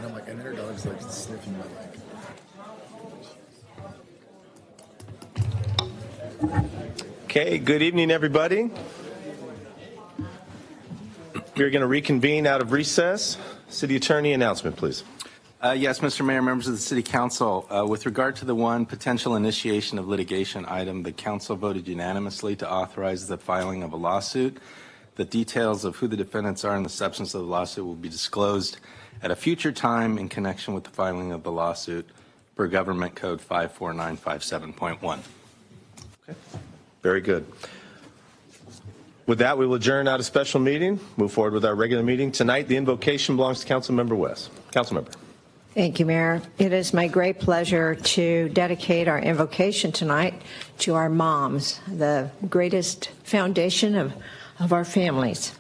and I'm like, and then her dog's like sniffing my leg. Okay, good evening, everybody. We're going to reconvene out of recess. City Attorney, announcement, please. Yes, Mr. Mayor, members of the City Council. With regard to the one potential initiation of litigation item, the Council voted unanimously to authorize the filing of a lawsuit. The details of who the defendants are and the substance of the lawsuit will be disclosed at a future time in connection with the filing of the lawsuit per Government Code 54957.1. Okay, very good. With that, we will adjourn out of special meeting, move forward with our regular meeting. Tonight, the invocation belongs to Councilmember West. Councilmember. Thank you, Mayor. It is my great pleasure to dedicate our invocation tonight to our moms, the greatest foundation of our families.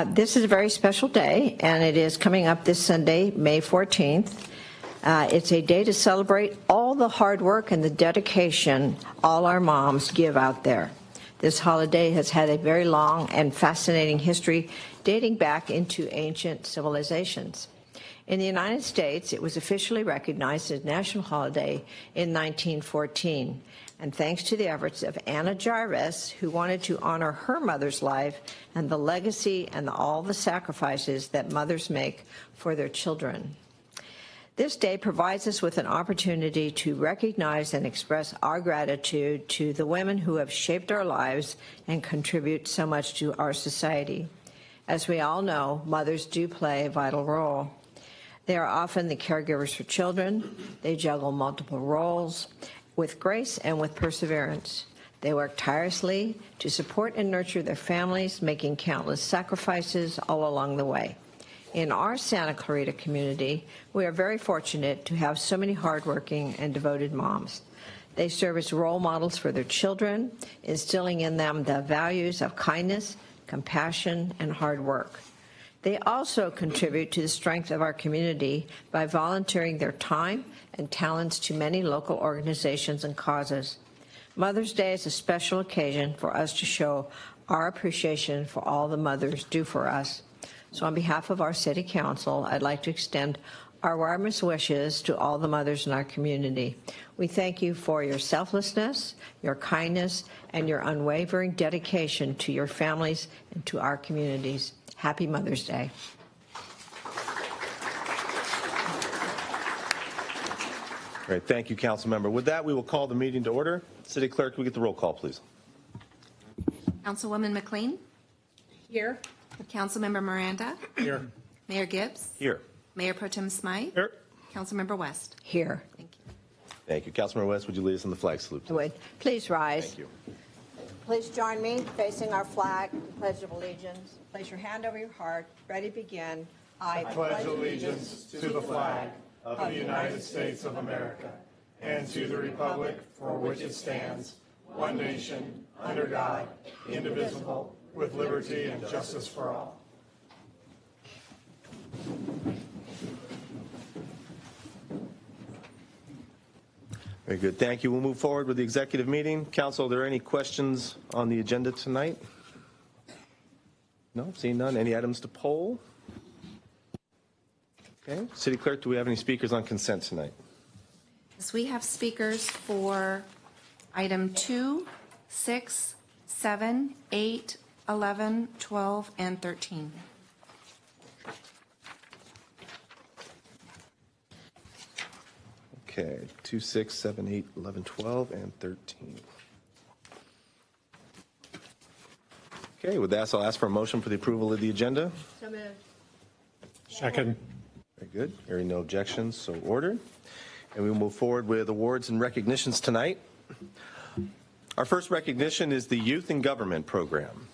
This is a very special day, and it is coming up this Sunday, May 14th. It's a day to celebrate all the hard work and the dedication all our moms give out there. This holiday has had a very long and fascinating history dating back into ancient civilizations. In the United States, it was officially recognized as a national holiday in 1914. And thanks to the efforts of Anna Jarvis, who wanted to honor her mother's life and the legacy and all the sacrifices that mothers make for their children. This day provides us with an opportunity to recognize and express our gratitude to the women who have shaped our lives and contribute so much to our society. As we all know, mothers do play a vital role. They are often the caregivers for children. They juggle multiple roles with grace and with perseverance. They work tirelessly to support and nurture their families, making countless sacrifices all along the way. In our Santa Clarita community, we are very fortunate to have so many hardworking and devoted moms. They serve as role models for their children, instilling in them the values of kindness, compassion, and hard work. They also contribute to the strength of our community by volunteering their time and talents to many local organizations and causes. Mother's Day is a special occasion for us to show our appreciation for all the mothers do for us. So on behalf of our City Council, I'd like to extend our warmest wishes to all the mothers in our community. We thank you for your selflessness, your kindness, and your unwavering dedication to your families and to our communities. Happy Mother's Day. Great. Thank you, Councilmember. With that, we will call the meeting to order. City Clerk, can we get the roll call, please? Councilwoman McLean? Here. Councilmember Miranda? Here. Mayor Gibbs? Here. Mayor Pro Tem Smythe? Here. Councilmember West? Here. Thank you. Thank you. Councilmember West, would you lead us in the flag salute, please? I would. Please rise. Thank you. Please join me facing our flag, the Pledge of Allegiance. Place your hand over your heart. Ready, begin. I pledge allegiance to the flag of the United States of America and to the republic for which it stands, one nation, under God, indivisible, with liberty and justice for all. Very good. Thank you. We'll move forward with the executive meeting. Council, are there any questions on the agenda tonight? No, seeing none. Any items to poll? Okay. City Clerk, do we have any speakers on consent tonight? Yes, we have speakers for item 2, 6, 7, 8, 11, 12, and 13. Okay, 2, 6, 7, 8, 11, 12, and 13. Okay, with that, I'll ask for a motion for the approval of the agenda. So moved. Second. Very good. Hearing no objections, so ordered. And we will move forward with awards and recognitions tonight. Our first recognition is the Youth in Government program.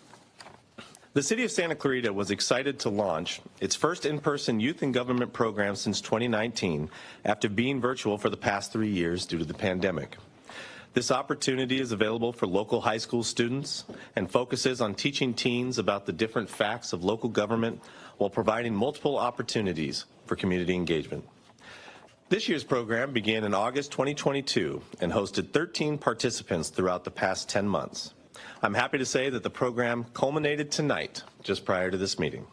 The City of Santa Clarita was excited to launch its first in-person Youth in Government program since 2019 after being virtual for the past 3 years due to the pandemic. This opportunity is available for local high school students and focuses on teaching teens about the different facts of local government while providing multiple opportunities for community engagement. This year's program began in August 2022 and hosted 13 participants throughout the past 10 months. I'm happy to say that the program culminated tonight, just prior to this meeting.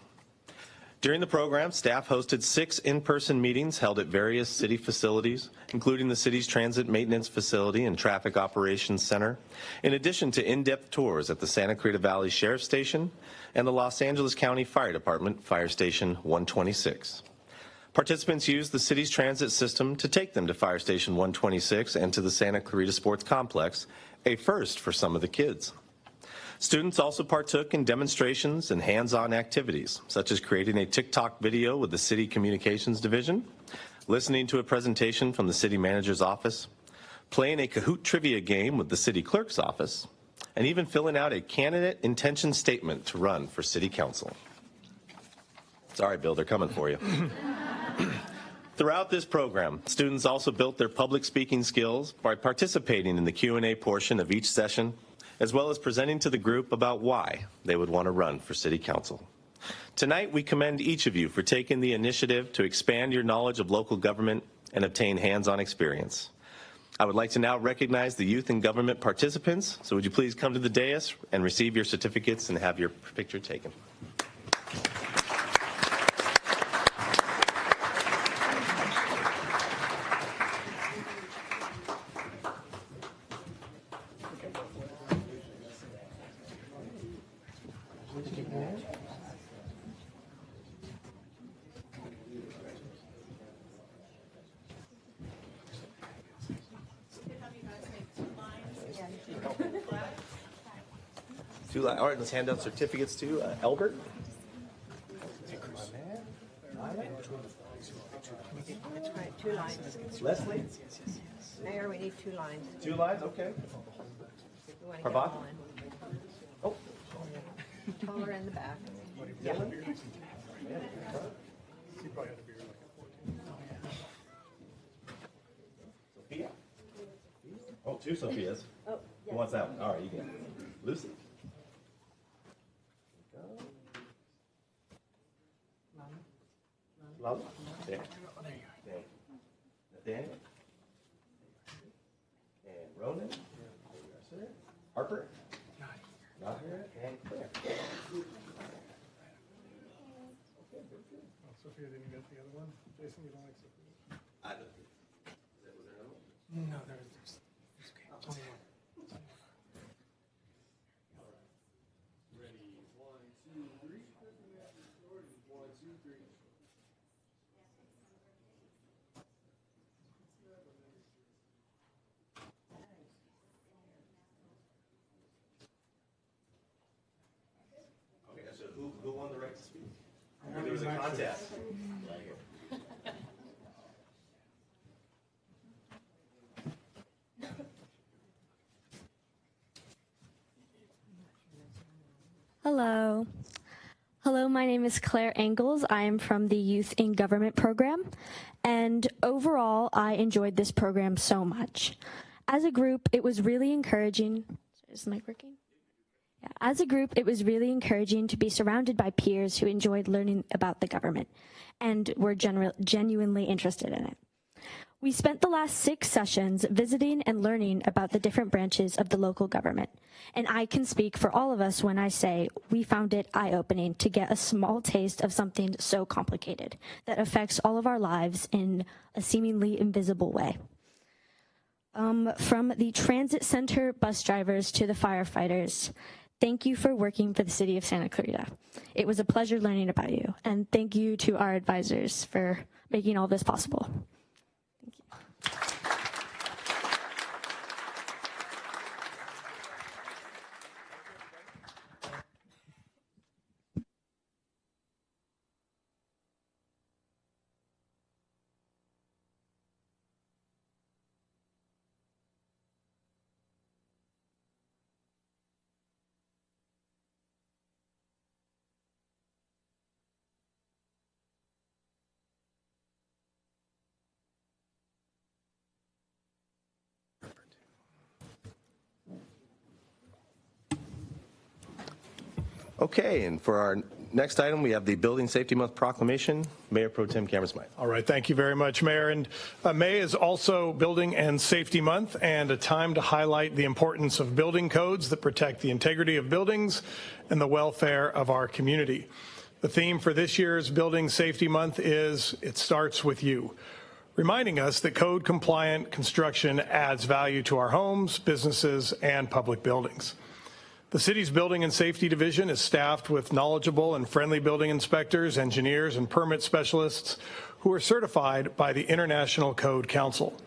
During the program, staff hosted 6 in-person meetings held at various city facilities, including the city's transit maintenance facility and traffic operations center, in addition to in-depth tours at the Santa Clarita Valley Sheriff's Station and the Los Angeles County Fire Department Fire Station 126. Participants used the city's transit system to take them to Fire Station 126 and to the Santa Clarita Sports Complex, a first for some of the kids. Students also partook in demonstrations and hands-on activities, such as creating a TikTok video with the City Communications Division, listening to a presentation from the City Manager's office, playing a Kahoot trivia game with the City Clerk's office, and even filling out a candidate intention statement to run for City Council. Sorry, Bill, they're coming for you. Throughout this program, students also built their public speaking skills by participating in the Q&A portion of each session, as well as presenting to the group about why they would want to run for City Council. Tonight, we commend each of you for taking the initiative to expand your knowledge of local government and obtain hands-on experience. I would like to now recognize the youth and government participants, so would you please come to the dais and receive your certificates and have your picture taken. All right, let's hand out certificates to Albert. That's right, 2 lines. Leslie. Mayor, we need 2 lines. 2 lines, okay. We want to get Parvat? them Oh. in. Taller in the back. Dylan. Sophia. Oh, 2 Sophias. Oh, Who wants that one? All right, you get it. Lucy. Love. There. Nathaniel. And Ronan. Harper. Not here. And Claire. Sophia didn't get the other one. Jason, you don't like Sophia? I don't think. Was there another one? No, there's 21. Ready? 1, 2, 3. 1, 2, 3. Okay, so who won the right to speak? There was a contest. Hello. Hello, my name is Claire Engels. I am from the Youth in Government program, and overall, I enjoyed this program so much. As a group, it was really encouraging. Is the mic working? Yeah. As a group, it was really encouraging to be surrounded by peers who enjoyed learning about the government and were genuinely interested in it. We spent the last 6 sessions visiting and learning about the different branches of the local government, and I can speak for all of us when I say we found it eye-opening to get a small taste of something so complicated that affects all of our lives in a seemingly invisible way. From the transit center bus drivers to the firefighters, thank you for working for the city of Santa Clarita. It was a pleasure learning about you, and thank you to our advisors for making all this possible. Okay, and for our next item, we have the Building Safety Month proclamation. Mayor Pro Tem Cameron Smythe. All right, thank you very much, Mayor. And May is also Building and Safety Month, and a time to highlight the importance of building codes that protect the integrity of buildings and the welfare of our community. The theme for this year's Building Safety Month is It Starts With You, reminding us that code-compliant construction adds value to our homes, businesses, and public buildings. The city's Building and Safety Division is staffed with knowledgeable and friendly building inspectors, engineers, and permit specialists who are certified by the International Code Council.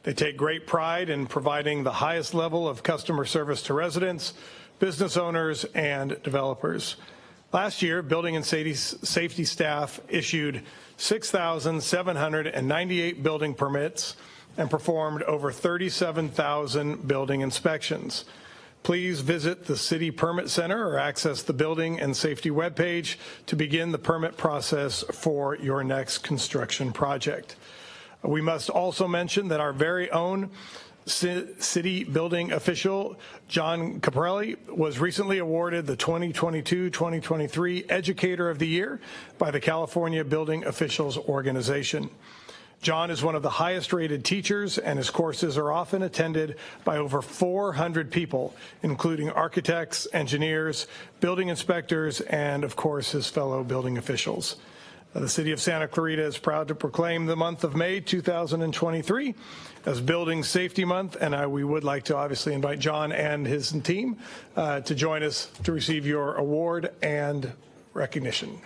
They take great pride in providing the highest level of customer service to residents, business owners, and developers. Last year, building and safety staff issued 6,798 building permits and performed over 37,000 building inspections. Please visit the City Permit Center or access the Building and Safety webpage to begin the permit process for your next construction project. We must also mention that our very own city building official, John Caprelli, was recently awarded the 2022-2023 Educator of the Year by the California Building Officials Organization. John is one of the highest rated teachers, and his courses are often attended by over 400 people, including architects, engineers, building inspectors, and of course his fellow building officials. The City of Santa Clarita is proud to proclaim the month of May 2023 as Building Safety Month, and we would like to obviously invite John and his team to join us to receive your award and recognition.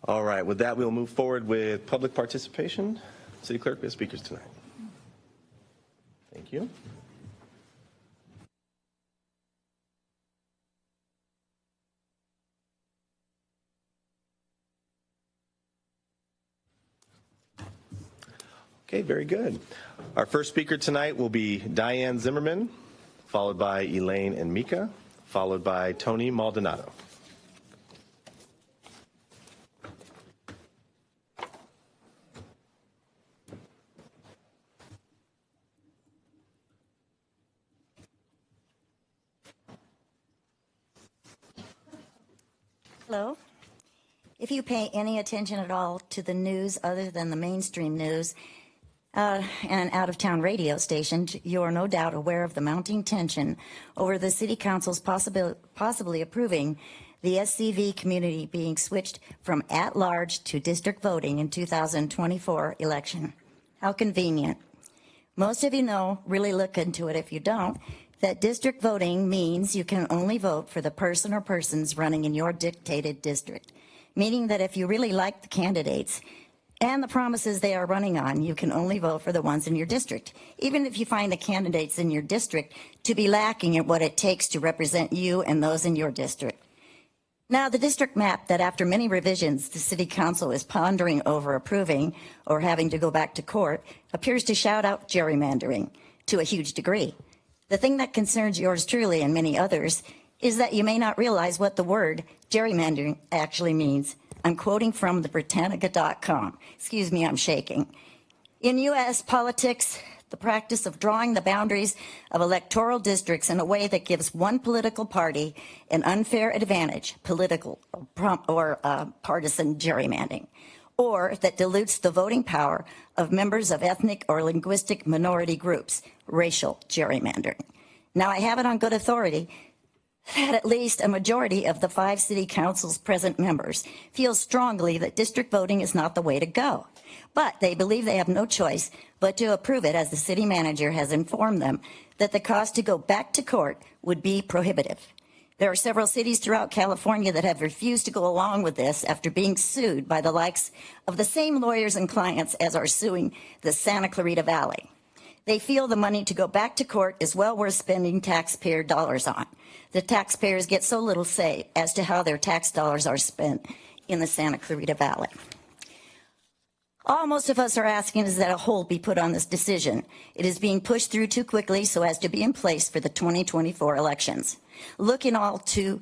All right, with that, we'll move forward with public participation. City Clerk, we have speakers tonight. Thank you. Okay, very good. Our first speaker tonight will be Diane Zimmerman, followed by Elaine and Mika, followed by Tony Maldonado. Hello. If you pay any attention at all to the news other than the mainstream news and out-of-town radio stations, you are no doubt aware of the mounting tension over the City Council's possibly approving the SCV community being switched from at-large to district voting in 2024 election. How convenient. Most of you know, really look into it if you don't, that district voting means you can only vote for the person or persons running in your dictated district, meaning that if you really like the candidates and the promises they are running on, you can only vote for the ones in your district, even if you find the candidates in your district to be lacking in what it takes to represent you and those in your district. Now, the district map that after many revisions the City Council is pondering over approving or having to go back to court appears to shout out gerrymandering to a huge degree. The thing that concerns yours truly and many others is that you may not realize what the word gerrymandering actually means. I'm quoting from the Britannica.com. Excuse me, I'm shaking. In U.S. politics, the practice of drawing the boundaries of electoral districts in a way that gives one political party an unfair advantage, political or partisan gerrymandering, or that dilutes the voting power of members of ethnic or linguistic minority groups, racial gerrymandering. Now, I have it on good authority that at least a majority of the 5 city council's present members feel strongly that district voting is not the way to go. But they believe they have no choice but to approve it, as the city manager has informed them that the cost to go back to court would be prohibitive. There are several cities throughout California that have refused to go along with this after being sued by the likes of the same lawyers and clients as are suing the Santa Clarita Valley. They feel the money to go back to court is well worth spending taxpayer dollars on. The taxpayers get so little say as to how their tax dollars are spent in the Santa Clarita Valley. All most of us are asking is that a hold be put on this decision. It is being pushed through too quickly so as to be in place for the 2024 elections. Looking all to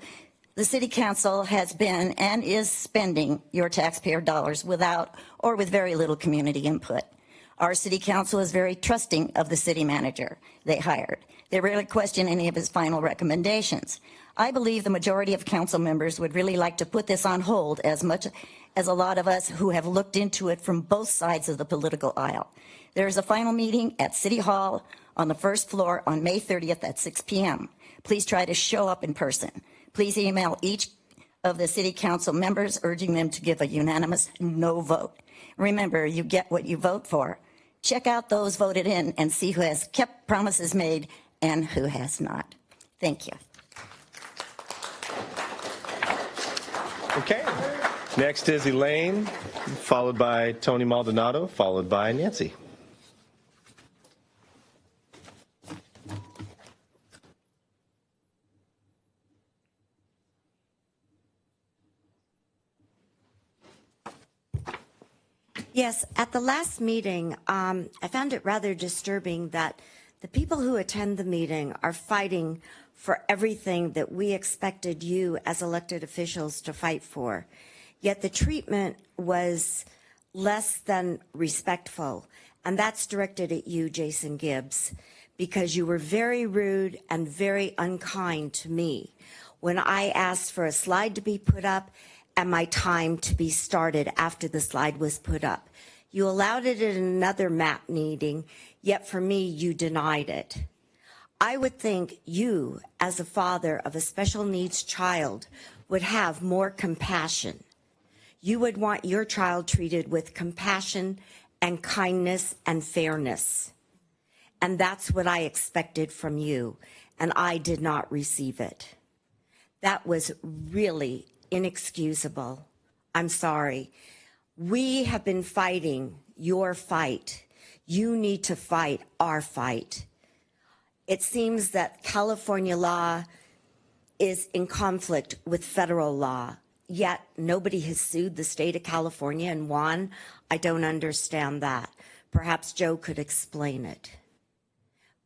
the city council has been and is spending your taxpayer dollars without or with very little community input. Our city council is very trusting of the city manager they hired. They rarely question any of his final recommendations. I believe the majority of council members would really like to put this on hold as much as a lot of us who have looked into it from both sides of the political aisle. There is a final meeting at City Hall on the first floor on May 30th at 6 p.m. Please try to show up in person. Please email each of the city council members urging them to give a unanimous no vote. Remember, you get what you vote for. Check out those voted in and see who has kept promises made and who has not. Thank you. Okay. Next is Elaine, followed by Tony Maldonado, followed by Nancy. Yes, at the last meeting, I found it rather disturbing that the people who attend the meeting are fighting for everything that we expected you as elected officials to fight for. Yet the treatment was less than respectful, and that's directed at you, Jason Gibbs, because you were very rude and very unkind to me when I asked for a slide to be put up and my time to be started after the slide was put up. You allowed it in another MAP meeting, yet for me, you denied it. I would think you, as a father of a special needs child, would have more compassion. You would want your child treated with compassion and kindness and fairness. And that's what I expected from you, and I did not receive it. That was really inexcusable. I'm sorry. We have been fighting your fight. You need to fight our fight. It seems that California law is in conflict with federal law, yet nobody has sued the state of California and won. I don't understand that. Perhaps Joe could explain it.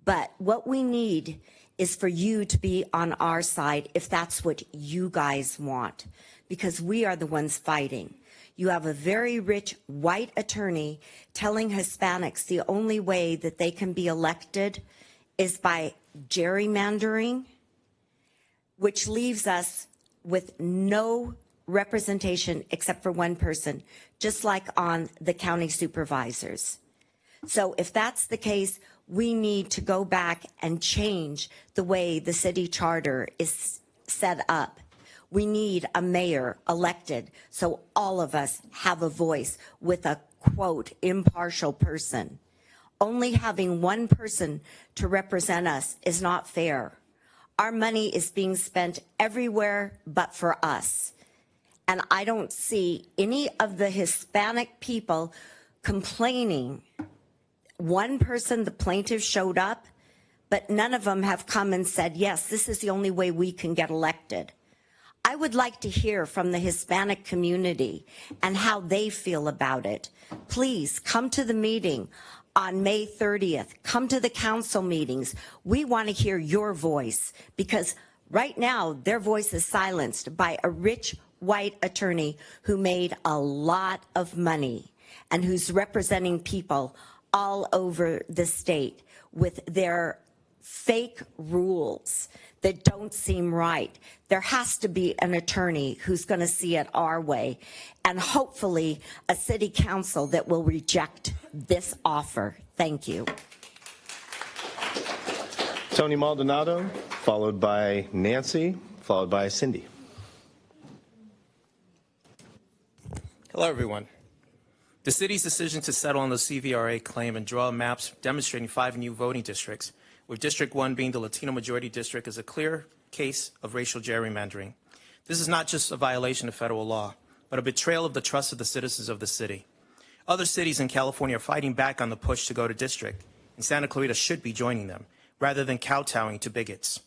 But what we need is for you to be on our side if that's what you guys want, because we are the ones fighting. You have a very rich white attorney telling Hispanics the only way that they can be elected is by gerrymandering, which leaves us with no representation except for one person, just like on the county supervisors. So if that's the case, we need to go back and change the way the city charter is set up. We need a mayor elected so all of us have a voice with a, quote, impartial person. Only having one person to represent us is not fair. Our money is being spent everywhere but for us. And I don't see any of the Hispanic people complaining. One person, the plaintiff, showed up, but none of them have come and said, yes, this is the only way we can get elected. I would like to hear from the Hispanic community and how they feel about it. Please come to the meeting on May 30th. Come to the council meetings. We want to hear your voice because right now their voice is silenced by a rich white attorney who made a lot of money and who's representing people all over the state with their fake rules that don't seem right. There has to be an attorney who's going to see it our way, and hopefully a city council that will reject this offer. Thank you. Tony Maldonado, followed by Nancy, followed by Cindy. Hello, everyone. The city's decision to settle on the CVRA claim and draw maps demonstrating 5 new voting districts, with District 1 being the Latino majority district, is a clear case of racial gerrymandering. This is not just a violation of federal law, but a betrayal of the trust of the citizens of the city. Other cities in California are fighting back on the push to go to district, and Santa Clarita should be joining them, rather than kowtowing to bigots.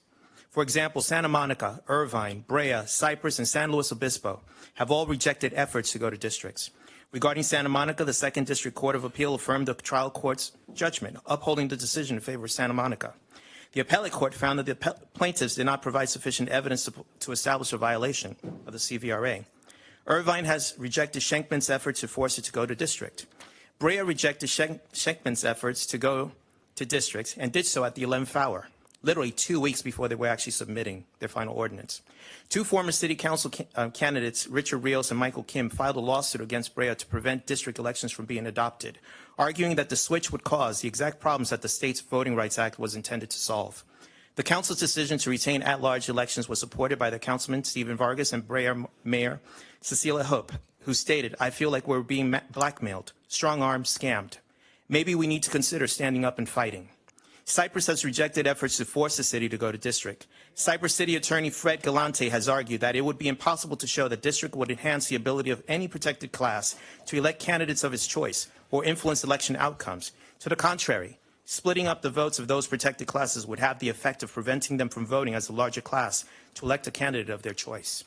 For example, Santa Monica, Irvine, Brea, Cypress, and San Luis Obispo have all rejected efforts to go to districts. Regarding Santa Monica, the 2nd District Court of Appeal affirmed the trial court's judgment, upholding the decision in favor of Santa Monica. The appellate court found that the plaintiffs did not provide sufficient evidence to establish a violation of the CVRA. Irvine has rejected Schenkman's efforts to force it to go to district. Brea rejected Schenkman's efforts to go to districts and did so at the 11th hour, literally 2 weeks before they were actually submitting their final ordinance. 2 former city council candidates, Richard Rios and Michael Kim, filed a lawsuit against Brea to prevent district elections from being adopted, arguing that the switch would cause the exact problems that the state's Voting Rights Act was intended to solve. The council's decision to retain at-large elections was supported by the councilman, Stephen Vargas, and Brea Mayor Cecilia Hope, who stated, "I feel like we're being blackmailed, strong-armed, scammed. Maybe we need to consider standing up and fighting." Cypress has rejected efforts to force the city to go to district. Cypress City Attorney Fred Galante has argued that it would be impossible to show that district would enhance the ability of any protected class to elect candidates of its choice or influence election outcomes. To the contrary, splitting up the votes of those protected classes would have the effect of preventing them from voting as a larger class to elect a candidate of their choice.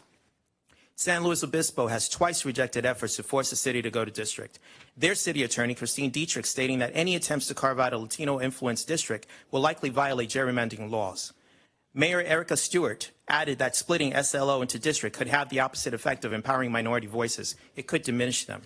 San Luis Obispo has twice rejected efforts to force the city to go to district. Their city attorney, Christine Dietrich, stating that any attempts to carve out a Latino-influenced district will likely violate gerrymandering laws. Mayor Erica Stewart added that splitting SLO into district could have the opposite effect of empowering minority voices. It could diminish them.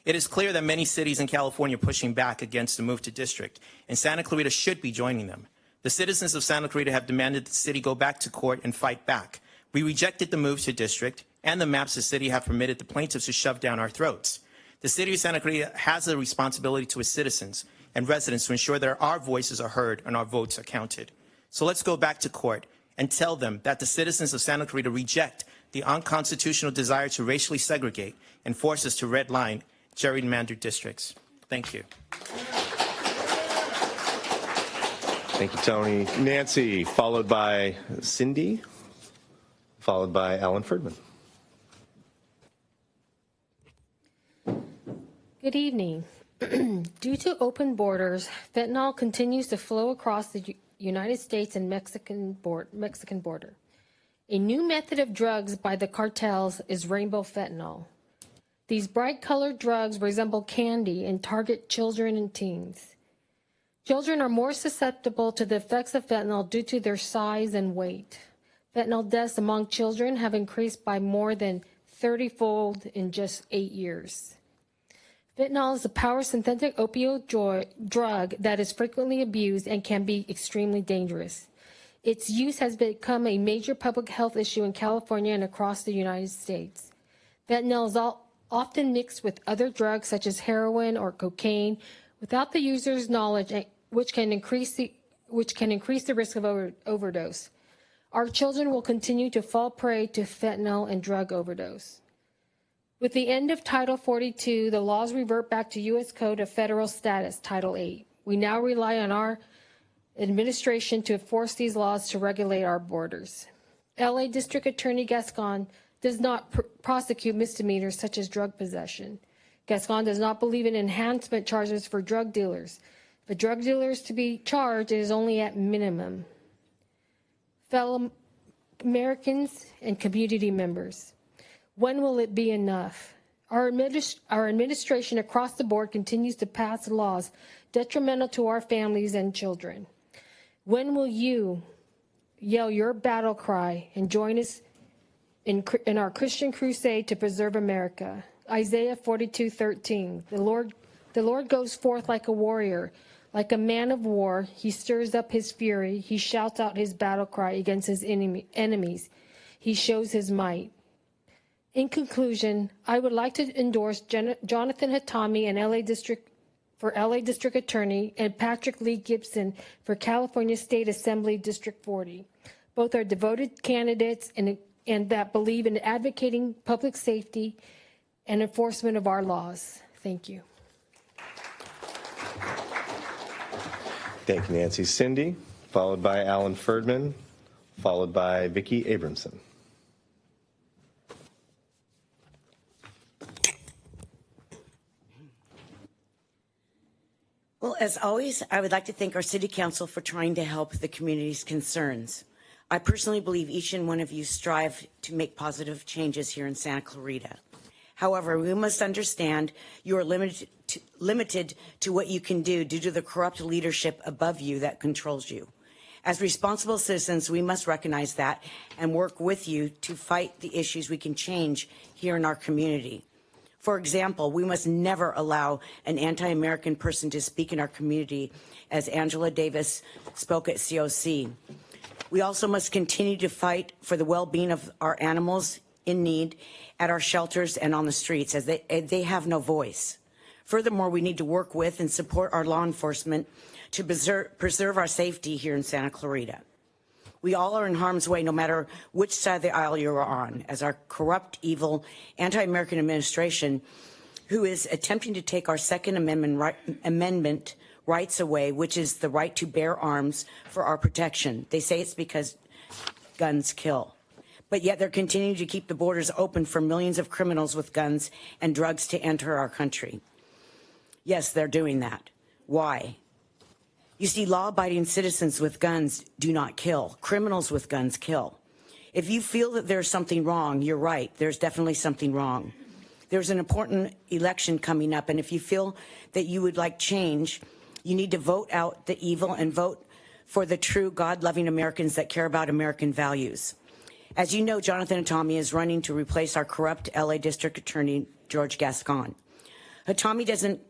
It is clear that many cities in California are pushing back against the move to district, and Santa Clarita should be joining them. The citizens of Santa Clarita have demanded that the city go back to court and fight back. We rejected the move to district and the maps the city have permitted the plaintiffs to shove down our throats. The city of Santa Clarita has a responsibility to its citizens and residents to ensure that our voices are heard and our votes are counted. So let's go back to court and tell them that the citizens of Santa Clarita reject the unconstitutional desire to racially segregate and force us to redline gerrymandered districts. Thank you. Thank you, Tony. Nancy, followed by Cindy, followed by Alan Ferdman. Good evening. Due to open borders, fentanyl continues to flow across the United States and Mexican border. A new method of drugs by the cartels is rainbow fentanyl. These bright-colored drugs resemble candy and target children and teens. Children are more susceptible to the effects of fentanyl due to their size and weight. Fentanyl deaths among children have increased by more than 30-fold in just 8 years. Fentanyl is a powerful synthetic opioid drug that is frequently abused and can be extremely dangerous. Its use has become a major public health issue in California and across the United States. Fentanyl is often mixed with other drugs such as heroin or cocaine without the user's knowledge, which can increase the risk of overdose. Our children will continue to fall prey to fentanyl and drug overdose. With the end of Title 42, the laws revert back to U.S. Code of Federal Status, Title 8. We now rely on our administration to enforce these laws to regulate our borders. L.A. District Attorney Gascon does not prosecute misdemeanors such as drug possession. Gascon does not believe in enhancement charges for drug dealers. If a drug dealer is to be charged, it is only at minimum. Fellow Americans and community members, when will it be enough? Our administration across the board continues to pass laws detrimental to our families and children. When will you yell your battle cry and join us in our Christian crusade to preserve America? Isaiah 42:13. The Lord goes forth like a warrior, Like a man of war, he stirs up his fury. He shouts out his battle cry against his enemies. He shows his might. In conclusion, I would like to endorse Jonathan Hatami and for LA District Attorney and Patrick Lee Gibson for California State Assembly District 40. Both are devoted candidates and that believe in advocating public safety and enforcement of our laws. Thank you. Thank you, Nancy. Cindy, followed by Alan Ferdman, followed by Vicki Abramson. Well, as always, I would like to thank our City Council for trying to help the community's concerns. I personally believe each and one of you strive to make positive changes here in Santa Clarita. However, we must understand you are limited to what you can do due to the corrupt leadership above you that controls you. As responsible citizens, we must recognize that and work with you to fight the issues we can change here in our community. For example, we must never allow an anti-American person to speak in our community, as Angela Davis spoke at COC. We also must continue to fight for the well-being of our animals in need at our shelters and on the streets, as they have no voice. Furthermore, we need to work with and support our law enforcement to preserve our safety here in Santa Clarita. We all are in harm's way no matter which side of the aisle you're on, as our corrupt, evil, anti-American administration, who is attempting to take our Second Amendment rights away, which is the right to bear arms for our protection. They say it's because guns kill. But yet they're continuing to keep the borders open for millions of criminals with guns and drugs to enter our country. Yes, they're doing that. Why? You see, law-abiding citizens with guns do not kill. Criminals with guns kill. If you feel that there's something wrong, you're right. There's definitely something wrong. There's an important election coming up, and if you feel that you would like change, you need to vote out the evil and vote for the true God-loving Americans that care about American values. As you know, Jonathan Hatami is running to replace our corrupt LA District Attorney, George Gascon. Hatami doesn't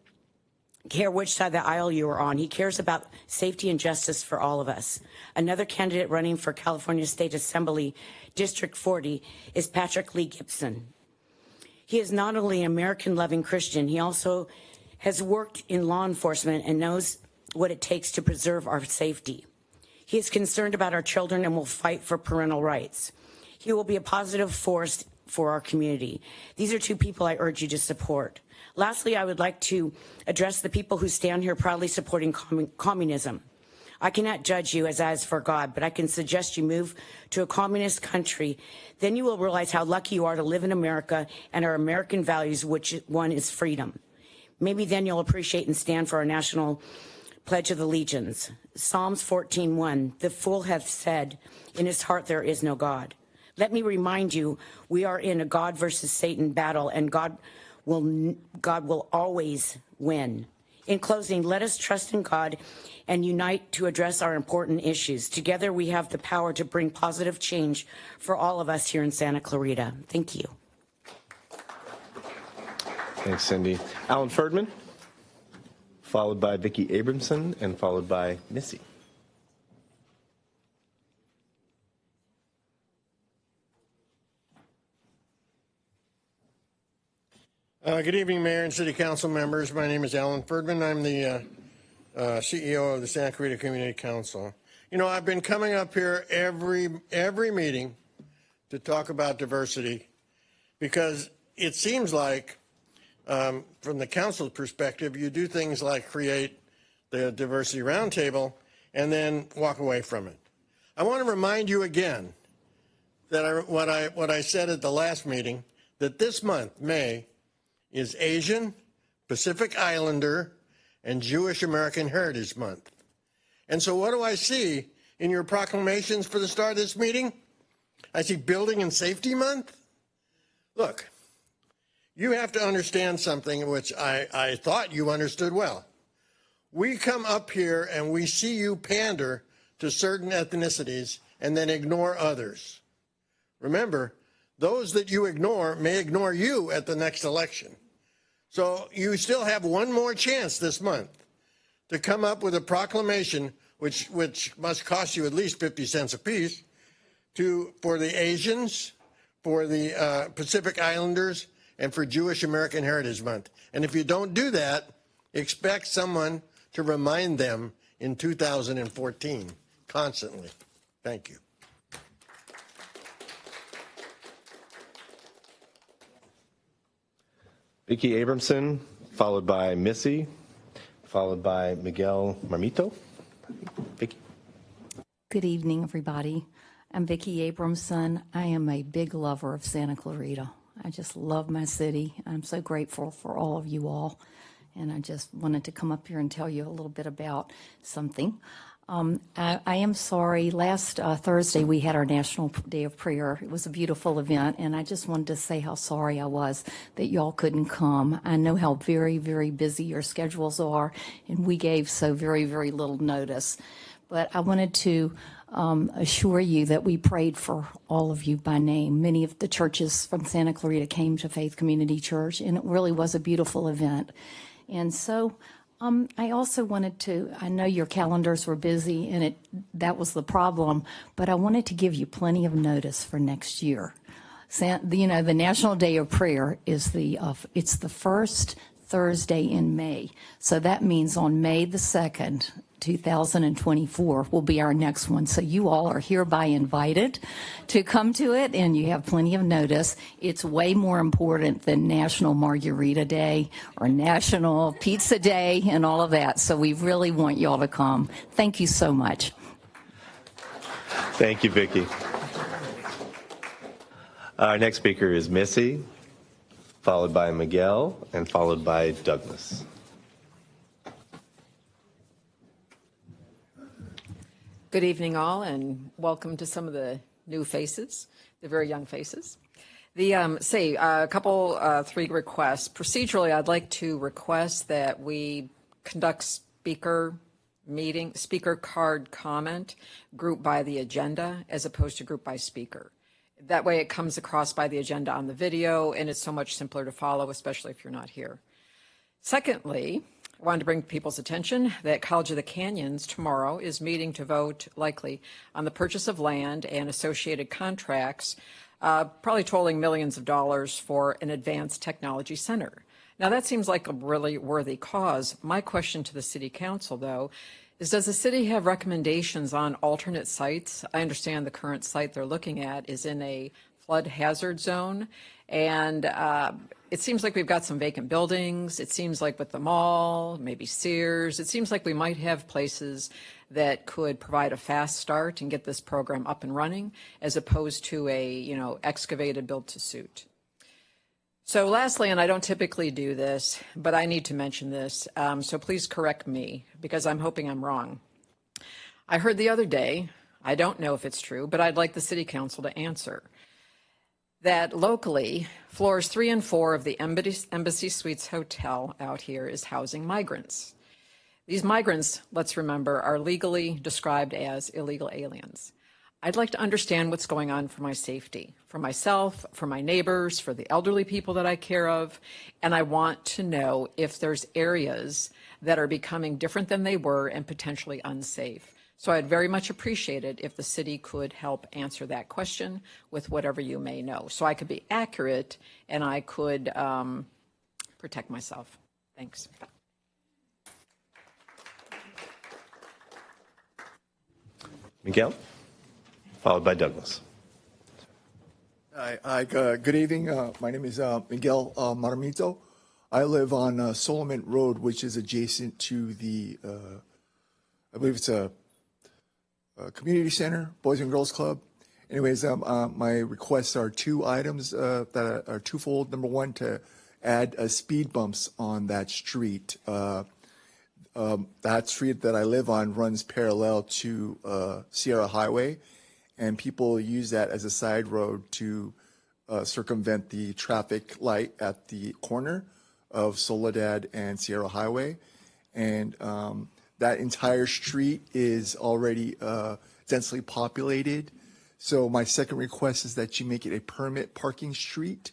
care which side of the aisle you are on. He cares about safety and justice for all of us. Another candidate running for California State Assembly District 40 is Patrick Lee Gibson. He is not only an American-loving Christian, he also has worked in law enforcement and knows what it takes to preserve our safety. He is concerned about our children and will fight for parental rights. He will be a positive force for our community. These are two people I urge you to support. Lastly, I would like to address the people who stand here proudly supporting communism. I cannot judge you as for God, but I can suggest you move to a communist country. Then you will realize how lucky you are to live in America and our American values, which one is freedom. Maybe then you'll appreciate and stand for our national Pledge of Allegiance. Psalms 14:1, the fool hath said, in his heart there is no God. Let me remind you, we are in a God versus Satan battle, and God will always win. In closing, let us trust in God and unite to address our important issues. Together, we have the power to bring positive change for all of us here in Santa Clarita. Thank you. Thanks, Cindy. Alan Ferdman, followed by Vicki Abramson, and followed by Missy. Good evening, Mayor and City Council members. My name is Alan Ferdman. I'm the CEO of the Santa Clarita Community Council. You know, I've been coming up here every meeting to talk about diversity because it seems like, from the council's perspective, you do things like create the diversity roundtable and then walk away from it. I want to remind you again that what I said at the last meeting, that this month, May, is Asian, Pacific Islander, and Jewish American Heritage Month. And so what do I see in your proclamations for the start of this meeting? I see Building and Safety Month. Look, you have to understand something which I thought you understood well. We come up here and we see you pander to certain ethnicities and then ignore others. Remember, those that you ignore may ignore you at the next election. So you still have one more chance this month. to come up with a proclamation, which must cost you at least 50 cents apiece, for the Asians, for the Pacific Islanders, and for Jewish American Heritage Month. And if you don't do that, expect someone to remind them in 2014 constantly. Thank you. Vicki Abramson, followed by Missy, followed by Miguel Marmito. Vicki. Good evening, everybody. I'm Vicki Abramson. I am a big lover of Santa Clarita. I just love my city. I'm so grateful for all of you all. And I just wanted to come up here and tell you a little bit about something. I am sorry. Last Thursday, we had our National Day of Prayer. It was a beautiful event, and I just wanted to say how sorry I was that y'all couldn't come. I know how very, very busy your schedules are, and we gave so very, very little notice. But I wanted to assure you that we prayed for all of you by name. Many of the churches from Santa Clarita came to Faith Community Church, and it really was a beautiful event. And so I also wanted to, I know your calendars were busy, and that was the problem, but I wanted to give you plenty of notice for next year. The National Day of Prayer is it's the first Thursday in May. So that means on May the 2nd, 2024 will be our next one. So you all are hereby invited to come to it, and you have plenty of notice. It's way more important than National Margarita Day or National Pizza Day and all of that. So we really want y'all to come. Thank you so much. Thank you, Vicki. Our next speaker is Missy, followed by Miguel, and followed by Douglas. Good evening, all, and welcome to some of the new faces, the very young faces. Three requests. Procedurally, I'd like to request that we conduct speaker card comment group by the agenda as opposed to group by speaker. That way it comes across by the agenda on the video, and it's so much simpler to follow, especially if you're not here. Secondly, I wanted to bring people's attention that College of the Canyons tomorrow is meeting to vote, likely, on the purchase of land and associated contracts, probably totaling millions of dollars for an advanced technology center. Now, that seems like a really worthy cause. My question to the City Council, though, is does the city have recommendations on alternate sites? I understand the current site they're looking at is in a flood hazard zone, and it seems like we've got some vacant buildings. It seems like with the mall, maybe Sears, it seems like we might have places that could provide a fast start and get this program up and running, as opposed to a excavated built to suit. So lastly, and I don't typically do this, but I need to mention this, so please correct me because I'm hoping I'm wrong. I heard the other day, I don't know if it's true, but I'd like the City Council to answer, that locally, floors 3 and 4 of the Embassy Suites Hotel out here is housing migrants. These migrants, let's remember, are legally described as illegal aliens. I'd like to understand what's going on for my safety, for myself, for my neighbors, for the elderly people that I care of, and I want to know if there's areas that are becoming different than they were and potentially unsafe. So I'd very much appreciate it if the city could help answer that question with whatever you may know, so I could be accurate and I could protect myself. Thanks. Miguel, followed by Douglas. Hi, good evening. My name is Miguel Marmito. I live on Solomon Road, which is adjacent to the, I believe it's a community center, Boys and Girls Club. Anyways, my requests are two items that are twofold. Number one, to add speed bumps on that street. That street that I live on runs parallel to Sierra Highway, and people use that as a side road to circumvent the traffic light at the corner of Soledad and Sierra Highway. And that entire street is already densely populated. So my second request is that you make it a permit parking street,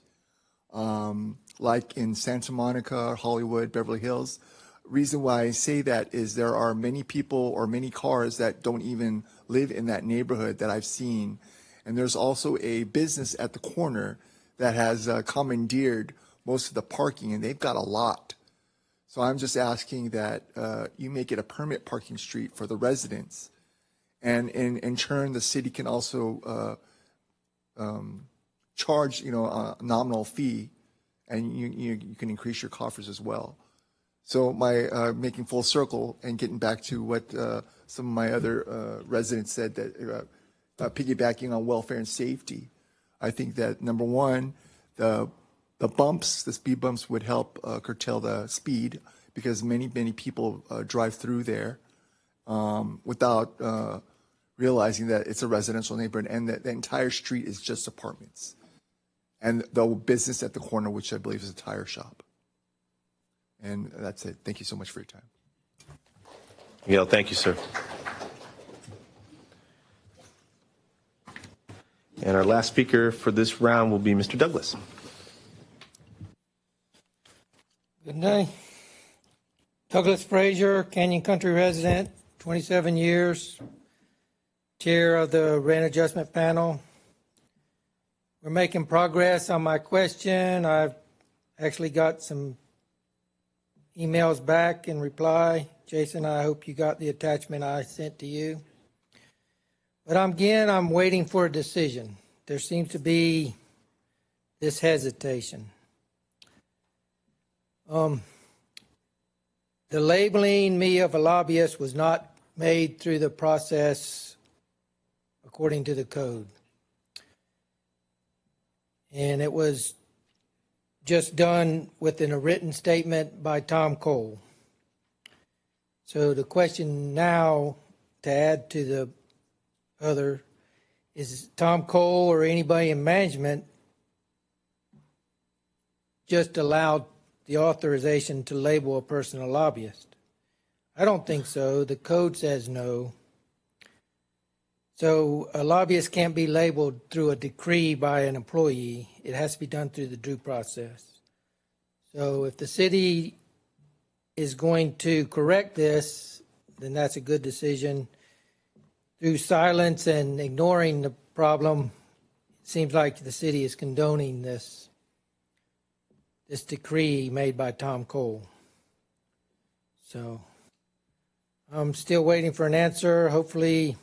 like in Santa Monica, Hollywood, Beverly Hills. Reason why I say that is there are many people or many cars that don't even live in that neighborhood that I've seen. And there's also a business at the corner that has commandeered most of the parking, and they've got a lot. So I'm just asking that you make it a permit parking street for the residents. And in turn, the city can also charge, a nominal fee, and you can increase your coffers as well. So my making full circle and getting back to what some of my other residents said, that piggybacking on welfare and safety, I think that number one, the speed bumps would help curtail the speed, because many people drive through there without realizing that it's a residential neighborhood and that the entire street is just apartments. And the business at the corner, which I believe is a tire shop. And that's it. Thank you so much for your time. Miguel, thank you, sir. And our last speaker for this round will be Mr. Douglas. Good day. Douglas Frazier, Canyon Country resident, 27 years, chair of the Rent Adjustment Panel. We're making progress on my question. I've actually got some emails back in reply. Jason, I hope you got the attachment I sent to you. But I'm waiting for a decision. There seems to be this hesitation. The labeling me of a lobbyist was not made through the process according to the code. And it was just done within a written statement by Tom Cole. So the question now, to add to the other, is Tom Cole or anybody in management just allowed the authorization to label a person a lobbyist? I don't think so. The code says no. So a lobbyist can't be labeled through a decree by an employee. It has to be done through the due process. So if the city is going to correct this, then that's a good decision. Through silence and ignoring the problem, it seems like the city is condoning this decree made by Tom Cole. So I'm still waiting for an answer. Hopefully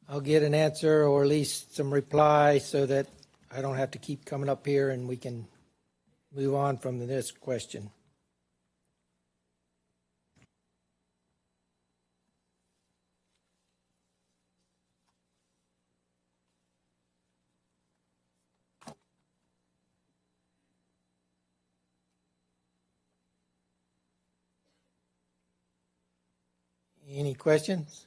I'll get an answer, or at least some reply, so that I don't have to keep coming up here and we can move on from this question. Any questions?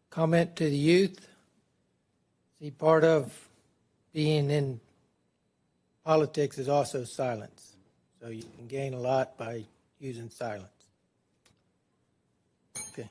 Comment to the youth. See, part of being in politics is also silence. So you can gain a lot by using silence. Okay.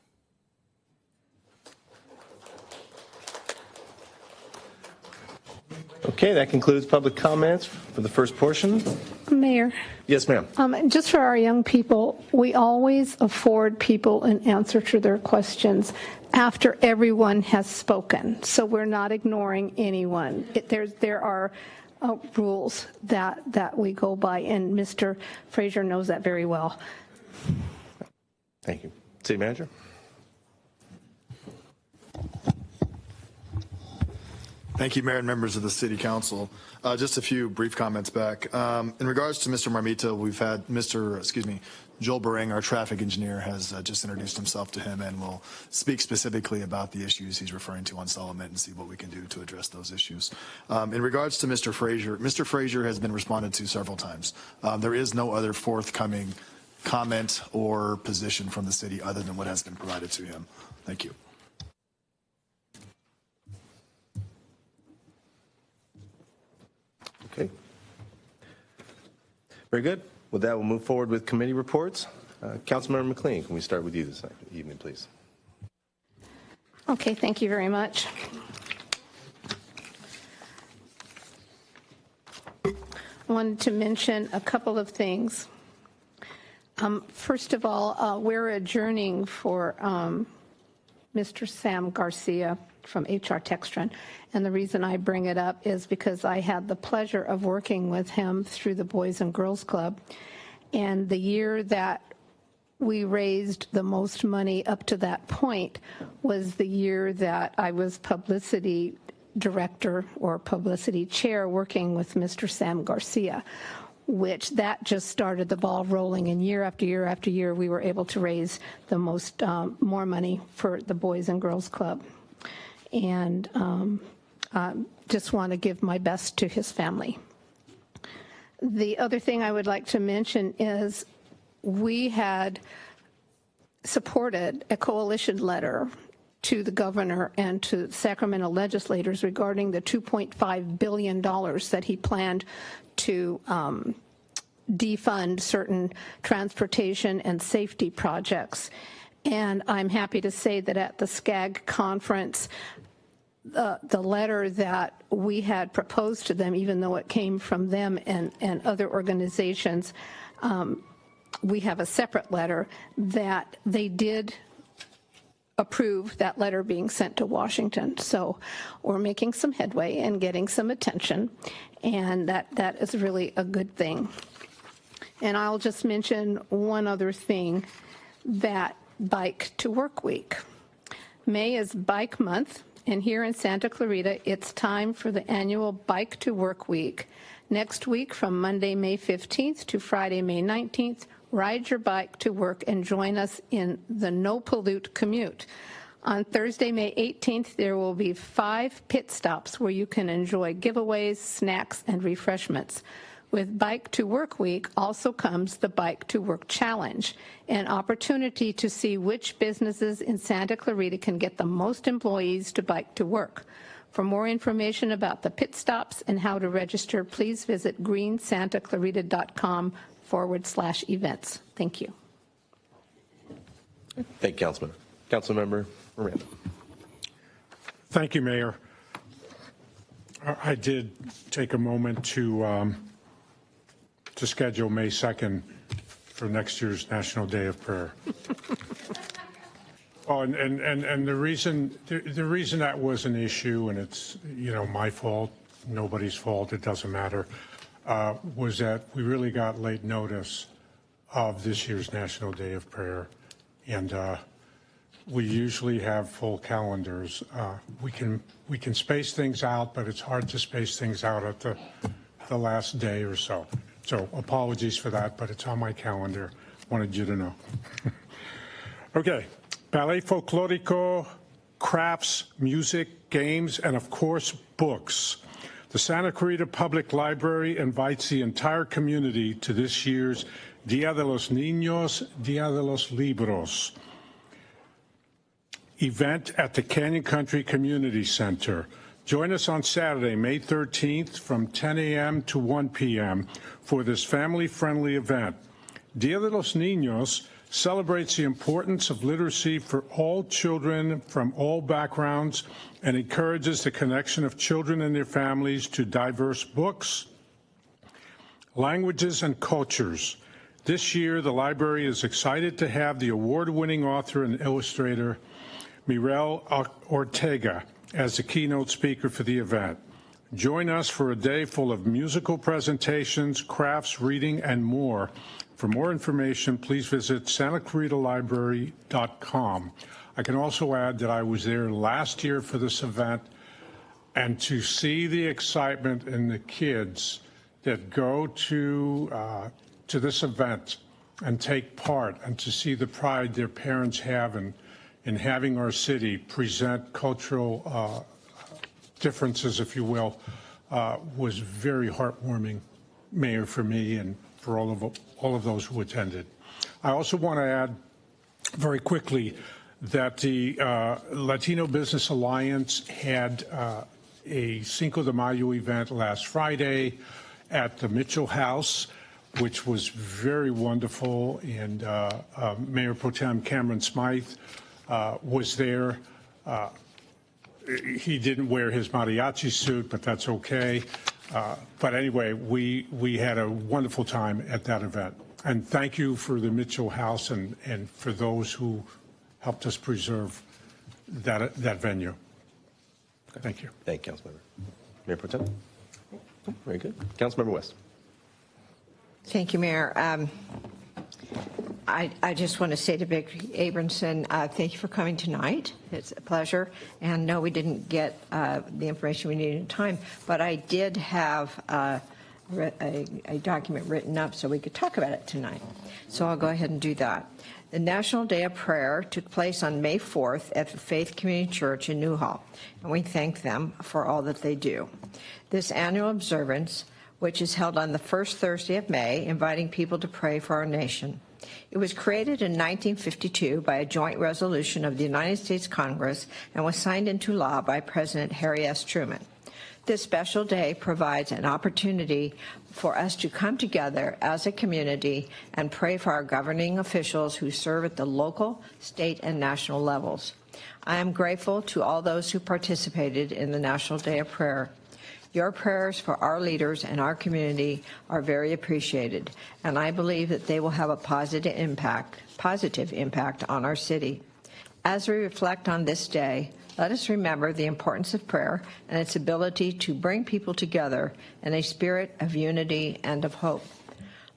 Okay, that concludes public comments for the first portion. Mayor. Yes, ma'am. Just for our young people, we always afford people an answer to their questions after everyone has spoken. So we're not ignoring anyone. There are rules that we go by, and Mr. Frazier knows that very well. Thank you. City Manager. Thank you, Mayor and members of the City Council. Just a few brief comments back. In regards to Mr. Marmita, we've had Joel Bareng, our traffic engineer, has just introduced himself to him and will speak specifically about the issues he's referring to on Solomon and see what we can do to address those issues. In regards to Mr. Frazier has been responded to several times. There is no other forthcoming comment or position from the city other than what has been provided to him. Thank you. Okay. Very good. With that, we'll move forward with committee reports. Councilmember McLean, can we start with you this evening, please? Okay, thank you very much. I wanted to mention a couple of things. First of all, we're adjourning for Mr. Sam Garcia from HR Textron. And the reason I bring it up is because I had the pleasure of working with him through the Boys and Girls Club. And the year that we raised the most money up to that point was the year that I was publicity director or publicity chair working with Mr. Sam Garcia, which that just started the ball rolling. And year after year after year, we were able to raise the most, more money for the Boys and Girls Club. And just want to give my best to his family. The other thing I would like to mention is we had supported a coalition letter to the governor and to Sacramento legislators regarding the $2.5 billion that he planned to defund certain transportation and safety projects. And I'm happy to say that at the SCAG conference, the letter that we had proposed to them, even though it came from them and other organizations, we have a separate letter that they did approve that letter being sent to Washington. So we're making some headway and getting some attention, and that is really a good thing. And I'll just mention one other thing, that Bike to Work Week. May is Bike Month, and here in Santa Clarita, it's time for the annual Bike to Work Week. Next week, from Monday, May 15th to Friday, May 19th, ride your bike to work and join us in the No Pollute commute. On Thursday, May 18th, there will be 5 pit stops where you can enjoy giveaways, snacks, and refreshments. With Bike to Work Week also comes the Bike to Work Challenge, an opportunity to see which businesses in Santa Clarita can get the most employees to bike to work. For more information about the pit stops and how to register, please visit greensantaclarita.com/events. Thank you. Thank you, Councilman. Councilmember Miranda. Thank you, Mayor. I did take a moment to schedule May 2nd for next year's National Day of Prayer. Oh, and the reason that was an issue, and it's, my fault, nobody's fault, it doesn't matter, was that we really got late notice of this year's National Day of Prayer. And we usually have full calendars. We can space things out, but it's hard to space things out at the last day or so. So apologies for that, but it's on my calendar. Wanted you to know. Okay, ballet folklorico, crafts, music, games, and of course, books. The Santa Clarita Public Library invites the entire community to this year's Dia de los Niños, Dia de los Libros event at the Canyon Country Community Center. Join us on Saturday, May 13th from 10 a.m. to 1 p.m. for this family-friendly event. Dia de los Niños celebrates the importance of literacy for all children from all backgrounds and encourages the connection of children and their families to diverse books, languages, and cultures. This year, the library is excited to have the award-winning author and illustrator, Mirel Ortega, as the keynote speaker for the event. Join us for a day full of musical presentations, crafts, reading, and more. For more information, please visit santaclaritalibrary.com. I can also add that I was there last year for this event. And to see the excitement in the kids that go to this event and take part, and to see the pride their parents have in having our city present cultural differences, if you will, was very heartwarming, Mayor, for me and for all of those who attended. I also want to add very quickly that the Latino Business Alliance had a Cinco de Mayo event last Friday at the Mitchell House, which was very wonderful, and Mayor Pro Tem Cameron Smythe was there. He didn't wear his mariachi suit, but that's okay. But anyway, we had a wonderful time at that event. And thank you for the Mitchell House and for those who helped us preserve that venue. Thank you. Thank you, Councilmember. Mayor Pro Tem? Very good. Councilmember West. Thank you, Mayor. I just want to say to Vic Abramson, thank you for coming tonight. It's a pleasure. And no, we didn't get the information we needed in time, but I did have a document written up so we could talk about it tonight. So I'll go ahead and do that. The National Day of Prayer took place on May 4th at the Faith Community Church in Newhall, and we thank them for all that they do. This annual observance, which is held on the first Thursday of May, inviting people to pray for our nation. It was created in 1952 by a joint resolution of the United States Congress and was signed into law by President Harry S. Truman. This special day provides an opportunity for us to come together as a community and pray for our governing officials who serve at the local, state, and national levels. I am grateful to all those who participated in the National Day of Prayer. Your prayers for our leaders and our community are very appreciated, and I believe that they will have a positive impact on our city. As we reflect on this day, let us remember the importance of prayer and its ability to bring people together in a spirit of unity and of hope.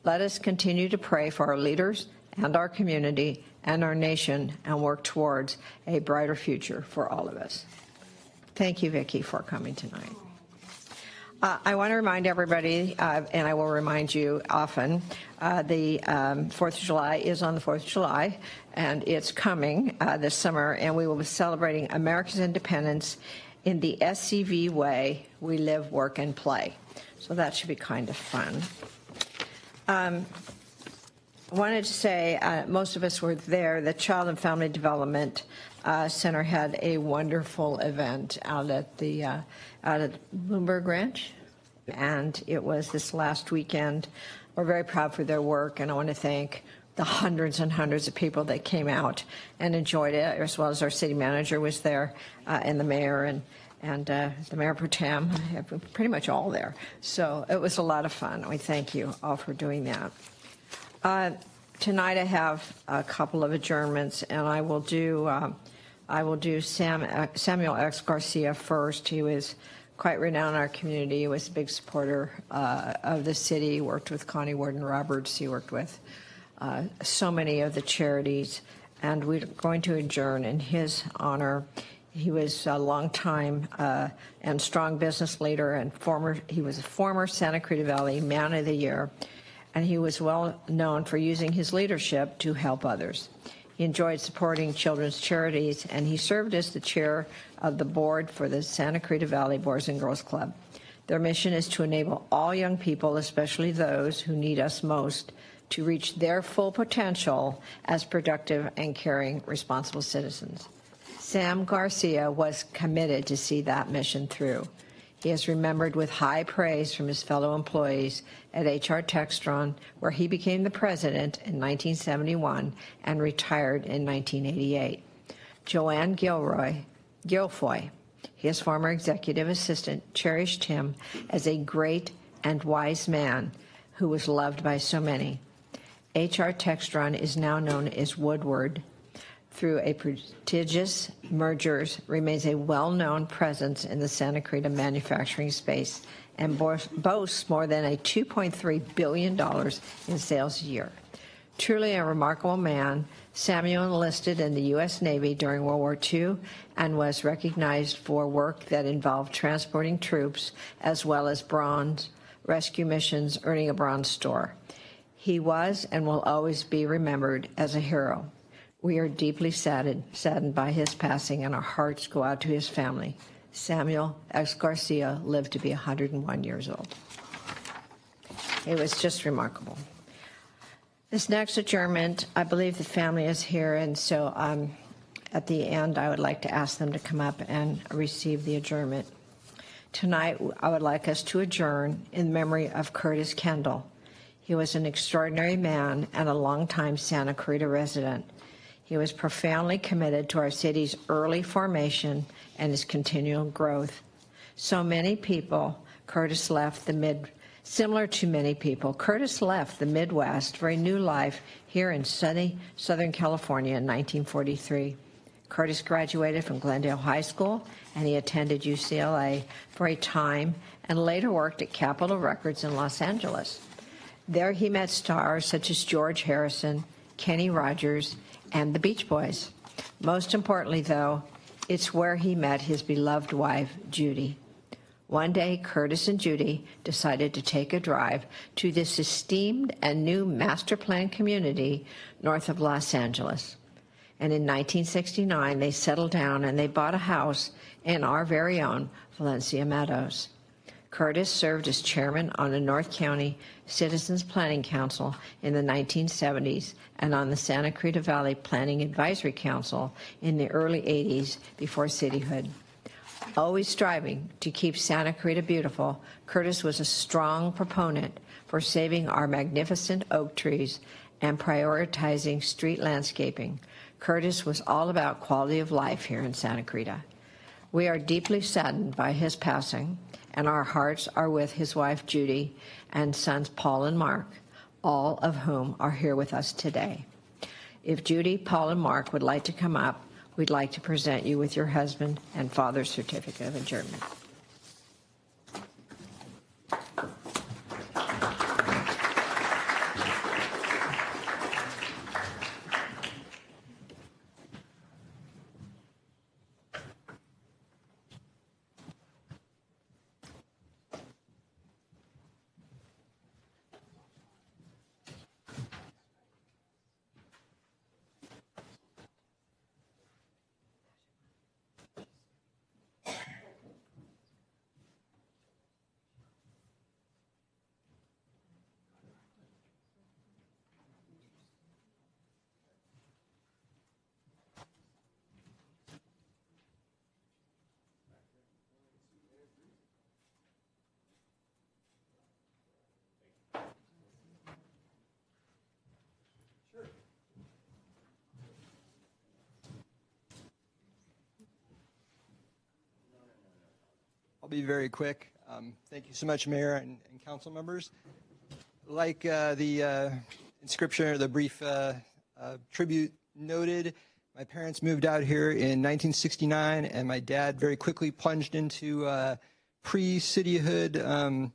Let us continue to pray for our leaders and our community and our nation and work towards a brighter future for all of us. Thank you, Vicki, for coming tonight. I want to remind everybody, and I will remind you often, the 4th of July is on the 4th of July, and it's coming this summer, and we will be celebrating America's independence in the SCV way we live, work, and play. So that should be kind of fun. I wanted to say, most of us were there. The Child and Family Development Center had a wonderful event out at the Bloomberg Ranch, and it was this last weekend. We're very proud for their work, and I want to thank the hundreds and hundreds of people that came out and enjoyed it, as well as our city manager was there, and the mayor and the mayor pro tem, pretty much all there. So it was a lot of fun. We thank you all for doing that. Tonight I have a couple of adjournments, and I will do Samuel X. Garcia first. He was quite renowned in our community. He was a big supporter of the city. He worked with Connie Warden Roberts. He worked with so many of the charities, and we're going to adjourn in his honor. He was a longtime and strong business leader, and he was a former Santa Clarita Valley Man of the Year, and he was well known for using his leadership to help others. He enjoyed supporting children's charities, and he served as the chair of the board for the Santa Clarita Valley Boys and Girls Club. Their mission is to enable all young people, especially those who need us most, to reach their full potential as productive and caring, responsible citizens. Sam Garcia was committed to see that mission through. He is remembered with high praise from his fellow employees at HR Textron, where he became the president in 1971 and retired in 1988. Joanne Guilfoy, his former executive assistant, cherished him as a great and wise man who was loved by so many. HR Textron is now known as Woodward. Through a prestigious mergers, remains a well-known presence in the Santa Clarita manufacturing space and boasts more than a $2.3 billion in sales a year. Truly a remarkable man, Samuel enlisted in the U.S. Navy during World War II and was recognized for work that involved transporting troops as well as bronze rescue missions, earning a Bronze Star. He was and will always be remembered as a hero. We are deeply saddened by his passing, and our hearts go out to his family. Samuel X. Garcia lived to be 101 years old. It was just remarkable. This next adjournment, I believe the family is here, and so at the end, I would like to ask them to come up and receive the adjournment. Tonight, I would like us to adjourn in memory of Curtis Kendall. He was an extraordinary man and a longtime Santa Clarita resident. He was profoundly committed to our city's early formation and its continual growth. Similar to many people, Curtis left the Midwest for a new life here in sunny Southern California in 1943. Curtis graduated from Glendale High School, and he attended UCLA for a time and later worked at Capitol Records in Los Angeles. There he met stars such as George Harrison, Kenny Rogers, and the Beach Boys. Most importantly, though, it's where he met his beloved wife, Judy. One day, Curtis and Judy decided to take a drive to this esteemed and new master plan community north of Los Angeles. And in 1969, they settled down and they bought a house in our very own Valencia Meadows. Curtis served as chairman on the North County Citizens Planning Council in the 1970s and on the Santa Clarita Valley Planning Advisory Council in the early 80s before cityhood. Always striving to keep Santa Clarita beautiful, Curtis was a strong proponent for saving our magnificent oak trees and prioritizing street landscaping. Curtis was all about quality of life here in Santa Clarita. We are deeply saddened by his passing, and our hearts are with his wife Judy and sons Paul and Mark, all of whom are here with us today. If Judy, Paul, and Mark would like to come up, we'd like to present you with your husband and father's certificate of adjournment. I'll be very quick. Thank you so much, Mayor and council members. Like the inscription or the brief tribute noted, my parents moved out here in 1969, and my dad very quickly plunged into pre-cityhood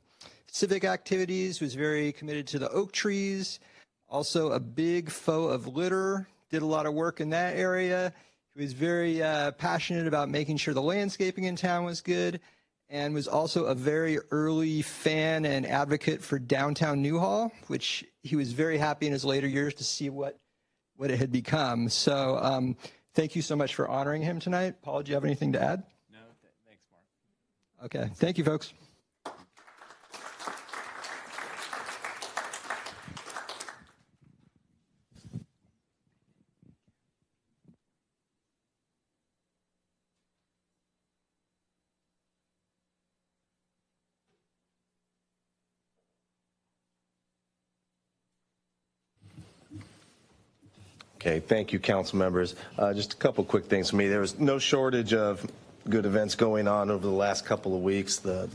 civic activities, was very committed to the oak trees, also a big foe of litter, did a lot of work in that area. He was very passionate about making sure the landscaping in town was good, and was also a very early fan and advocate for downtown Newhall, which he was very happy in his later years to see what it had become. So thank you so much for honoring him tonight. Paul, do you have anything to add? No, thanks, Mark. Okay, thank you, folks. Okay, thank you, council members. Just a couple quick things for me. There was no shortage of good events going on over the last couple of weeks. The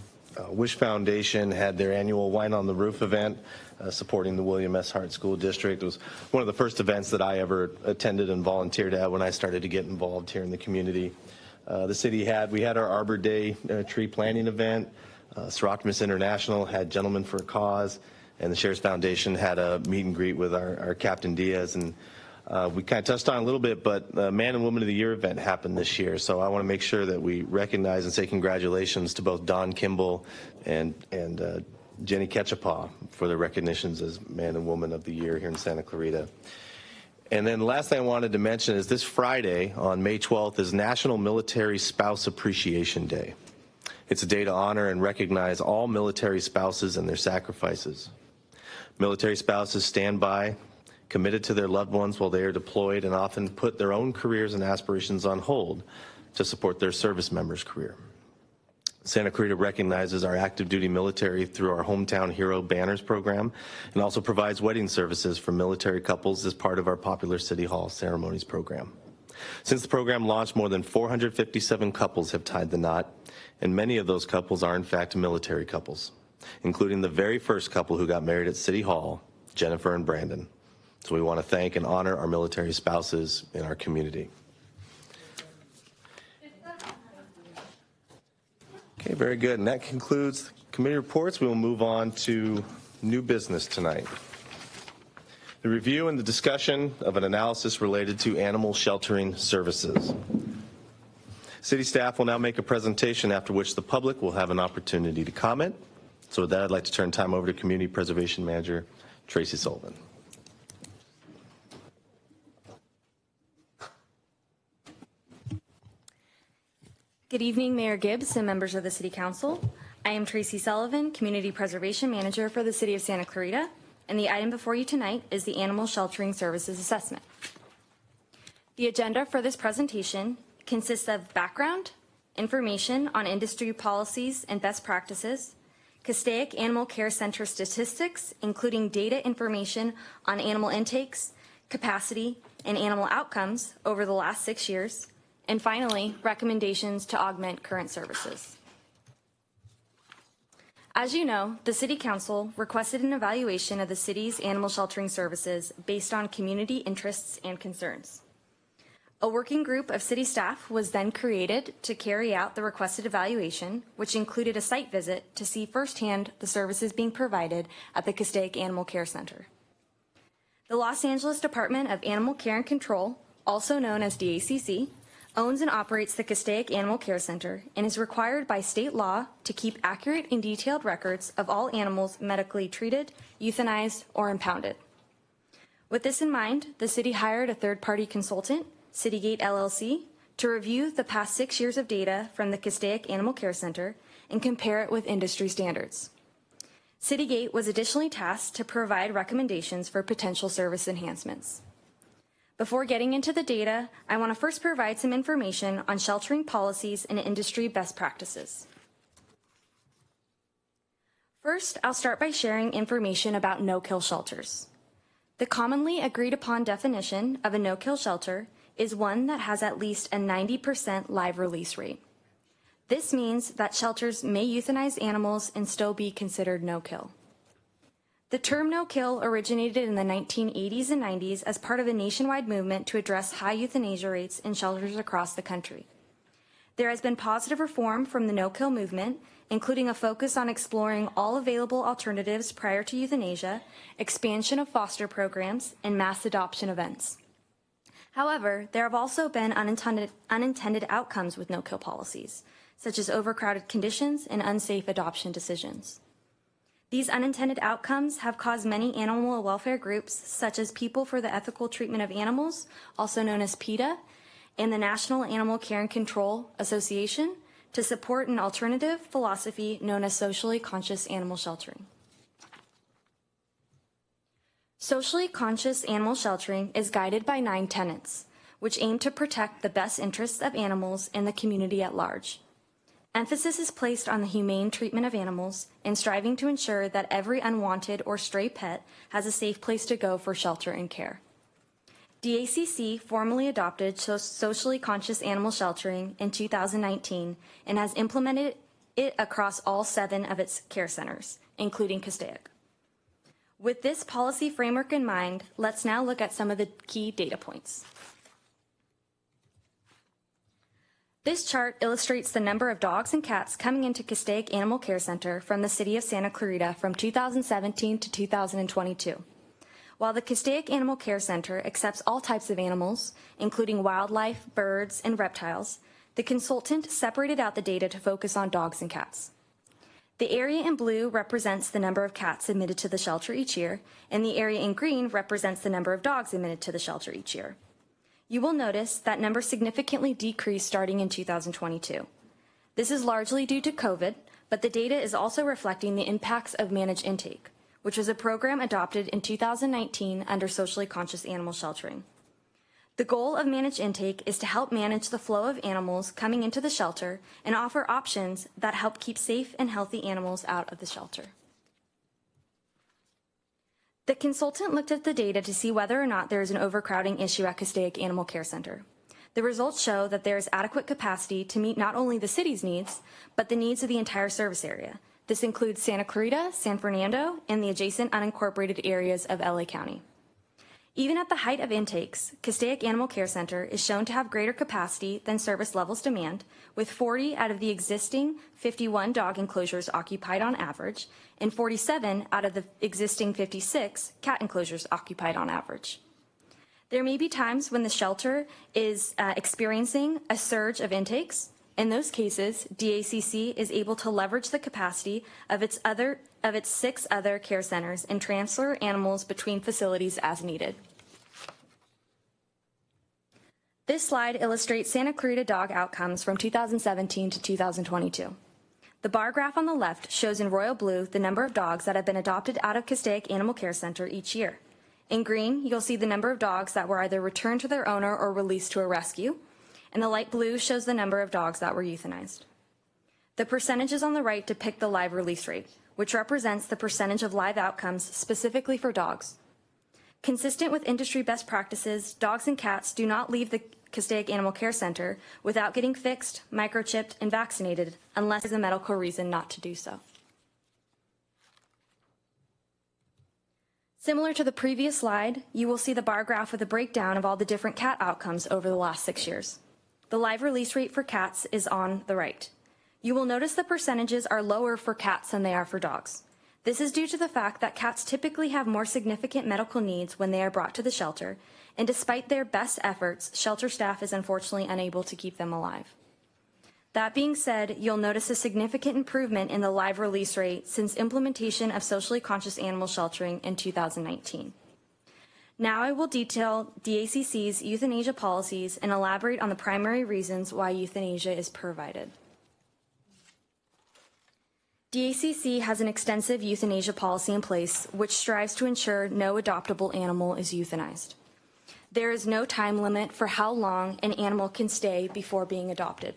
Wish Foundation had their annual Wine on the Roof event supporting the William S. Hart School District. It was one of the first events that I ever attended and volunteered at when I started to get involved here in the community. The city we had our Arbor Day tree planting event. Optimus International had Gentlemen for a Cause. and the Sheriff's Foundation had a meet and greet with our Captain Diaz, and we kind of touched on it a little bit, but the Man and Woman of the Year event happened this year, so I want to make sure that we recognize and say congratulations to both Don Kimball and Jenny Ketchapaw for their recognitions as Man and Woman of the Year here in Santa Clarita. And then the last thing I wanted to mention is this Friday on May 12th is National Military Spouse Appreciation Day. It's a day to honor and recognize all military spouses and their sacrifices. Military spouses stand by, committed to their loved ones while they are deployed, and often put their own careers and aspirations on hold to support their service member's career. Santa Clarita recognizes our active duty military through our Hometown Hero Banners program and also provides wedding services for military couples as part of our popular City Hall ceremonies program. Since the program launched, more than 457 couples have tied the knot, and many of those couples are in fact military couples, including the very first couple who got married at City Hall, Jennifer and Brandon. So we want to thank and honor our military spouses in our community. Okay, very good. And that concludes committee reports. We will move on to new business tonight. The review and the discussion of an analysis related to animal sheltering services. City staff will now make a presentation, after which the public will have an opportunity to comment. So with that, I'd like to turn time over to Community Preservation Manager Tracy Sullivan. Good evening, Mayor Gibbs and members of the City Council. I am Tracy Sullivan, Community Preservation Manager for the City of Santa Clarita, and the item before you tonight is the Animal Sheltering Services Assessment. The agenda for this presentation consists of background, information on industry policies and best practices, Castaic Animal Care Center statistics, including data information on animal intakes, capacity, and animal outcomes over the last 6 years, and finally, recommendations to augment current services. As you know, the City Council requested an evaluation of the city's animal sheltering services based on community interests and concerns. A working group of city staff was then created to carry out the requested evaluation, which included a site visit to see firsthand the services being provided at the Castaic Animal Care Center. The Los Angeles Department of Animal Care and Control, also known as DACC, owns and operates the Castaic Animal Care Center and is required by state law to keep accurate and detailed records of all animals medically treated, euthanized, or impounded. With this in mind, the city hired a third-party consultant, Citygate LLC, to review the past 6 years of data from the Castaic Animal Care Center and compare it with industry standards. Citygate was additionally tasked to provide recommendations for potential service enhancements. Before getting into the data, I want to first provide some information on sheltering policies and industry best practices. First, I'll start by sharing information about no-kill shelters. The commonly agreed upon definition of a no-kill shelter is one that has at least a 90% live release rate. This means that shelters may euthanize animals and still be considered no-kill. The term no-kill originated in the 1980s and 90s as part of a nationwide movement to address high euthanasia rates in shelters across the country. There has been positive reform from the no-kill movement, including a focus on exploring all available alternatives prior to euthanasia, expansion of foster programs, and mass adoption events. However, there have also been unintended outcomes with no-kill policies, such as overcrowded conditions and unsafe adoption decisions. These unintended outcomes have caused many animal welfare groups, such as People for the Ethical Treatment of Animals, also known as PETA, and the National Animal Care and Control Association, to support an alternative philosophy known as socially conscious animal sheltering. Socially conscious animal sheltering is guided by 9 tenets, which aim to protect the best interests of animals and the community at large. Emphasis is placed on the humane treatment of animals and striving to ensure that every unwanted or stray pet has a safe place to go for shelter and care. DACC formally adopted socially conscious animal sheltering in 2019 and has implemented it across all 7 of its care centers, including Castaic. With this policy framework in mind, let's now look at some of the key data points. This chart illustrates the number of dogs and cats coming into Castaic Animal Care Center from the city of Santa Clarita from 2017 to 2022. While the Castaic Animal Care Center accepts all types of animals, including wildlife, birds, and reptiles, the consultant separated out the data to focus on dogs and cats. The area in blue represents the number of cats admitted to the shelter each year, and the area in green represents the number of dogs admitted to the shelter each year. You will notice that number significantly decreased starting in 2022. This is largely due to COVID, but the data is also reflecting the impacts of managed intake, which was a program adopted in 2019 under socially conscious animal sheltering. The goal of managed intake is to help manage the flow of animals coming into the shelter and offer options that help keep safe and healthy animals out of the shelter. The consultant looked at the data to see whether or not there is an overcrowding issue at Castaic Animal Care Center. The results show that there is adequate capacity to meet not only the city's needs, but the needs of the entire service area. This includes Santa Clarita, San Fernando, and the adjacent unincorporated areas of LA County. Even at the height of intakes, Castaic Animal Care Center is shown to have greater capacity than service levels demand, with 40 out of the existing 51 dog enclosures occupied on average, and 47 out of the existing 56 cat enclosures occupied on average. There may be times when the shelter is experiencing a surge of intakes. In those cases, DACC is able to leverage the capacity of its 6 other care centers and transfer animals between facilities as needed. This slide illustrates Santa Clarita dog outcomes from 2017 to 2022. The bar graph on the left shows in royal blue the number of dogs that have been adopted out of Castaic Animal Care Center each year. In green, you'll see the number of dogs that were either returned to their owner or released to a rescue, and the light blue shows the number of dogs that were euthanized. The percentages on the right depict the live release rate, which represents the percentage of live outcomes specifically for dogs. Consistent with industry best practices, dogs and cats do not leave the Castaic Animal Care Center without getting fixed, microchipped, and vaccinated unless there's a medical reason not to do so. Similar to the previous slide, you will see the bar graph with a breakdown of all the different cat outcomes over the last 6 years. The live release rate for cats is on the right. You will notice the percentages are lower for cats than they are for dogs. This is due to the fact that cats typically have more significant medical needs when they are brought to the shelter, and despite their best efforts, shelter staff is unfortunately unable to keep them alive. That being said, you'll notice a significant improvement in the live release rate since implementation of socially conscious animal sheltering in 2019. Now I will detail DACC's euthanasia policies and elaborate on the primary reasons why euthanasia is provided. DACC has an extensive euthanasia policy in place which strives to ensure no adoptable animal is euthanized. There is no time limit for how long an animal can stay before being adopted.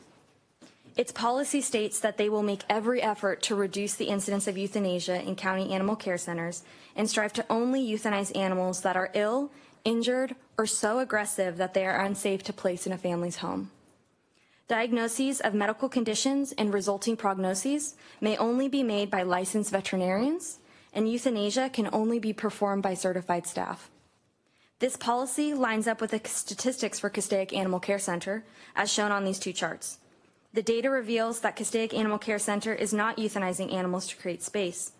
Its policy states that they will make every effort to reduce the incidence of euthanasia in county animal care centers and strive to only euthanize animals that are ill, injured, or so aggressive that they are unsafe to place in a family's home. Diagnoses of medical conditions and resulting prognoses may only be made by licensed veterinarians, and euthanasia can only be performed by certified staff. This policy lines up with the statistics for Castaic Animal Care Center, as shown on these two charts. The data reveals that Castaic Animal Care Center is not euthanizing animals to create space.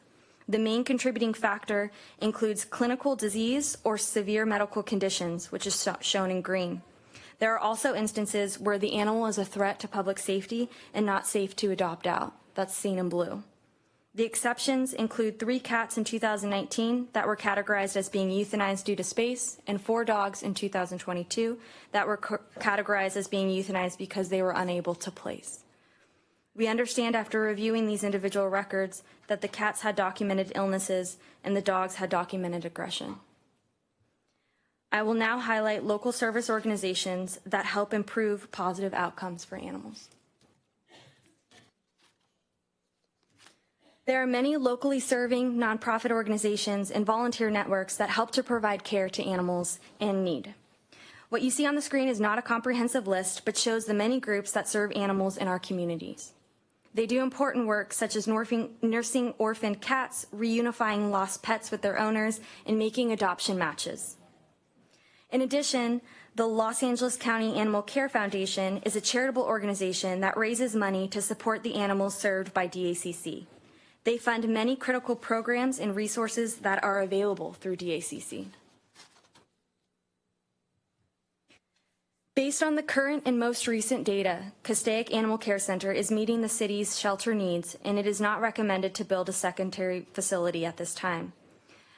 The main contributing factor includes clinical disease or severe medical conditions, which is shown in green. There are also instances where the animal is a threat to public safety and not safe to adopt out. That's seen in blue. The exceptions include 3 cats in 2019 that were categorized as being euthanized due to space, and 4 dogs in 2022 that were categorized as being euthanized because they were unable to place. We understand after reviewing these individual records that the cats had documented illnesses and the dogs had documented aggression. I will now highlight local service organizations that help improve positive outcomes for animals. There are many locally serving nonprofit organizations and volunteer networks that help to provide care to animals in need. What you see on the screen is not a comprehensive list, but shows the many groups that serve animals in our communities. They do important work such as nursing orphaned cats, reunifying lost pets with their owners, and making adoption matches. In addition, the Los Angeles County Animal Care Foundation is a charitable organization that raises money to support the animals served by DACC. They fund many critical programs and resources that are available through DACC. Based on the current and most recent data, Castaic Animal Care Center is meeting the city's shelter needs, and it is not recommended to build a secondary facility at this time.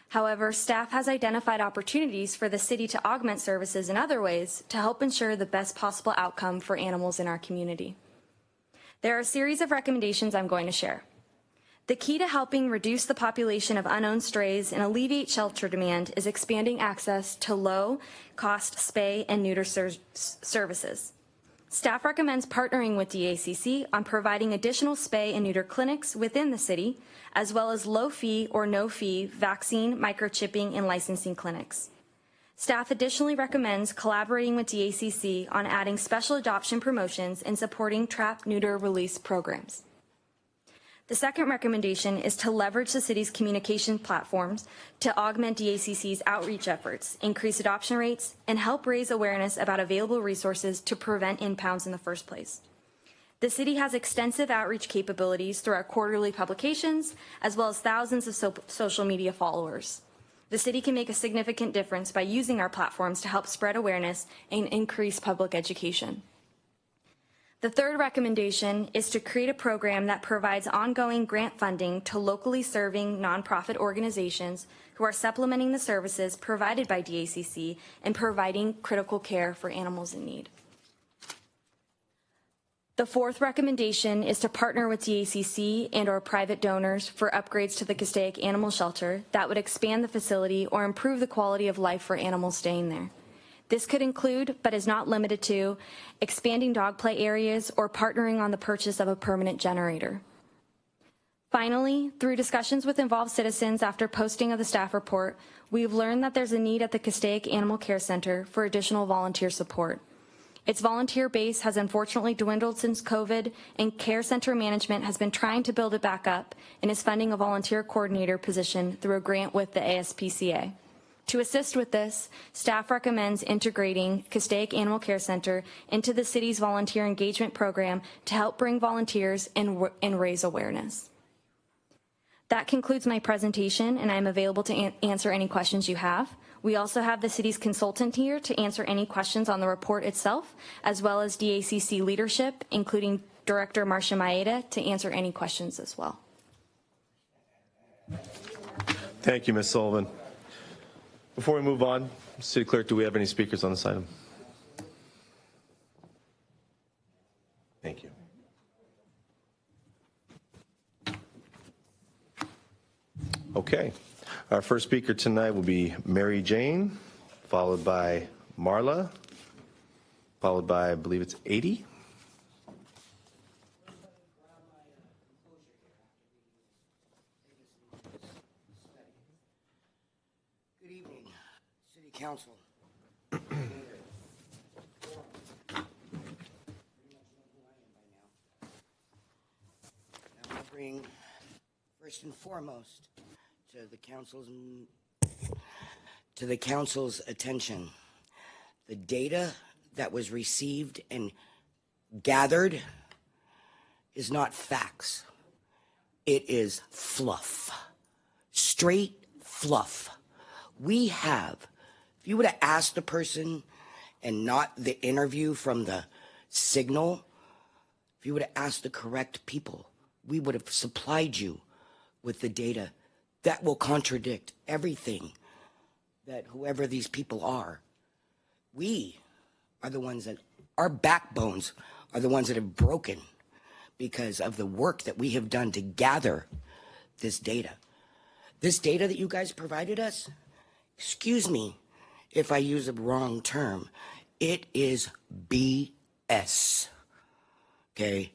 However, staff has identified opportunities for the city to augment services in other ways to help ensure the best possible outcome for animals in our community. There are a series of recommendations I'm going to share. The key to helping reduce the population of unowned strays and alleviate shelter demand is expanding access to low-cost spay and neuter services. Staff recommends partnering with DACC on providing additional spay and neuter clinics within the city, as well as low-fee or no-fee vaccine, microchipping, and licensing clinics. Staff additionally recommends collaborating with DACC on adding special adoption promotions and supporting trap-neuter release programs. The second recommendation is to leverage the city's communication platforms to augment DACC's outreach efforts, increase adoption rates, and help raise awareness about available resources to prevent impounds in the first place. The city has extensive outreach capabilities through our quarterly publications, as well as thousands of social media followers. The city can make a significant difference by using our platforms to help spread awareness and increase public education. The third recommendation is to create a program that provides ongoing grant funding to locally serving nonprofit organizations who are supplementing the services provided by DACC and providing critical care for animals in need. The fourth recommendation is to partner with DACC and/or private donors for upgrades to the Castaic Animal Shelter that would expand the facility or improve the quality of life for animals staying there. This could include, but is not limited to, expanding dog play areas or partnering on the purchase of a permanent generator. Finally, through discussions with involved citizens after posting of the staff report, we've learned that there's a need at the Castaic Animal Care Center for additional volunteer support. Its volunteer base has unfortunately dwindled since COVID, and Care Center management has been trying to build it back up and is funding a volunteer coordinator position through a grant with the ASPCA. To assist with this, staff recommends integrating Castaic Animal Care Center into the city's volunteer engagement program to help bring volunteers and raise awareness. That concludes my presentation, and I'm available to answer any questions you have. We also have the city's consultant here to answer any questions on the report itself, as well as DACC leadership, including Director Marcia Maeda, to answer any questions as well. Thank you, Ms. Sullivan. Before we move on, City Clerk, do we have any speakers on this item? Thank you. Okay. Our first speaker tonight will be Mary Jane, followed by Marla, followed by, I believe it's 80. Council. I'll bring first and foremost to the council's attention the data that was received and gathered is not facts. It is fluff. Straight fluff. We have, if you would have asked the person and not the interview from the Signal, if you would have asked the correct people, we would have supplied you with the data that will contradict everything that whoever these people are. We are the ones that, our backbones are the ones that have broken because of the work that we have done to gather this data. This data that you guys provided us, excuse me if I use a wrong term, it is BS. Okay?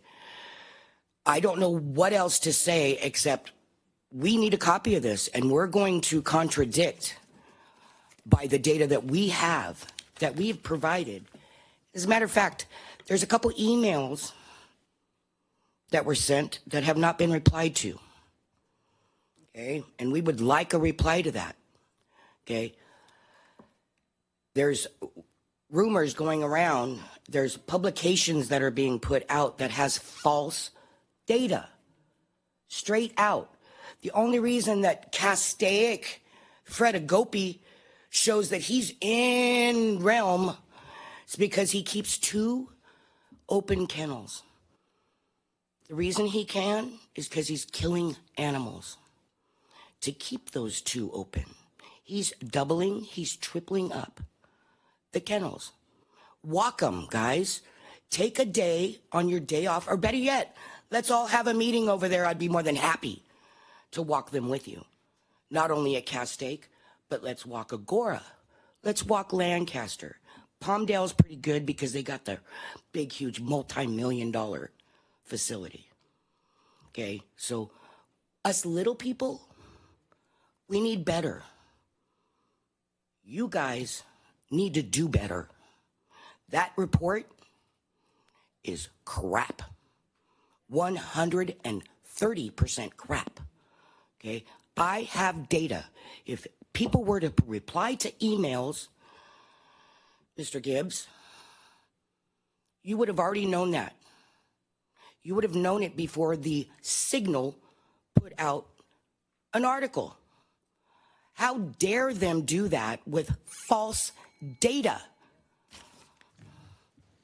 I don't know what else to say except we need a copy of this, and we're going to contradict by the data that we have, that we've provided. As a matter of fact, there's a couple emails that were sent that have not been replied to. Okay? And we would like a reply to that. Okay? There's rumors going around. There's publications that are being put out that has false data. Straight out. The only reason that Castaic Fredagopi shows that he's in realm is because he keeps 2 open kennels. The reason he can is because he's killing animals. To keep those 2 open, he's doubling, he's tripling up the kennels. Walk them, guys. Take a day on your day off, or better yet, let's all have a meeting over there. I'd be more than happy to walk them with you. Not only at Castaic, but let's walk Agora. Let's walk Lancaster. Palmdale's pretty good because they got the big, huge, multi-million-dollar facility. Okay, so us little people, we need better. You guys need to do better. That report is crap. 130% crap. Okay, I have data. If people were to reply to emails, Mr. Gibbs, you would have already known that. You would have known it before the Signal put out an article. How dare them do that with false data?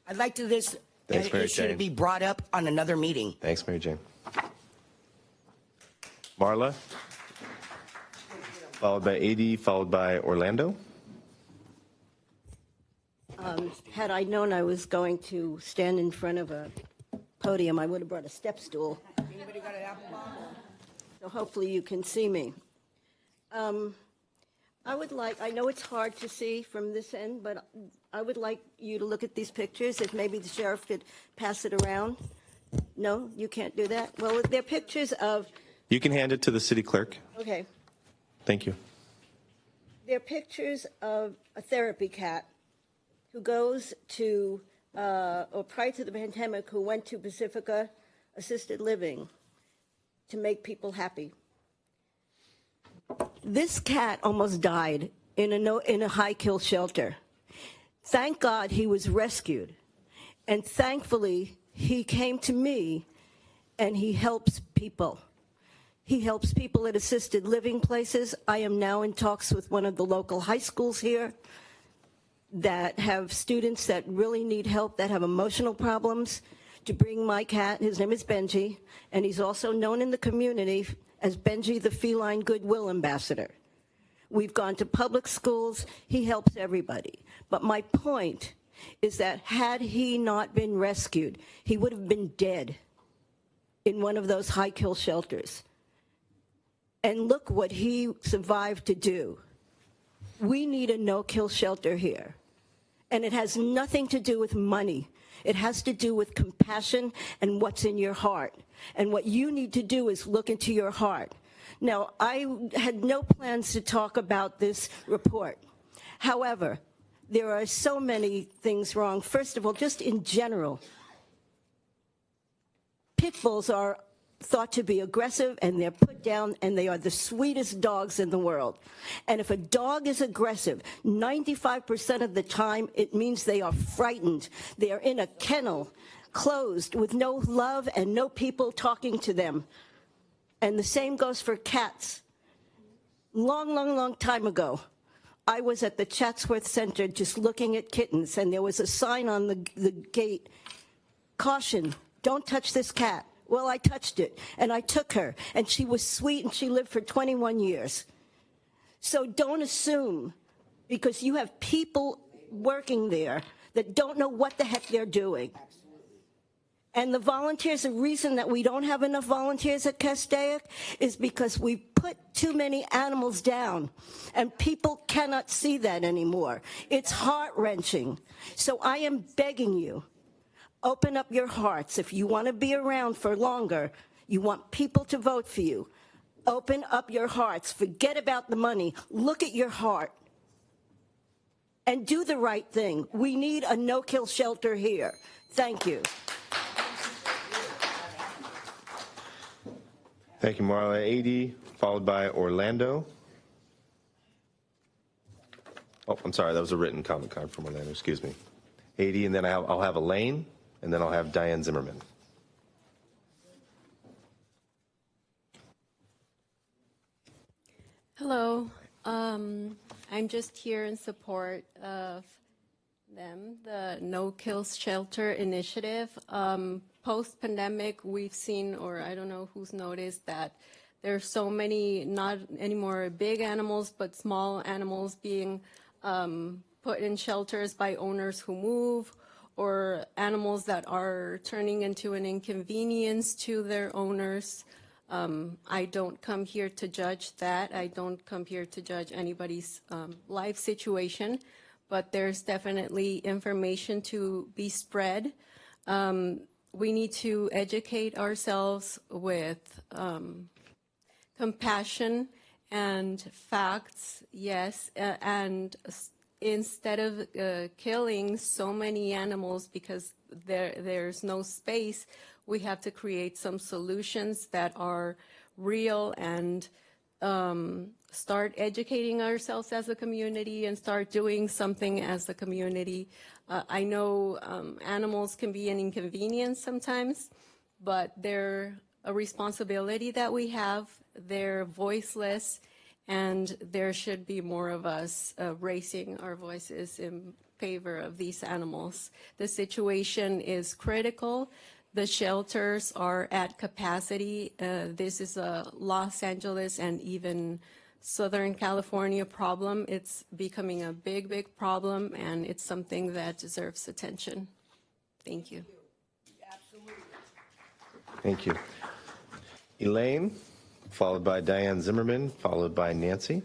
I'd like to this Mary issue to Jane. be brought up on another meeting. Thanks, Mary Jane. Marla, followed by AD, followed by Orlando. Had I known I was going to stand in front of a podium, I would have brought a step stool. Anybody got an apple bomb? So hopefully you can see me. I know it's hard to see from this end, but I would like you to look at these pictures. If maybe the sheriff could pass it around. No, you can't do that? Well, they're pictures of, You can hand it to the city clerk. okay, Thank you. they're pictures of a therapy cat who goes to, or prior to the pandemic, who went to Pacifica Assisted Living to make people happy. This cat almost died in a high kill shelter. Thank God he was rescued. And thankfully, he came to me and he helps people. He helps people at assisted living places. I am now in talks with one of the local high schools here that have students that really need help, that have emotional problems, to bring my cat. His name is Benji, and he's also known in the community as Benji the Feline Goodwill Ambassador. We've gone to public schools. He helps everybody. But my point is that had he not been rescued, he would have been dead in one of those high kill shelters. And look what he survived to do. We need a no-kill shelter here. And it has nothing to do with money. It has to do with compassion and what's in your heart. And what you need to do is look into your heart. Now, I had no plans to talk about this report. However, there are so many things wrong. First of all, just in general, pit bulls are thought to be aggressive, and they're put down, and they are the sweetest dogs in the world. And if a dog is aggressive, 95% of the time, it means they are frightened. They are in a kennel, closed, with no love and no people talking to them. And the same goes for cats. Long time ago, I was at the Chatsworth Center just looking at kittens, and there was a sign on the gate, caution, don't touch this cat. Well, I touched it, and I took her, and she was sweet, and she lived for 21 years. So don't assume, because you have people working there that don't know what the heck they're doing. And the volunteers, the reason that we don't have enough volunteers at Castaic is because we put too many animals down, and people cannot see that anymore. It's heart-wrenching. So I am begging you, open up your hearts. If you want to be around for longer, you want people to vote for you, open up your hearts. Forget about the money. Look at your heart and do the right thing. We need a no-kill shelter here. Thank you. Thank you, Marla. AD, followed by Orlando. Oh, I'm I'm sorry, that was a written comment card from Orlando, excuse me. 80, and then I'll have Elaine, and then I'll have Diane Zimmerman. Hello. I'm just here in support of them, the No Kills Shelter initiative. Post-pandemic, we've seen, or I don't know who's noticed, that there's so many, not anymore big animals, but small animals being put in shelters by owners who move, or animals that are turning into an inconvenience to their owners. I don't come here to judge that. I don't come here to judge anybody's life situation, but there's definitely information to be spread. We need to educate ourselves with compassion and facts, yes, and instead of killing so many animals because there's no space, we have to create some solutions that are real and start educating ourselves as a community and start doing something as a community. I know animals can be an inconvenience sometimes, but they're a responsibility that we have. They're voiceless, and there should be more of us raising our voices in favor of these animals. The situation is critical. The shelters are at capacity. This is a Los Angeles and even Southern California problem. It's becoming a big, big problem, and it's something that deserves attention. Thank you. Thank you. Elaine, followed by Diane Zimmerman, followed by Nancy.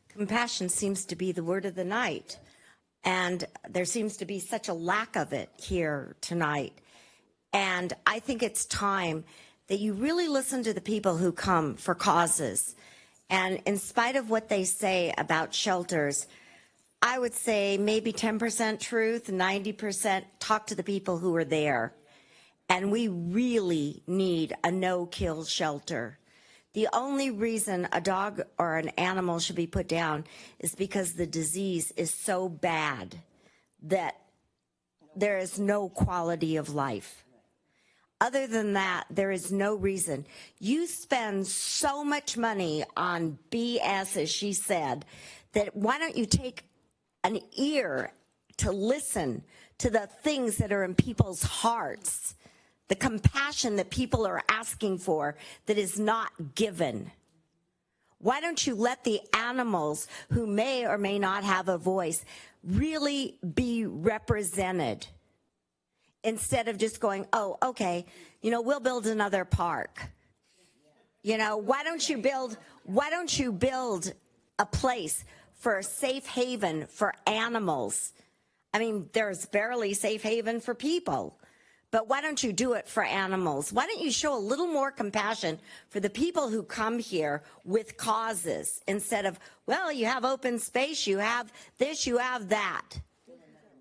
Compassion seems to be the word of the night, and there seems to be such a lack of it here tonight. And I think it's time that you really listen to the people who come for causes. And in spite of what they say about shelters, I would say maybe 10% truth, 90% talk to the people who are there. And we really need a no-kill shelter. The only reason a dog or an animal should be put down is because the disease is so bad that there is no quality of life. Other than that, there is no reason. You spend so much money on BS, as she said, that why don't you take an ear to listen to the things that are in people's hearts, the compassion that people are asking for that is not given. Why don't you let the animals who may or may not have a voice really be represented instead of just going, oh, okay, you know, we'll build another park. You know, why don't you build a place for a safe haven for animals? I mean, there's barely safe haven for people. But why don't you do it for animals? Why don't you show a little more compassion for the people who come here with causes instead of, well, you have open space, you have this, you have that.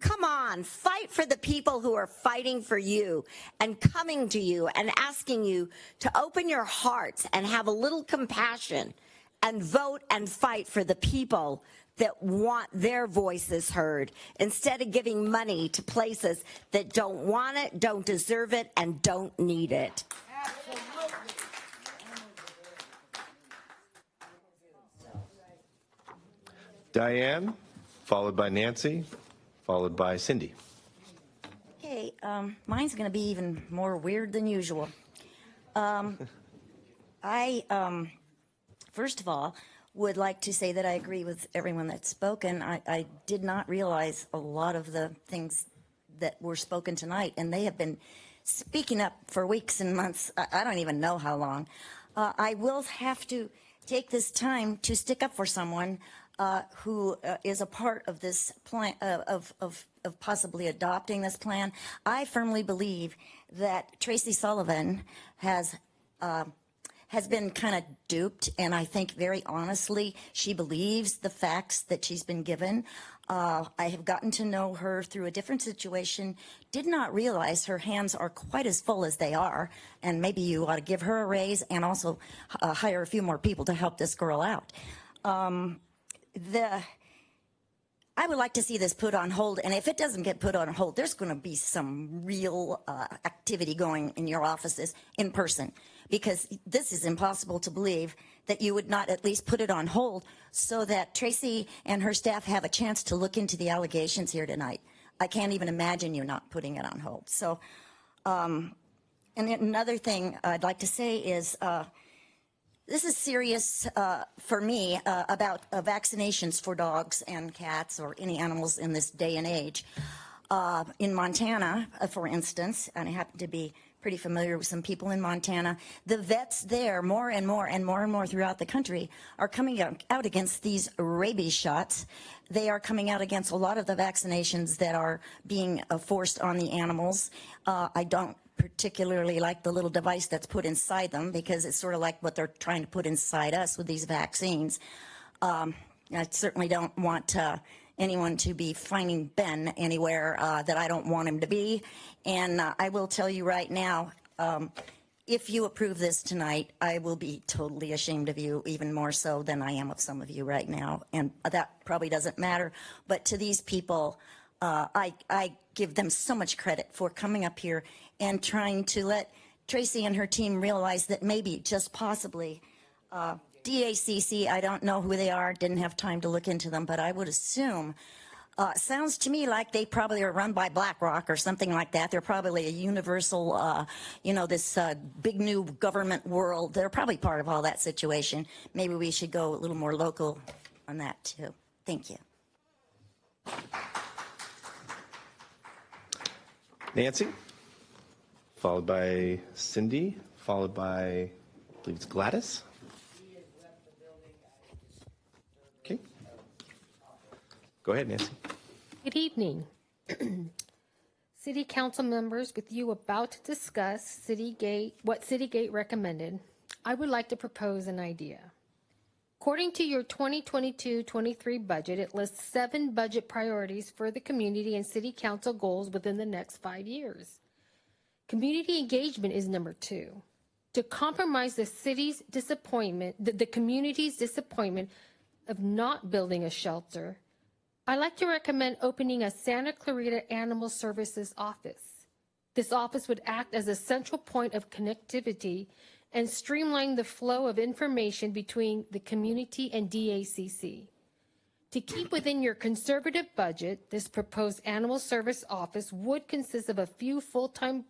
Come on, fight for the people who are fighting for you and coming to you and asking you to open your hearts and have a little compassion and vote and fight for the people that want their voices heard instead of giving money to places that don't want it, don't deserve it, and don't need it. Diane, followed by Nancy, followed by Cindy. Okay, mine's going to be even more weird than usual. First of all, would like to say that I agree with everyone that's spoken. I did not realize a lot of the things that were spoken tonight, and they have been speaking up for weeks and months. I don't even know how long. I will have to take this time to stick up for someone who is a part of this plan, of possibly adopting this plan. I firmly believe that Tracy Sullivan has has been kind of duped, and I think very honestly, she believes the facts that she's been given. I have gotten to know her through a different situation, did not realize her hands are quite as full as they are, and maybe you ought to give her a raise and also hire a few more people to help this girl out. I would like to see this put on hold, and if it doesn't get put on hold, there's going to be some real activity going in your offices in person, because this is impossible to believe that you would not at least put it on hold so that Tracy and her staff have a chance to look into the allegations here tonight. I can't even imagine you not putting it on hold. So, and another thing I'd like to say is, this is serious for me about vaccinations for dogs and cats or any animals in this day and age. In Montana, for instance, and I happen to be pretty familiar with some people in Montana, the vets there more and more throughout the country are coming out against these rabies shots. They are coming out against a lot of the vaccinations that are being forced on the animals. I don't particularly like the little device that's put inside them, because it's sort of like what they're trying to put inside us with these vaccines. I certainly don't want anyone to be finding Ben anywhere that I don't want him to be. And I will tell you right now, if you approve this tonight, I will be totally ashamed of you, even more so than I am of some of you right now. And that probably doesn't matter. But to these people, I give them so much credit for coming up here and trying to let Tracy and her team realize that maybe, just possibly, DACC, I don't know who they are, didn't have time to look into them, but I would assume, sounds to me like they probably are run by BlackRock or something like that. They're probably a universal, this big new government world. They're probably part of all that situation. Maybe we should go a little more local on that too. Thank you. Nancy, followed by Cindy, followed by, I believe it's Gladys. Okay. Go ahead, Nancy. Good evening. City Council members, with you about to discuss what Citygate recommended, I would like to propose an idea. According to your 2022-23 budget, it lists 7 budget priorities for the community and city council goals within the next 5 years. Community engagement is number 2. To compromise the city's disappointment, the community's disappointment of not building a shelter, I like to recommend opening a Santa Clarita Animal Services office. This office would act as a central point of connectivity and streamline the flow of information between the community and DACC. To keep within your conservative budget, this proposed animal service office would consist of a few full-time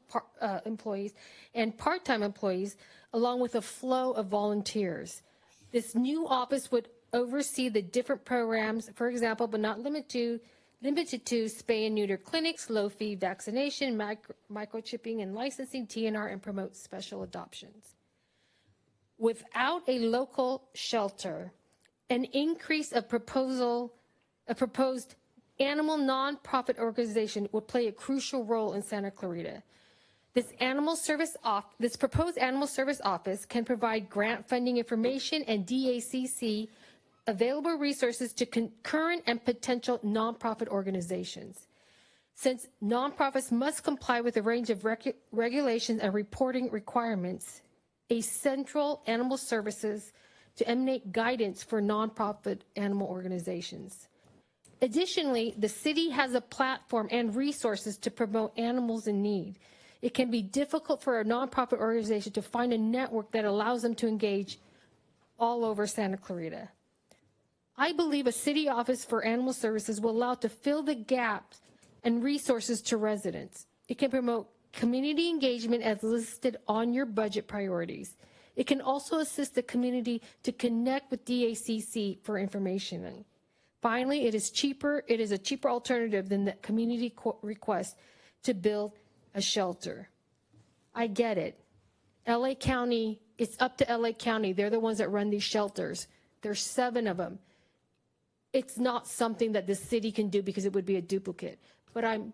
employees and part-time employees, along with a flow of volunteers. This new office would oversee the different programs, for example, but not limited to spay and neuter clinics, low-fee vaccination, microchipping and licensing, TNR, and promote special adoptions. Without a local shelter, an increase of a proposed animal nonprofit organization would play a crucial role in Santa Clarita. This proposed animal service office can provide grant funding information and DACC available resources to current and potential nonprofit organizations. Since nonprofits must comply with a range of regulations and reporting requirements, a central animal services to emanate guidance for nonprofit animal organizations. Additionally, the city has a platform and resources to promote animals in need. It can be difficult for a nonprofit organization to find a network that allows them to engage all over Santa Clarita. I believe a city office for animal services will allow to fill the gaps and resources to residents. It can promote community engagement as listed on your budget priorities. It can also assist the community to connect with DACC for information. Finally, it is a cheaper alternative than the community request to build a shelter. I get it. LA County, it's up to LA County. They're the ones that run these shelters. There's 7 of them. It's not something that the city can do because it would be a duplicate. But I'm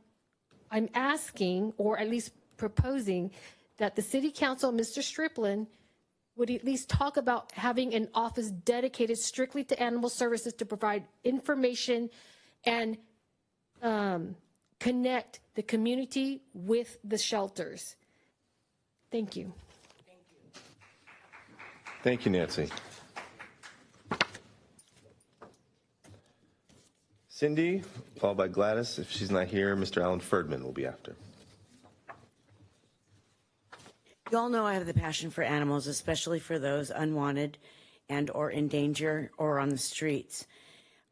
asking, or at least proposing, that the city council, Mr. Strickland, would at least talk about having an office dedicated strictly to animal services to provide information and connect the community with the shelters. Thank you. Thank you, Nancy. Cindy, followed by Gladys. If she's not here, Mr. Alan Ferdman will be after. You all know I have the passion for animals, especially for those unwanted and or in danger or on the streets.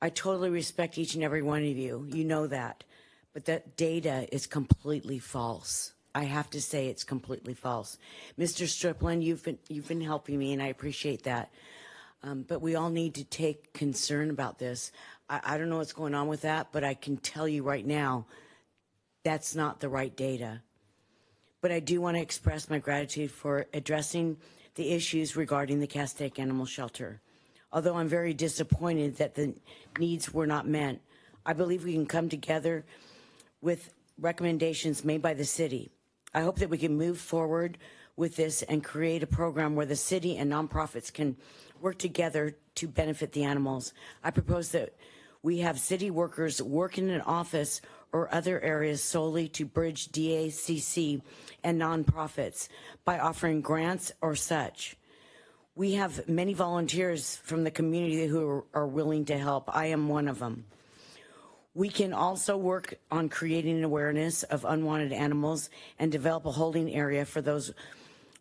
I totally respect each and every one of you. You know that. But that data is completely false. I have to say it's completely false. Mr. Striplin, you've been helping me, and I appreciate that. But we all need to take concern about this. I don't know what's going on with that, but I can tell you right now, that's not the right data. But I do want to express my gratitude for addressing the issues regarding the Castaic Animal Shelter. Although I'm very disappointed that the needs were not met, I believe we can come together with recommendations made by the city. I hope that we can move forward with this and create a program where the city and nonprofits can work together to benefit the animals. I propose that we have city workers work in an office or other areas solely to bridge DACC and nonprofits by offering grants or such. We have many volunteers from the community who are willing to help. I am one of them. We can also work on creating an awareness of unwanted animals and develop a holding area for those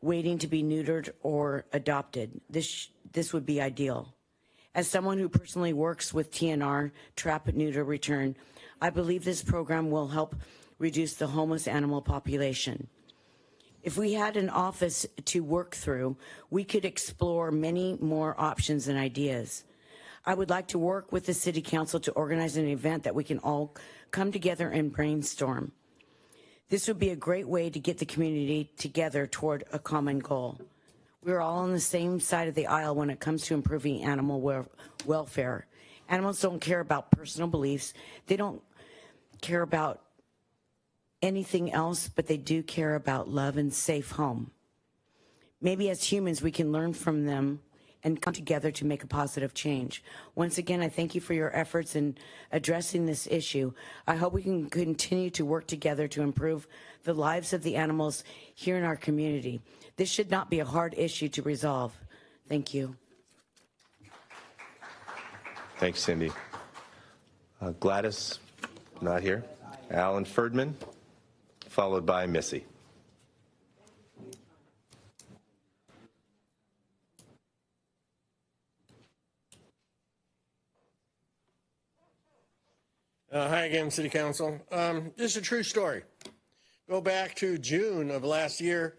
waiting to be neutered or adopted. This would be ideal. As someone who personally works with TNR, Trap, Neuter, Return, I believe this program will help reduce the homeless animal population. If we had an office to work through, we could explore many more options and ideas. I would like to work with the City Council to organize an event that we can all come together and brainstorm. This would be a great way to get the community together toward a common goal. We're all on the same side of the aisle when it comes to improving animal welfare. Animals don't care about personal beliefs. They don't care about anything else, but they do care about love and safe home. Maybe as humans, we can learn from them and come together to make a positive change. Once again, I thank you for your efforts in addressing this issue. I hope we can continue to work together to improve the lives of the animals here in our community. This should not be a hard issue to resolve. Thank you. Thanks, Cindy. Gladys, not here. Alan Ferdman, followed by Missy. Hi again, City Council. This is a true story. Go back to June of last year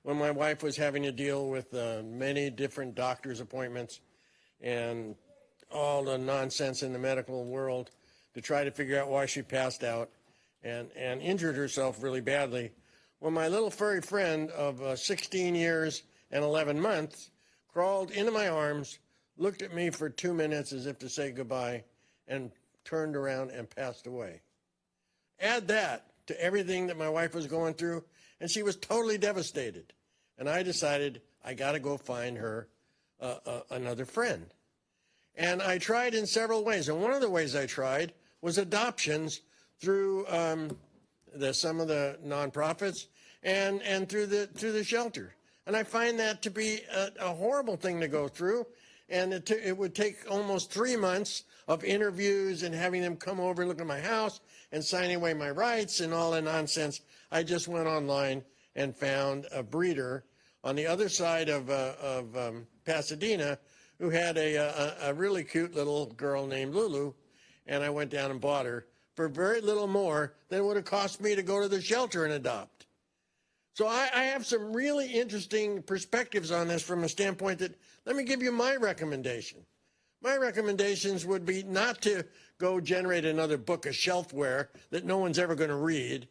when my wife was having to deal with many different doctor's appointments and all the nonsense in the medical world to try to figure out why she passed out and injured herself really badly. Well, my little furry friend of 16 years and 11 months crawled into my arms, looked at me for 2 minutes as if to say goodbye, and turned around and passed away. Add that to everything that my wife was going through, and she was totally devastated. And I decided I got to go find her another friend. And I tried in several ways. And one of the ways I tried was adoptions through some of the nonprofits and through the shelter. And I find that to be a horrible thing to go through. And it would take almost 3 months of interviews and having them come over and look at my house and signing away my rights and all the nonsense. I just went online and found a breeder on the other side of Pasadena who had a really cute little girl named Lulu, and I went down and bought her for very little more than it would have cost me to go to the shelter and adopt. So I have some really interesting perspectives on this from a standpoint that, let me give you my recommendation. My recommendations would be not to go generate another book of shelfware that no one's ever going to read.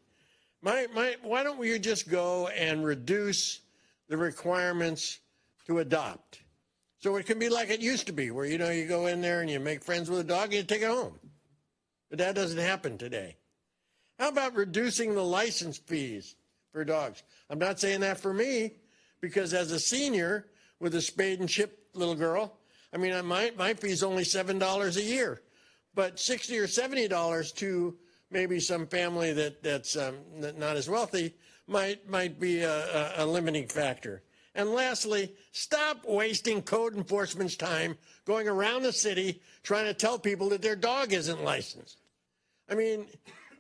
Why don't we just go and reduce the requirements to adopt? So it can be like it used to be, where, you go in there and you make friends with a dog and you take it home. But that doesn't happen today. How about reducing the license fees for dogs? I'm not saying that for me, because as a senior, with a spade and chip little girl. I mean, my fee's only $7 a year, but $60 or $70 to maybe some family that's not as wealthy might be a limiting factor. And lastly, stop wasting code enforcement's time going around the city trying to tell people that their dog isn't licensed. I mean,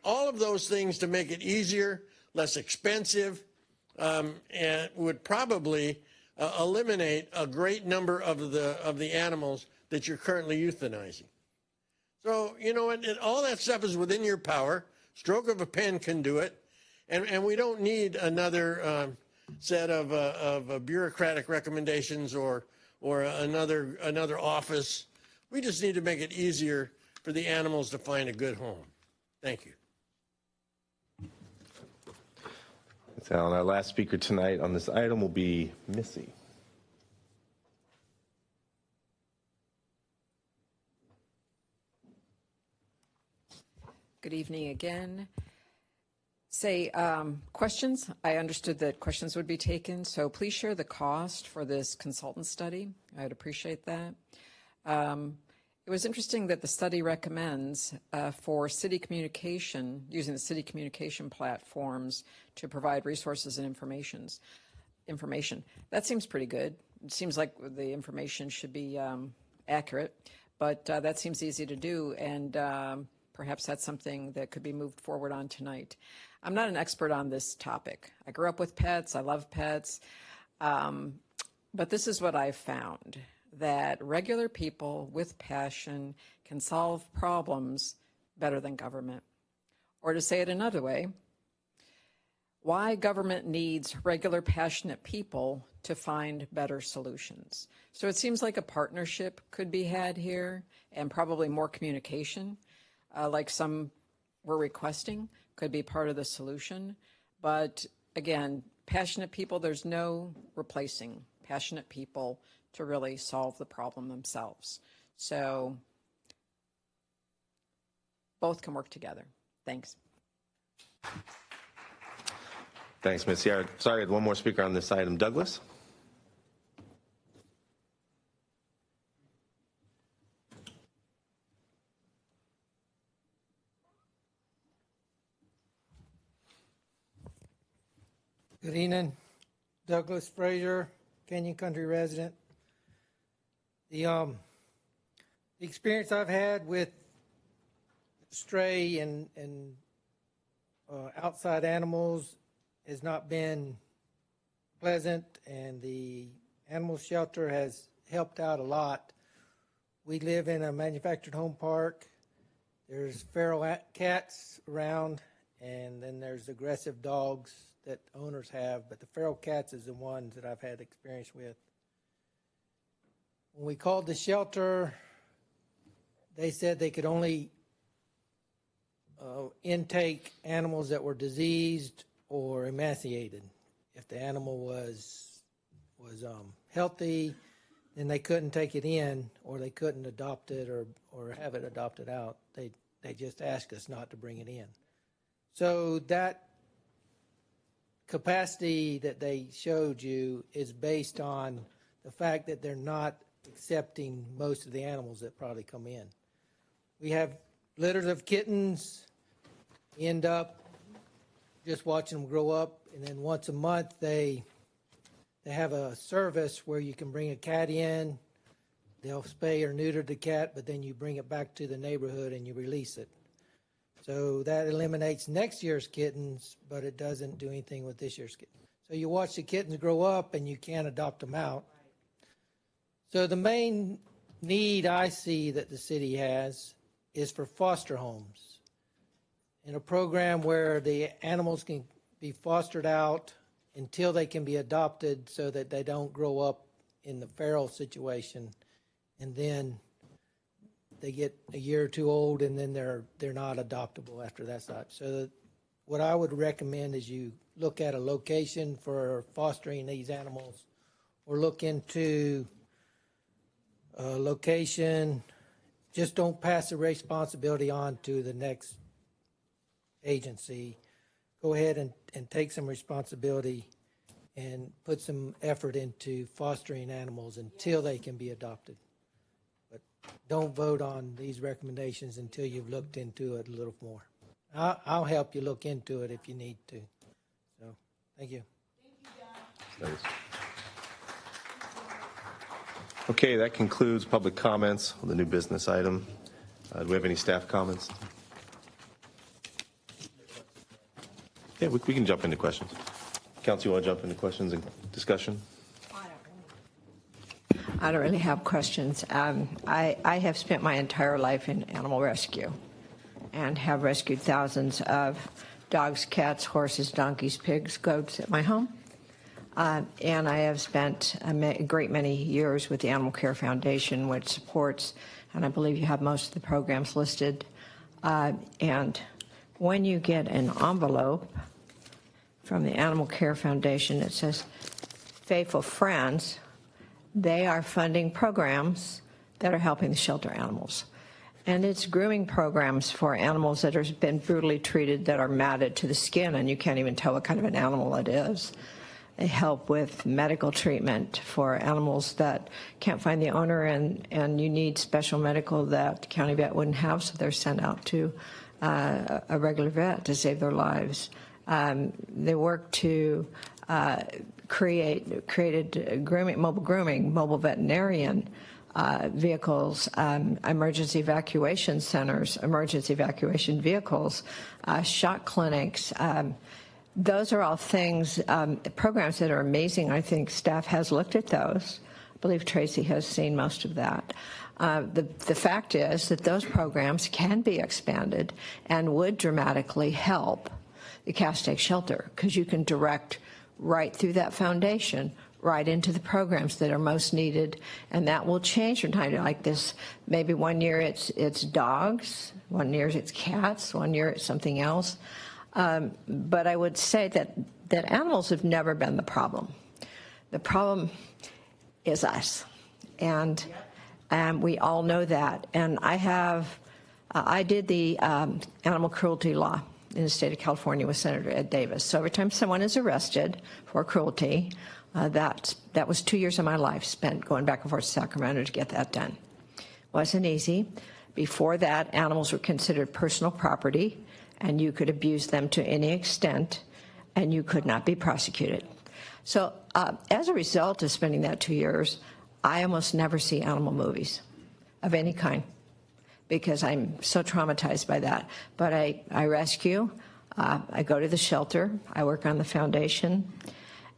all of those things to make it easier, less expensive, and would probably eliminate a great number of the animals that you're currently euthanizing. So, you know, all that stuff is within your power. Stroke of a pen can do it. And we don't need another set of bureaucratic recommendations or another office. We just need to make it easier for the animals to find a good home. Thank you. So our last speaker tonight on this item will be Missy. Good evening again. Questions. I understood that questions would be taken, so please share the cost for this consultant study. I'd appreciate that. It was interesting that the study recommends for city communication, using the city communication platforms to provide resources and information. That seems pretty good. It seems like the information should be accurate, but that seems easy to do, and perhaps that's something that could be moved forward on tonight. I'm not an expert on this topic. I grew up with pets. I love pets. But this is what I've found, that regular people with passion can solve problems better than government. Or to say it another way, why government needs regular passionate people to find better solutions. So it seems like a partnership could be had here, and probably more communication, like some were requesting, could be part of the solution. But again, passionate people, there's no replacing passionate people to really solve the problem themselves. So both can work together. Thanks. Thanks, Ms. Sierra. Sorry, I had one more speaker on this item. Douglas? Good evening. Douglas Frazier, Canyon Country resident. The experience I've had with stray and outside animals has not been pleasant, and the animal shelter has helped out a lot. We live in a manufactured home park. There's feral cats around, and then there's aggressive dogs that owners have, but the feral cats is the ones that I've had experience with. When we called the shelter, they said they could only intake animals that were diseased or emaciated. If the animal was healthy, then they couldn't take it in, or they couldn't adopt it or have it adopted out. They just asked us not to bring it in. So that capacity that they showed you is based on the fact that they're not accepting most of the animals that probably come in. We have litters of kittens, end up just watching them grow up, and then once a month they have a service where you can bring a cat in, they'll spay or neuter the cat, but then you bring it back to the neighborhood and you release it. So that eliminates next year's kittens, but it doesn't do anything with this year's kittens. So you watch the kittens grow up and you can't adopt them out. So the main need I see that the city has is for foster homes, in a program where the animals can be fostered out until they can be adopted so that they don't grow up in the feral situation, and then they get a year or two old, and then they're not adoptable after that time. So what I would recommend is you look at a location for fostering these animals, or look into a location. Just don't pass the responsibility on to the next agency. Go ahead and take some responsibility and put some effort into fostering animals until they can be adopted. But don't vote on these recommendations until you've looked into it a little more. I'll help you look into it if you need to. So, thank you. Thanks. Okay, that concludes public comments on the new business item. Do we have any staff comments? Yeah, we can jump into questions. Council, you want to jump into questions and discussion? I don't really have questions. I have spent my entire life in animal rescue and have rescued thousands of dogs, cats, horses, donkeys, pigs, goats at my home. And I have spent a great many years with the Animal Care Foundation, which supports, and I believe you have most of the programs listed. And when you get an envelope from the Animal Care Foundation, it says, Faithful Friends, they are funding programs that are helping the shelter animals. And it's grooming programs for animals that have been brutally treated, that are matted to the skin, and you can't even tell what kind of an animal it is. They help with medical treatment for animals that can't find the owner, and you need special medical that the county vet wouldn't have, so they're sent out to a regular vet to save their lives. They work to created grooming, mobile veterinarian vehicles, emergency evacuation centers, emergency evacuation vehicles, shock clinics. Those are all things, programs that are amazing. I think staff has looked at those. I believe Tracy has seen most of that. The fact is that those programs can be expanded and would dramatically help the Castaic shelter, because you can direct right through that foundation right into the programs that are most needed, and that will change from time to time. Like this, maybe one year it's dogs, one year it's cats, one year it's something else. But I would say that animals have never been the problem. The problem is us, and we all know that. And I did the animal cruelty law in the state of California with Senator Ed Davis. So every time someone is arrested for cruelty, that was 2 years of my life spent going back and forth to Sacramento to get that done. Wasn't easy. Before that, animals were considered personal property, and you could abuse them to any extent, and you could not be prosecuted. So as a result of spending that 2 years, I almost never see animal movies of any kind, because I'm so traumatized by that. But I rescue, I go to the shelter, I work on the foundation,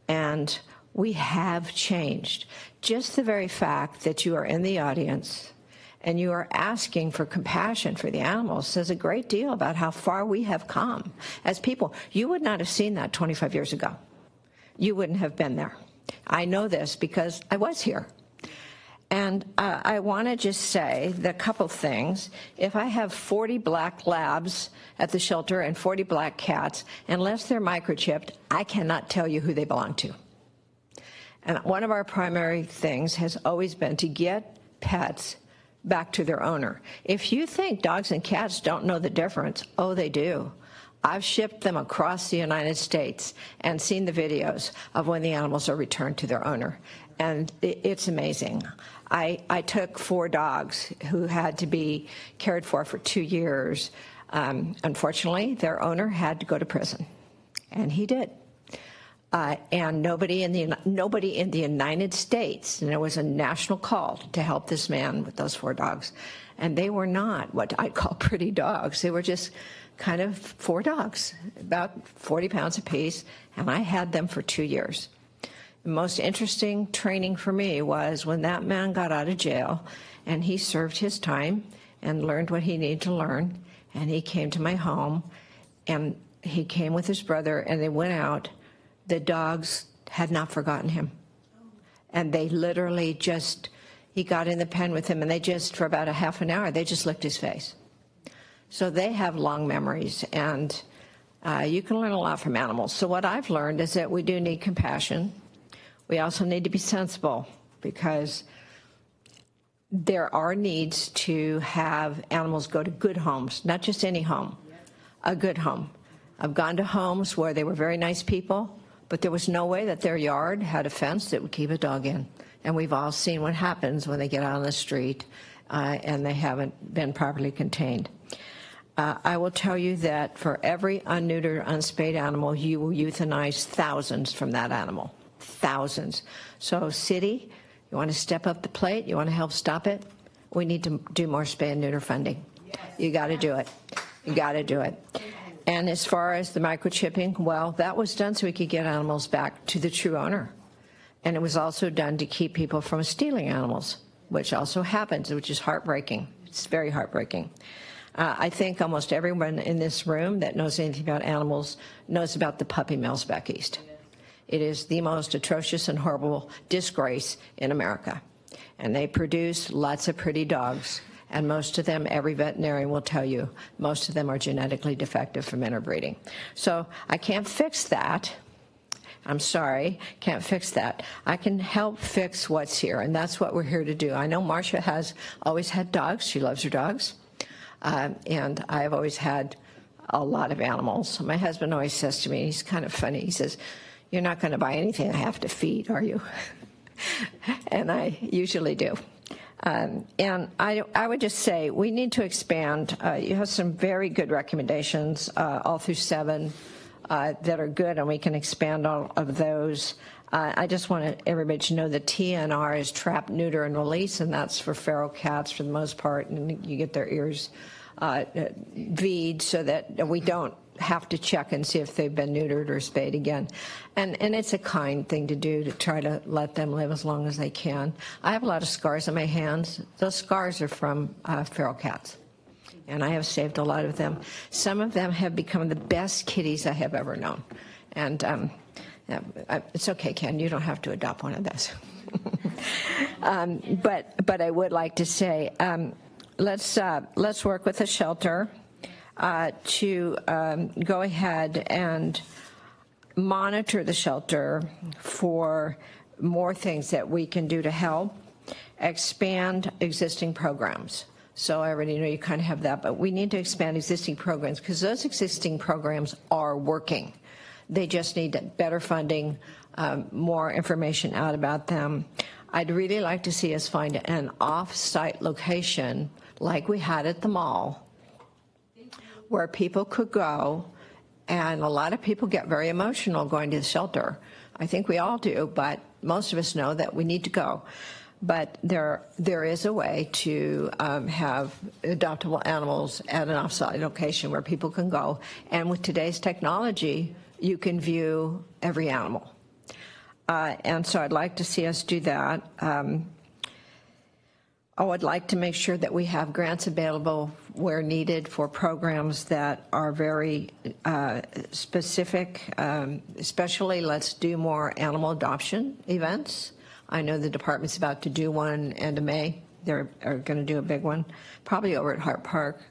and we have changed. Just the very fact that you are in the audience and you are asking for compassion for the animals says a great deal about how far we have come as people. You would not have seen that 25 years ago. You wouldn't have been there. I know this because I was here. And I want to just say a couple things. If I have 40 black labs at the shelter and 40 black cats, unless they're microchipped, I cannot tell you who they belong to. And one of our primary things has always been to get pets back to their owner. If you think dogs and cats don't know the difference, oh, they do. I've shipped them across the United States and seen the videos of when the animals are returned to their owner. And it's amazing. I took 4 dogs who had to be cared for 2 years. Unfortunately, their owner had to go to prison, and he did. And nobody in the United States, and there was a national call to help this man with those 4 dogs, and they were not what I'd call pretty dogs. They were just kind of 4 dogs, about 40 pounds apiece, and I had them for 2 years. The most interesting training for me was when that man got out of jail and he served his time and learned what he needed to learn, and he came to my home, and he came with his brother, and they went out. The dogs had not forgotten him, and they literally he got in the pen with him, and they just, for about a half an hour, they just licked his face. So they have long memories, and you can learn a lot from animals. So what I've learned is that we do need compassion. We also need to be sensible, because there are needs to have animals go to good homes, not just any home, a good home. I've gone to homes where they were very nice people, but there was no way that their yard had a fence that would keep a dog in. And we've all seen what happens when they get out on the street and they haven't been properly contained. I will tell you that for every unneutered, unspayed animal, you will euthanize thousands from that animal. Thousands. So, city, you want to step up the plate? You want to help stop it? We need to do more spay and neuter funding. You got to do it. You got to do it. And as far as the microchipping, well, that was done so we could get animals back to the true owner. And it was also done to keep people from stealing animals, which also happens, which is heartbreaking. It's very heartbreaking. I think almost everyone in this room that knows anything about animals knows about the puppy mills back east. It is the most atrocious and horrible disgrace in America. And they produce lots of pretty dogs. And most of them, every veterinarian will tell you, most of them are genetically defective from interbreeding. So I can't fix that. I'm sorry, can't fix that. I can help fix what's here, and that's what we're here to do. I know Marcia has always had dogs. She loves her dogs. And I've always had a lot of animals. My husband always says to me, he's kind of funny, he says, "You're not going to buy anything I have to feed, are you?" And I usually do. And I would just say we need to expand. You have some very good recommendations, all through 7, that are good, and we can expand all of those. I just want everybody to know that TNR is trap, neuter, and release, and that's for feral cats for the most part, and you get their ears V'd so that we don't have to check and see if they've been neutered or spayed again. And it's a kind thing to do to try to let them live as long as they can. I have a lot of scars on my hands. Those scars are from feral cats, and I have saved a lot of them. Some of them have become the best kitties I have ever known. And it's okay, Ken, you don't have to adopt one of those. But I would like to say, let's work with the shelter to go ahead and monitor the shelter for more things that we can do to help expand existing programs. So I already know you kind of have that, but we need to expand existing programs because those existing programs are working. They just need better funding, more information out about them. I'd really like to see us find an off-site location like we had at the mall where people could go, and a lot of people get very emotional going to the shelter. I think we all do, but most of us know that we need to go. But there is a way to have adoptable animals at an off-site location where people can go, and with today's technology, you can view every animal. And so I'd like to see us do that. I would like to make sure that we have grants available where needed for programs that are very specific. Especially, let's do more animal adoption events. I know the department's about to do one end of May. They're going to do a big one, probably over at Hart Park.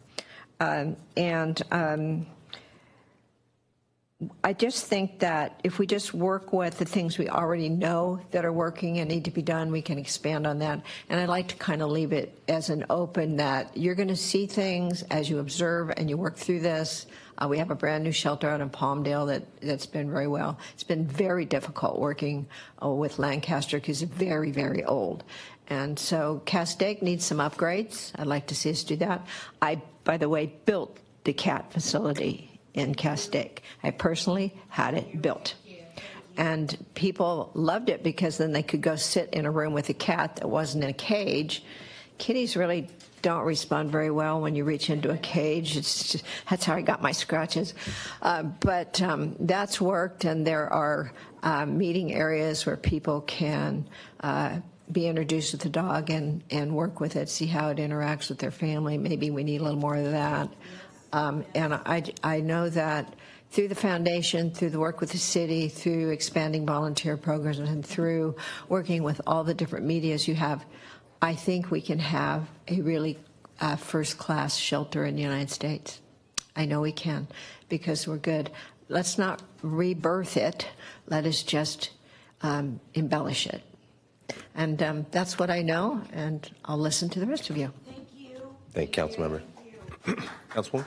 I just think that if we just work with the things we already know that are working and need to be done, we can expand on that. And I like to kind of leave it as an open that you're going to see things as you observe and you work through this. We have a brand new shelter out in Palmdale that's been very well. It's been very difficult working with Lancaster because it's very, very old. And so Castaic needs some upgrades. I'd like to see us do that. I, by the way, built the cat facility in Castaic. I personally had it built. And people loved it because then they could go sit in a room with a cat that wasn't in a cage. Kitties really don't respond very well when you reach into a cage. It's just, that's how I got my scratches. But that's worked, and there are meeting areas where people can be introduced to the dog and work with it, see how it interacts with their family. Maybe we need a little more of that. And I know that through the foundation, through the work with the city, through expanding volunteer programs, and through working with all the different medias you have, I think we can have a really first-class shelter in the United States. I know we can, because we're good. Let's not rebirth it. Let us just embellish it. And that's what I know, and I'll listen to the rest of you. Thank you, Councilmember. Councilwoman?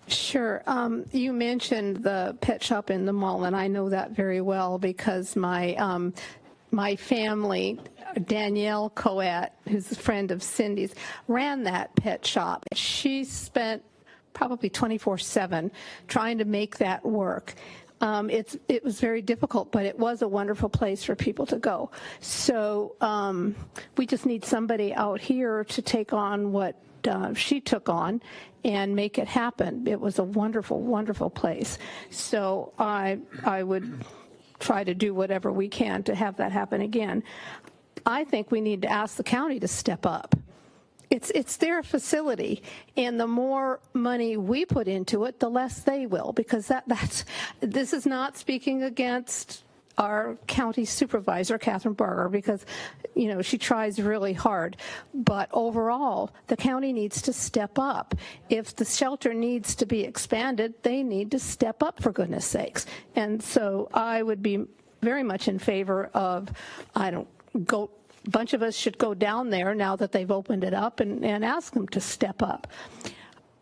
Sure. Sure. You mentioned the pet shop in the mall, and I know that very well because my family, Danielle Coet, who's a friend of Cindy's, ran that pet shop. She spent probably 24/7 trying to make that work. It was very difficult, but it was a wonderful place for people to go. So we just need somebody out here to take on what she took on and make it happen. It was a wonderful, wonderful place. So I would try to do whatever we can to have that happen again. I think we need to ask the county to step up. It's their facility, and the more money we put into it, the less they will, because this is not speaking against our county supervisor, Catherine Barger, because, she tries really hard. But overall, the county needs to step up. If the shelter needs to be expanded, they need to step up, for goodness sakes. And so I would be very much in favor of, a bunch of us should go down there now that they've opened it up and ask them to step up.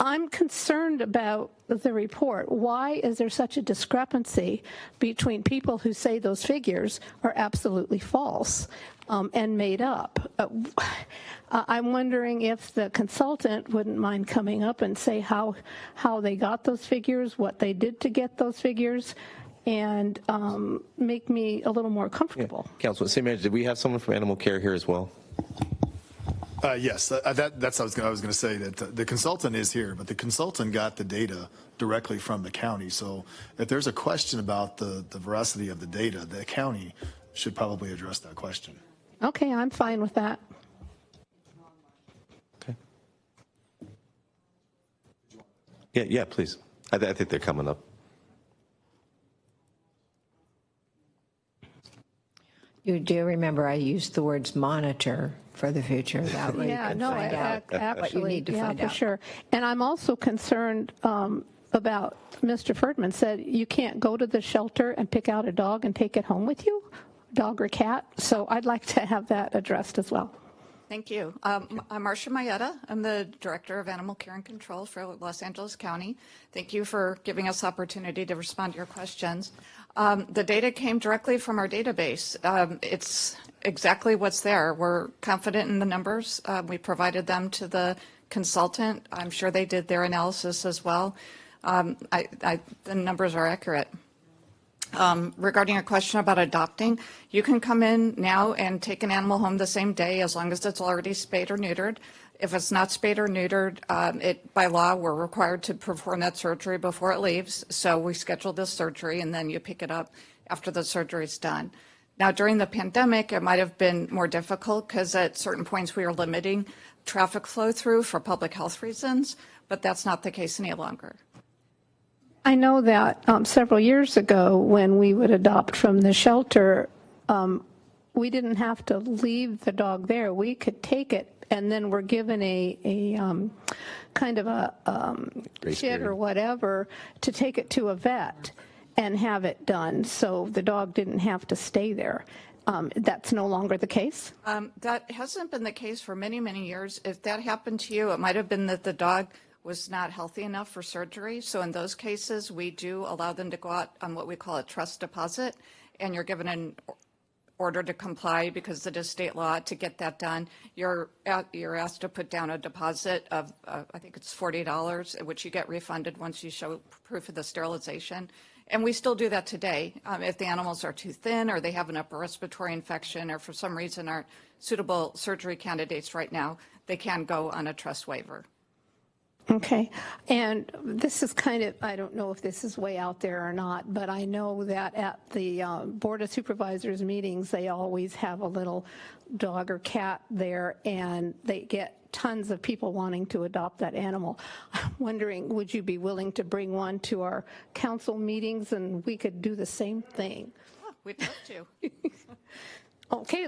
I'm concerned about the report. Why is there such a discrepancy between people who say those figures are absolutely false and made up? I'm wondering if the consultant wouldn't mind coming up and say how they got those figures, what they did to get those figures, and make me a little more comfortable. Yeah. Councilman, City Manager, did we have someone from Animal Care here as well? Yes, that's what I was going to say, that the consultant is here, but the consultant got the data directly from the county. So if there's a question about the veracity of the data, the county should probably address that question. Okay, I'm fine with that. Okay. Yeah, please. I think they're coming up. You do remember I used the words monitor for the future. That way you can find out actually, what you need to find for out. Sure. And I'm also concerned about, Mr. Ferdman said you can't go to the shelter and pick out a dog and take it home with you, dog or cat. So I'd like to have that addressed as well. Thank you. I'm Marcia Mayetta. I'm the Director of Animal Care and Control for Los Angeles County. Thank you for giving us the opportunity to respond to your questions. The data came directly from our database. It's exactly what's there. We're confident in the numbers. We provided them to the consultant. I'm sure they did their analysis as well. The numbers are accurate. Regarding a question about adopting, you can come in now and take an animal home the same day as long as it's already spayed or neutered. If it's not spayed or neutered, by law, we're required to perform that surgery before it leaves. So we schedule this surgery, and then you pick it up after the surgery is done. Now, during the pandemic, it might have been more difficult because at certain points we were limiting traffic flow through for public health reasons, but that's not the case any longer. I know that several years ago when we would adopt from the shelter, we didn't have to leave the dog there. We could take it, and then we're given a kind of a kit or whatever to take it to a vet and have it done, so the dog didn't have to stay there. That's no longer the case? That hasn't been the case for many, many years. If that happened to you, it might have been that the dog was not healthy enough for surgery. So in those cases, we do allow them to go out on what we call a trust deposit, and you're given an order to comply because it is state law to get that done. You're asked to put down a deposit of, I think it's $40, which you get refunded once you show proof of the sterilization. And we still do that today. If the animals are too thin or they have an upper respiratory infection or for some reason aren't suitable surgery candidates right now, they can go on a trust waiver. Okay, and this is kind of, I don't know if this is way out there or not, but I know that at the Board of Supervisors meetings, they always have a little dog or cat there, and they get tons of people wanting to adopt that animal. I'm wondering, would you be willing to bring one to our council meetings and we could do the same thing? Oh, we'd love to. Okay,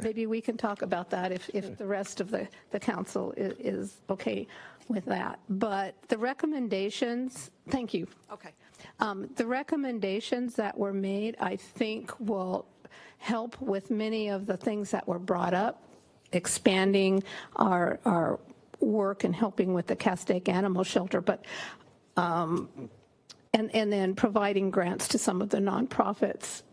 maybe we can talk about that if the rest of the council is okay with that. But the recommendations, thank you. Okay. The recommendations that were made, I think, will help with many of the things that were brought up, expanding our work and helping with the Castaic Animal Shelter. But and then providing grants to some of the nonprofits,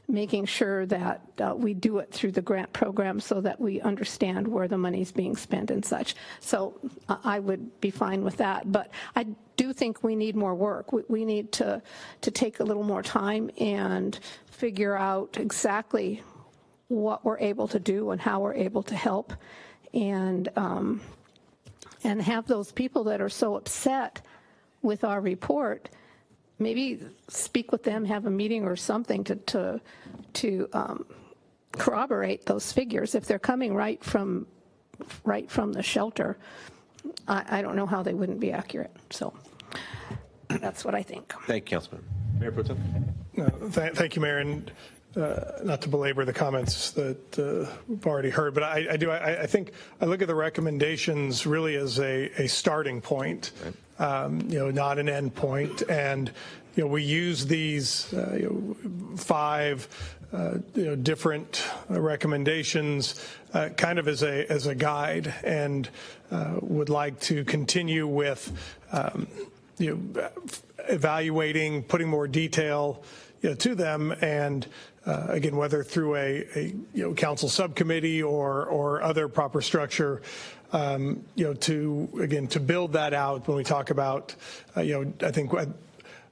making sure that we do it through the grant program so that we understand where the money's being spent and such. So I would be fine with that. But I do think we need more work. We need to take a little more time and figure out exactly what we're able to do and how we're able to help, and have those people that are so upset with our report, maybe speak with them, have a meeting or something to corroborate those figures. If they're coming right from the shelter, I don't know how they wouldn't be accurate. So that's what I think. Thank you, Councilman. Mayor Pro Tem. Thank you, Mayor. And not to belabor the comments that we've already heard, but I think I look at the recommendations really as a starting point, not an end point. And we use these 5 different recommendations kind of as a guide, and would like to continue with evaluating, putting more detail to them, and again, whether through a council subcommittee or other proper structure, to build that out. When we talk about, I think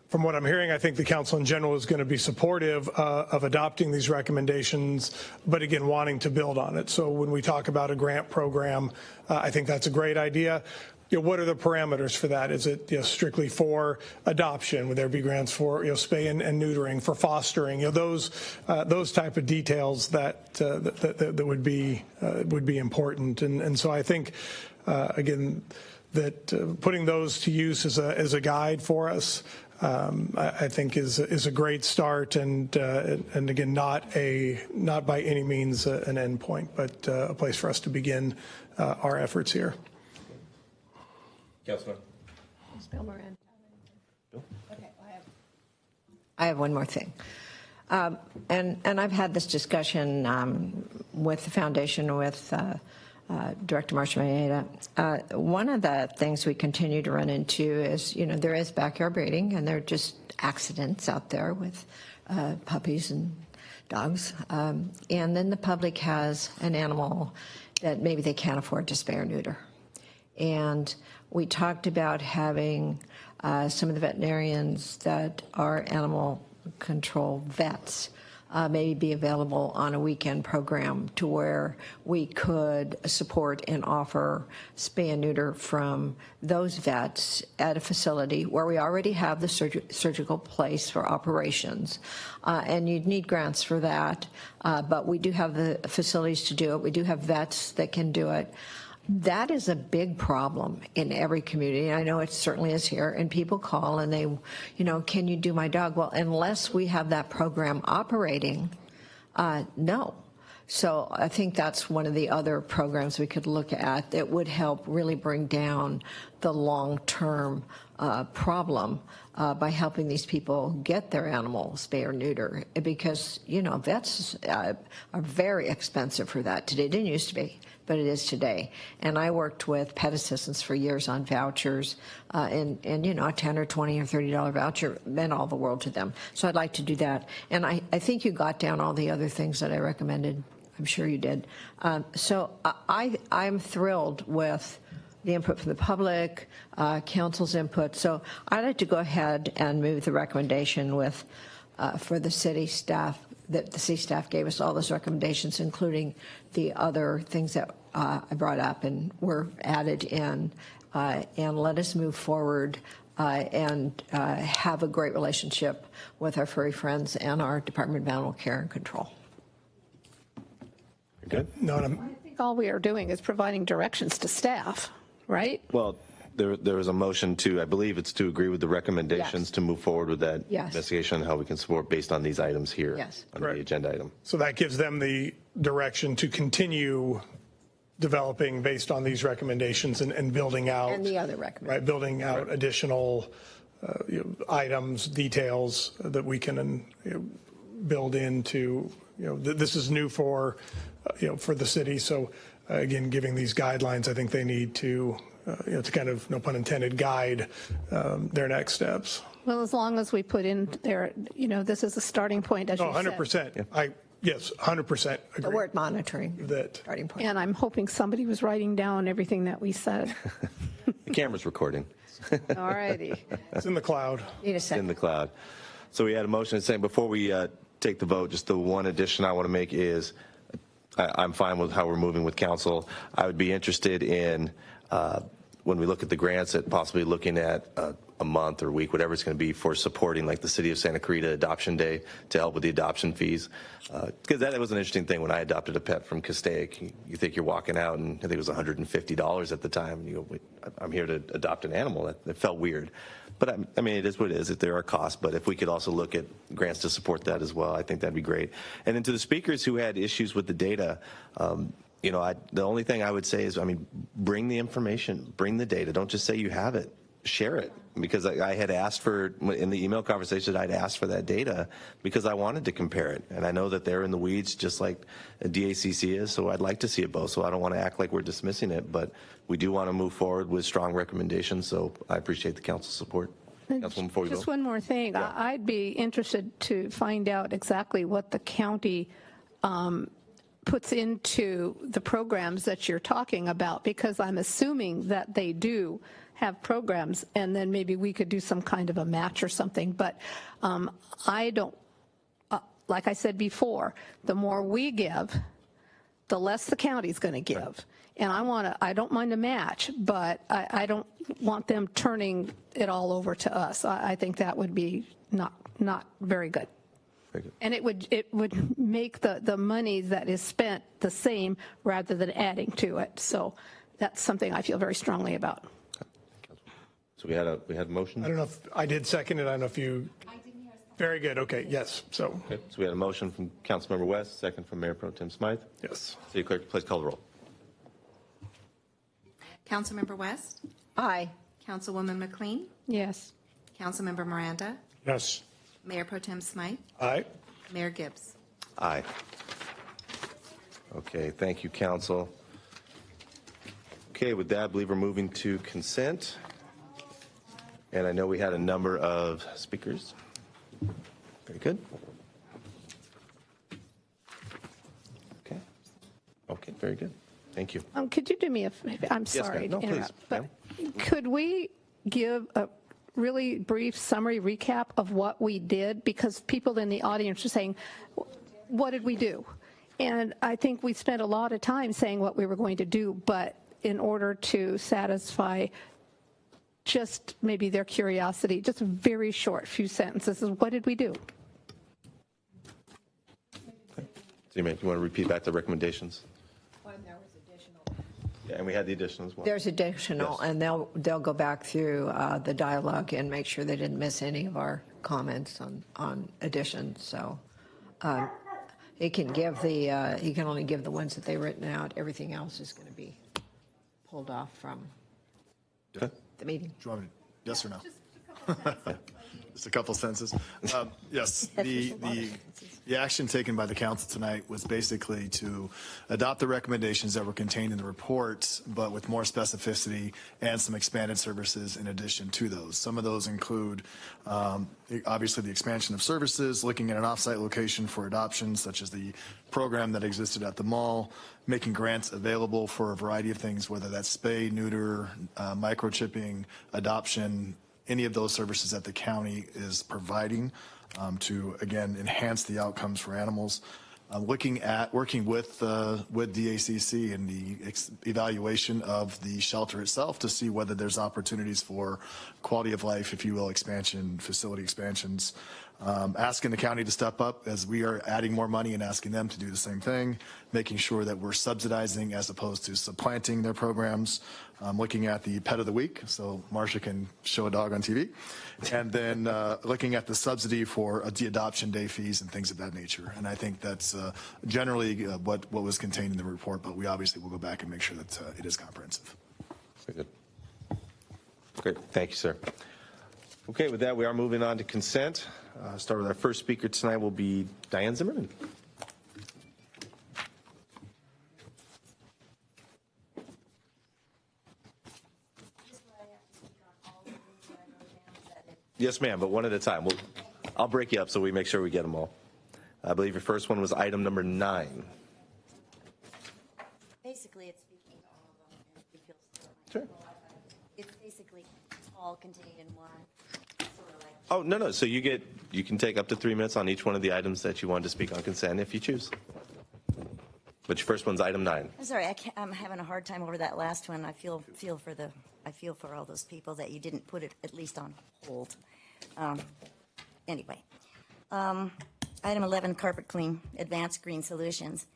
from what I'm hearing, I think the council in general is going to be supportive of adopting these recommendations, but again, wanting to build on it. So when we talk about a grant program, I think that's a great idea. What are the parameters for that? Is it strictly for adoption? Would there be grants for spay and neutering, for fostering? Those type of details that would be important. And so I think again that putting those to use as a guide for us, I think is a great start, and again, not by any means an end point, but a place for us to begin our efforts here. Councilman. I have one more thing. And I've had this discussion with the foundation, with Director Marcia Maeda. One of the things we continue to run into is, there is backyard breeding, and there are just accidents out there with puppies and dogs. And then the public has an animal that maybe they can't afford to spay or neuter. And we talked about having some of the veterinarians that are animal control vets maybe be available on a weekend program to where we could support and offer spay and neuter from those vets at a facility where we already have the surgical place for operations. And you'd need grants for that, but we do have the facilities to do it. We do have vets that can do it. That is a big problem in every community. I know it certainly is here, and people call and they, can you do my dog? Well, unless we have that program operating, no. So I think that's one of the other programs we could look at that would help really bring down the long-term problem by helping these people get their animal spay or neuter, because, vets are very expensive for that today. It didn't used to be, but it is today. And I worked with pet assistants for years on vouchers, and a $10 or $20 or $30 voucher meant all the world to them. So I'd like to do that. And I think you got down all the other things that I recommended. I'm sure you did. So I'm thrilled with the input from the public, council's input. So I'd like to go ahead and move the recommendation with, for the city staff, that the city staff gave us all those recommendations, including the other things that I brought up and were added in, and let us move forward and have a great relationship with our furry friends and our Department of Animal Care and Control. Good. I think all we are doing is providing directions to staff, right? Well, there was a motion to, I believe it's to agree with the recommendations to move forward with that investigation on how we can support based on these items here under the agenda item. So that gives them the direction to continue developing based on these recommendations and building out. And the other recommendations. Right, building out additional items, details that we can build into, this is new for the city. So again, giving these guidelines, I think they need to to kind of, no pun intended, guide their next steps. Well, as long as we put in there, this is a starting point, as No, you said. 100%. Yes, 100% agree. The word monitoring. That starting point. And I'm hoping somebody was writing down everything that we said. The camera's recording. All righty. It's in the cloud. Need a In second. the cloud. So we had a motion saying before we take the vote, just the one addition I want to make is I'm fine with how we're moving with council. I would be interested in when we look at the grants at possibly looking at a month or week, whatever it's going to be, for supporting like the City of Santa Clarita Adoption Day to help with the adoption fees. Because that was an interesting thing when I adopted a pet from Castaic. You think you're walking out and I think it was $150 at the time. You go, wait, I'm here to adopt an animal. That felt weird. But I mean, it is what it is. There are costs, but if we could also look at grants to support that as well, I think that'd be great. And then to the speakers who had issues with the data, the only thing I would say is, bring the information, bring the data. Don't just say you have it. Share it, because I had asked for, in the email conversation, I'd asked for that data because I wanted to compare it. And I know that they're in the weeds just like DACC is, so I'd like to see it both. So I don't want to act like we're dismissing it, but we do want to move forward with strong recommendations. So I appreciate the council's support. Councilwoman, before we Just go. one more thing. Yeah. I'd be interested to find out exactly what the county puts into the programs that you're talking about, because I'm assuming that they do have programs, and then maybe we could do some kind of a match or something. But I don't, like I said before, the more we give, the less the county's going to give. And I don't mind a match, but I don't want them turning it all over to us. I think that would be not very good. Very good. And it would make the money that is spent the same rather than adding to it. So that's something I feel very strongly about. So we had a motion. I don't know if I did second it. I don't know if you. Very good. Okay. Yes. So. Okay. So we had a motion from Councilmember West, second from Mayor Pro Tem Smythe. Yes. City Clerk, please call the roll. Councilmember West, Aye. Councilwoman McLean, Yes. Councilmember Miranda, Yes. Mayor Pro Tem Smythe, Aye. Mayor Gibbs. Aye. Okay, thank you, council. Okay, with that, I believe we're moving to consent. And I know we had a number of speakers. Very good. Okay. Okay, very good. Thank you. Could you do me a favor? I'm Yes, sorry ma'am. No, to interrupt, please, but could we give a really brief summary recap of what we did? Because people in the audience are saying, what did we do? And I think we spent a lot of time saying what we were going to do, but in order to satisfy just maybe their curiosity, just a very short few sentences, is what did we do? So you want to repeat back the recommendations? Yeah, and we had the additional as well. There's additional, Yes. and they'll go back through the dialogue and make sure they didn't miss any of our comments on additions. So he can only give the ones that they've written out. Everything else is going to be pulled off from Okay. the meeting. Do you want me to, yes or no? Just a couple sentences. Yes, the action taken by the council tonight was basically to adopt the recommendations that were contained in the report, but with more specificity and some expanded services in addition to those. Some of those include, obviously, the expansion of services, looking at an offsite location for adoptions, such as the program that existed at the mall, making grants available for a variety of things, whether that's spay, neuter, microchipping, adoption, any of those services that the county is providing to, again, enhance the outcomes for animals. Working with DACC in the evaluation of the shelter itself to see whether there's opportunities for quality of life, if you will, facility expansions. Asking the county to step up as we are adding more money and asking them to do the same thing, making sure that we're subsidizing as opposed to supplanting their programs. Looking at the pet of the week, so Marcia can show a dog on TV, and then looking at the subsidy for the adoption day fees and things of that nature. And I think that's generally what was contained in the report, but we obviously will go back and make sure that it is comprehensive. Very good. Great. Thank you, sir. Okay, with that, we are moving on to consent. Start with our first speaker tonight will be Diane Zimmerman. Yes, ma'am, but one at a time. I'll break you up so we make sure we get them all. I believe your first one was item number 9. Basically, it's speaking to all of them. And if you feel Sure. It's basically all contained in one. Sort of like. Oh, no. So you can take up to 3 minutes on each one of the items that you wanted to speak on consent if you choose. But your first one's item 9. I'm sorry, I'm having a hard time over that last one. I feel for all those people that you didn't put it at least on hold. Anyway, item 11, carpet clean, advanced green solutions.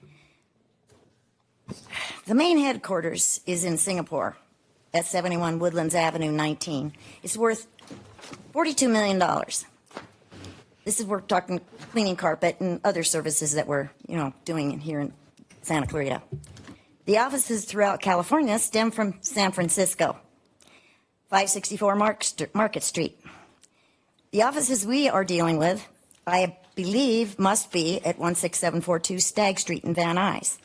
The main headquarters is in Singapore at 71 Woodlands Avenue 19. It's worth $42 million. This is we're talking cleaning carpet and other services that we're doing here in Santa Clarita. The offices throughout California stem from San Francisco, 564 Market Street. The offices we are dealing with, I believe, must be at 16742 Stagg Street in Van Nuys.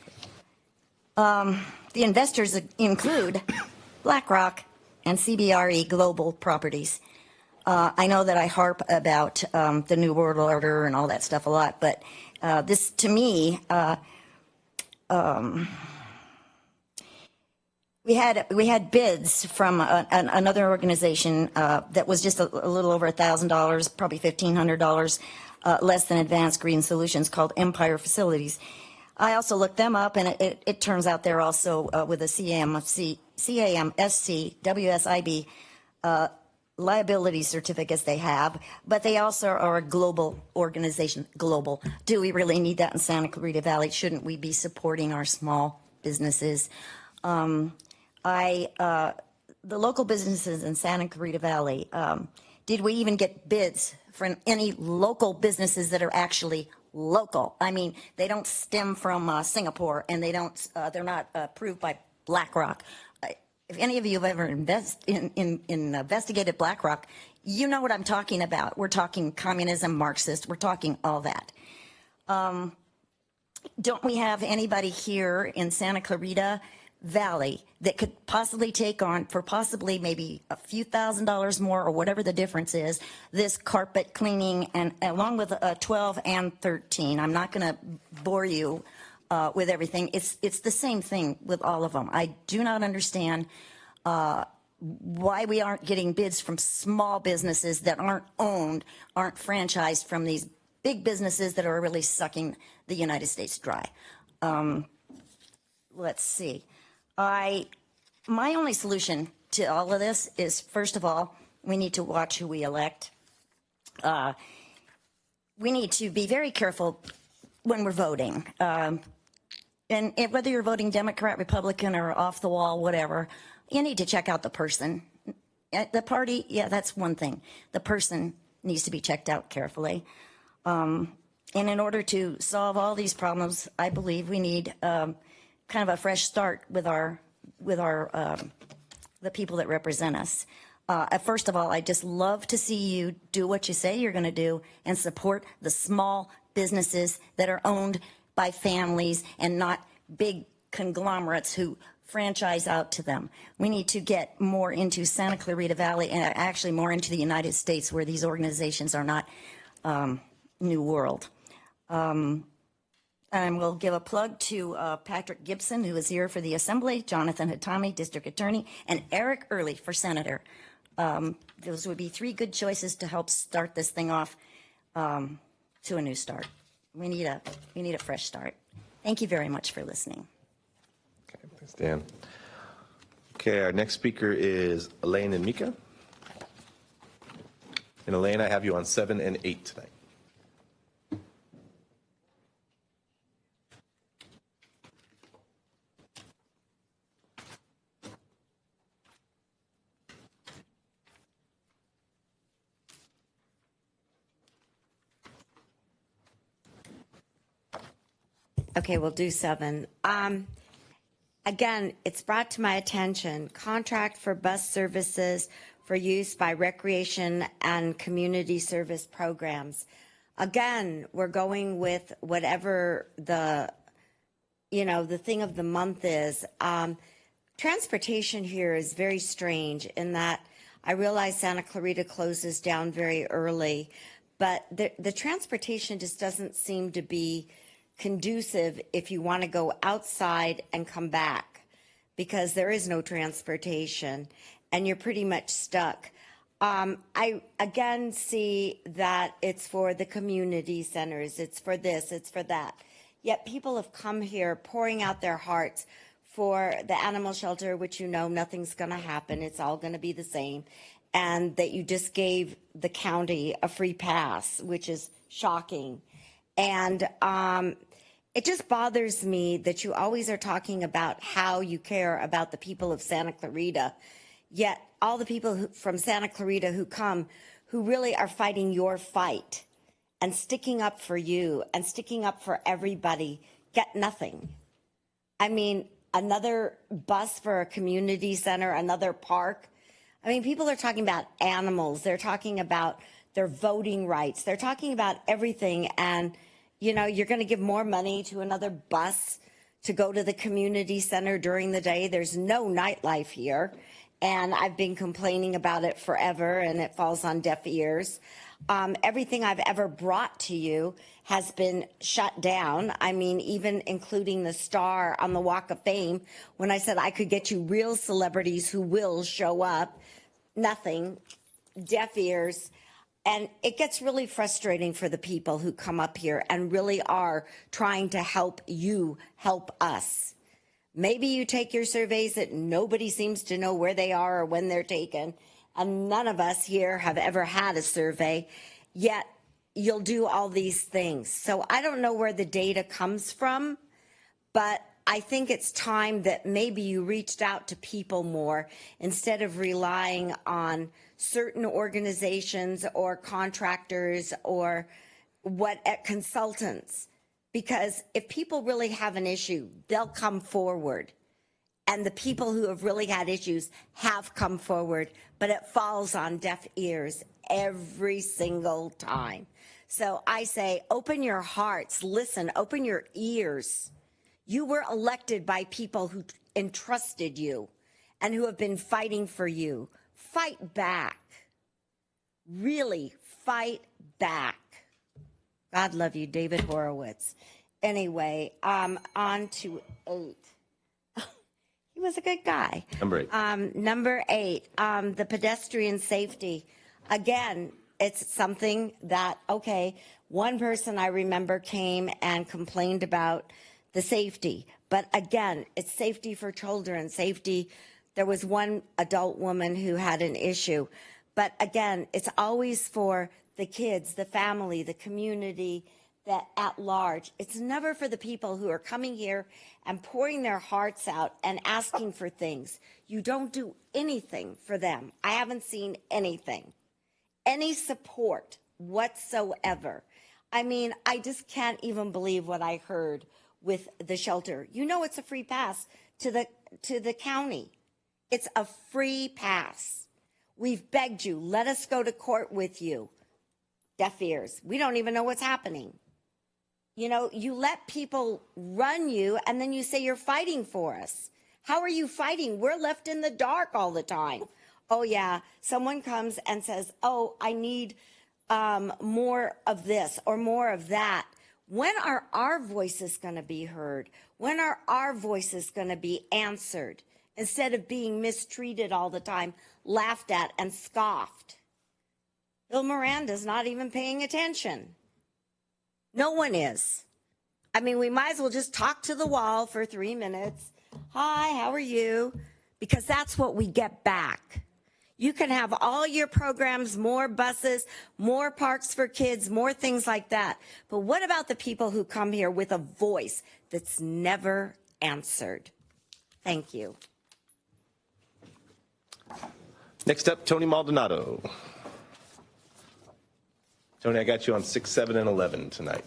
The investors include BlackRock and CBRE Global Properties. I know that I harp about the New World Order and all that stuff a lot, but this, to me, we had bids from another organization that was just a little over $1,000, probably $1,500 less than Advanced Green Solutions, called Empire Facilities. I also looked them up, and it turns out they're also with a CAMSC, WSIB liability certificates they have, but they also are a global organization. Global. Do we really need that in Santa Clarita Valley? Shouldn't we be supporting our small businesses? The local businesses in Santa Clarita Valley, did we even get bids from any local businesses that are actually local? I mean, they don't stem from Singapore, and they're not approved by BlackRock. If any of you have ever investigated BlackRock, you know what I'm talking about. We're talking communism, Marxist. We're talking all that. Don't we have anybody here in Santa Clarita Valley that could possibly take on, for possibly maybe a few $1,000s more, or whatever the difference is, this carpet cleaning, and along with 12 and 13? I'm not going to bore you with everything. It's the same thing with all of them. I do not understand why we aren't getting bids from small businesses that aren't franchised from these big businesses that are really sucking the United States dry. Let's see. My only solution to all of this is, first of all, we need to watch who we elect. We need to be very careful when we're voting. And whether you're voting Democrat, Republican, or off the wall, whatever, you need to check out the person. The party, yeah, that's one thing. The person needs to be checked out carefully. And in order to solve all these problems, I believe we need kind of a fresh start with the people that represent us. First of all, I just love to see you do what you say you're going to do and support the small businesses that are owned by families and not big conglomerates who franchise out to them. We need to get more into Santa Clarita Valley, and actually more into the United States, where these organizations are not New World. And we'll give a plug to Patrick Gibson, who is here for the Assembly, Jonathan Hatami, District Attorney, and Eric Early for Senator. Those would be 3 good choices to help start this thing off to a new start. We need a fresh start. Thank you very much for listening. Okay, thanks, Dan. Okay, our next speaker is Elaine and Mika. And Elaine, I have you on 7 and 8 tonight. Okay, we'll do 7. Again, it's brought to my attention, contract for bus services for use by recreation and community service programs. Again, we're going with whatever the thing of the month is. Transportation here is very strange in that I realize Santa Clarita closes down very early, but the transportation just doesn't seem to be conducive if you want to go outside and come back, because there is no transportation and you're pretty much stuck. I again see that it's for the community centers, it's for this, it's for that. Yet people have come here pouring out their hearts for the animal shelter, which you know nothing's going to happen. It's all going to be the same. And that you just gave the county a free pass, which is shocking. And it just bothers me that you always are talking about how you care about the people of Santa Clarita, yet all the people from Santa Clarita who come, who really are fighting your fight and sticking up for you and sticking up for everybody, get nothing. I mean, another bus for a community center, another park. I mean, people are talking about animals. They're talking about their voting rights. They're talking about everything. And, you know, you're going to give more money to another bus to go to the community center during the day. There's no nightlife here. And I've been complaining about it forever, and it falls on deaf ears. Everything I've ever brought to you has been shut down. I mean, even including the star on the Walk of Fame, when I said I could get you real celebrities who will show up, nothing, deaf ears. And it gets really frustrating for the people who come up here and really are trying to help you help us. Maybe you take your surveys that nobody seems to know where they are or when they're taken, and none of us here have ever had a survey, yet you'll do all these things. So I don't know where the data comes from, but I think it's time that maybe you reached out to people more instead of relying on certain organizations or contractors or consultants. Because if people really have an issue, they'll come forward. And the people who have really had issues have come forward, but it falls on deaf ears every single time. So I say, open your hearts, listen, open your ears. You were elected by people who entrusted you and who have been fighting for you. Fight back. Really fight back. God love you, David Horowitz. Anyway, on to 8. He was a good guy. Number 8. Number 8, the pedestrian safety. Again, it's something that, okay, one person I remember came and complained about the safety. But again, it's safety for children, safety. There was one adult woman who had an issue. But again, it's always for the kids, the family, the community, that at large. It's never for the people who are coming here and pouring their hearts out and asking for things. You don't do anything for them. I haven't seen anything, any support whatsoever. I mean, I just can't even believe what I heard with the shelter. You know, it's a free pass to the county. It's a free pass. We've begged you, let us go to court with you. Deaf ears. We don't even know what's happening. You know, you let people run you and then you say you're fighting for us. How are you fighting? We're left in the dark all the time. Oh yeah, someone comes and says, oh, I need more of this or more of that. When are our voices going to be heard? When are our voices going to be answered instead of being mistreated all the time, laughed at and scoffed? Bill Miranda's not even paying attention. No one is. I mean, we might as well just talk to the wall for 3 minutes. Hi, how are you? Because that's what we get back. You can have all your programs, more buses, more parks for kids, more things like that. But what about the people who come here with a voice that's never answered? Thank you. Next up, Tony Maldonado. Tony, I got you on 6, 7, and 11 tonight.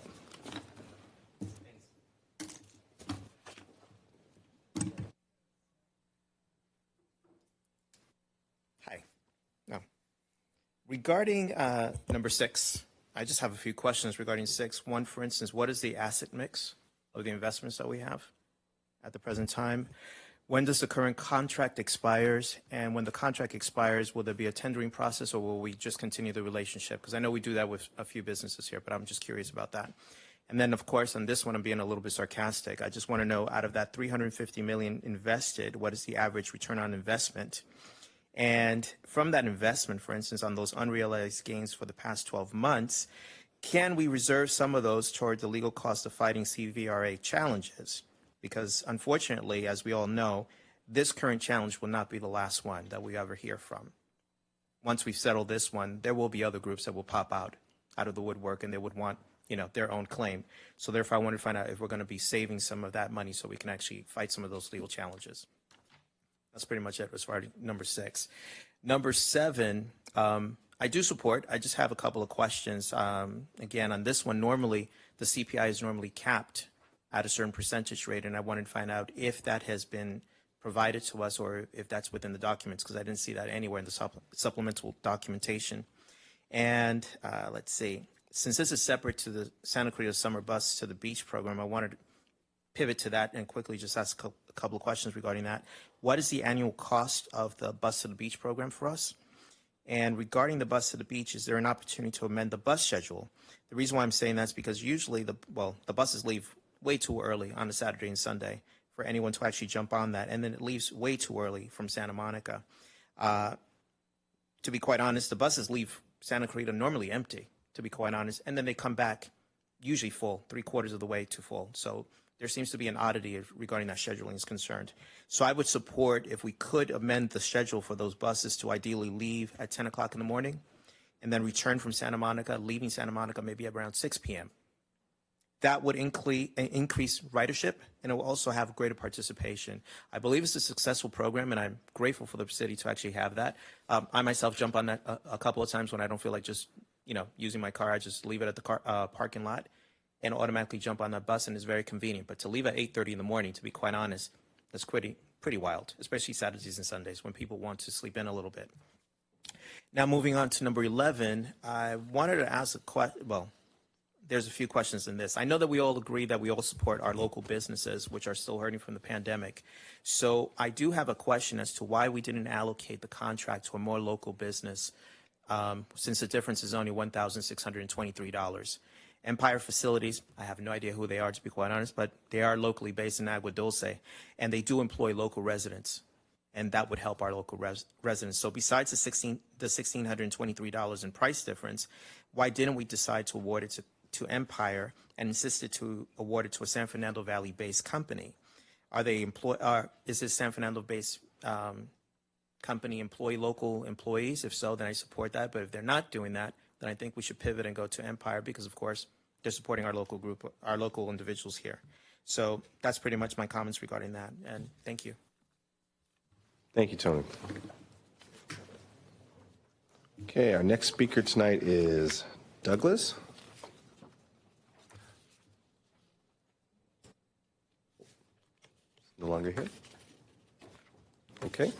Hi. No. Regarding number 6, I just have a few questions regarding 6. One, for instance, what is the asset mix of the investments that we have at the present time? When does the current contract expires? And when the contract expires, will there be a tendering process, or will we just continue the relationship? Because I know we do that with a few businesses here, but I'm just curious about that. And then, of course, on this one, I'm being a little bit sarcastic. I just want to know, out of that $350 million invested, what is the average return on investment? And from that investment, for instance, on those unrealized gains for the past 12 months, can we reserve some of those toward the legal cost of fighting CVRA challenges? Because unfortunately, as we all know, this current challenge will not be the last one that we ever hear from. Once we've settled this one, there will be other groups that will pop out of the woodwork, and they would want, their own claim. So therefore, I want to find out if we're going to be saving some of that money so we can actually fight some of those legal challenges. That's pretty much it as far as number 6. Number 7, I do support. I just have a couple of questions. Again, on this one, normally the CPI is normally capped at a certain percentage rate, and I wanted to find out if that has been provided to us or if that's within the documents, because I didn't see that anywhere in the supplemental documentation. And let's see, since this is separate to the Santa Clarita Summer Bus to the Beach program, I wanted to pivot to that and quickly just ask a couple of questions regarding that. What is the annual cost of the Bus to the Beach program for us? And regarding the Bus to the Beach, is there an opportunity to amend the bus schedule? The reason why I'm saying that is because usually the buses leave way too early on a Saturday and Sunday for anyone to actually jump on that. And then it leaves way too early from Santa Monica. To be quite honest, the buses leave Santa Clarita normally empty, to be quite honest. And then they come back usually full, 3/4 of the way to full. So there seems to be an oddity regarding that scheduling is concerned. So I would support if we could amend the schedule for those buses to ideally leave at 10 o'clock in the morning and then return from Santa Monica, leaving Santa Monica maybe around 6 p.m. That would increase ridership, and it will also have greater participation. I believe it's a successful program, and I'm grateful for the city to actually have that. I myself jump on that a couple of times when I don't feel like just using my car. I just leave it at the parking lot and automatically jump on that bus, and it's very convenient. But to leave at 8:30 in the morning, to be quite honest, that's pretty wild, especially Saturdays and Sundays when people want to sleep in a little bit. Now, moving on to number 11, I wanted to ask a question. Well, there's a few questions in this. I know that we all agree that we all support our local businesses, which are still hurting from the pandemic. So I do have a question as to why we didn't allocate the contract to a more local business, since the difference is only $1,623. Empire Facilities, I have no idea who they are, to be quite honest, but they are locally based in Agua Dulce, and they do employ local residents, and that would help our local residents. So besides the $1,623 in price difference, why didn't we decide to award it to Empire and insisted to award it to a San Fernando Valley-based company? Is this San Fernando-based company employ local employees? If so, then I support that. But if they're not doing that, then I think we should pivot and go to Empire because, of course, they're supporting our local group, our local individuals here. So that's pretty much my comments regarding that. And thank you. Thank you, Tony. Okay, our next speaker tonight is Douglas. No longer here. Okay.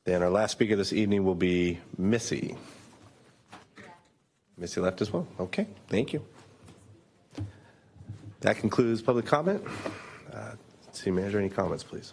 Then our last speaker this evening will be Missy. Missy left as well. Okay, thank you. That concludes public comment. City Manager, any comments, please?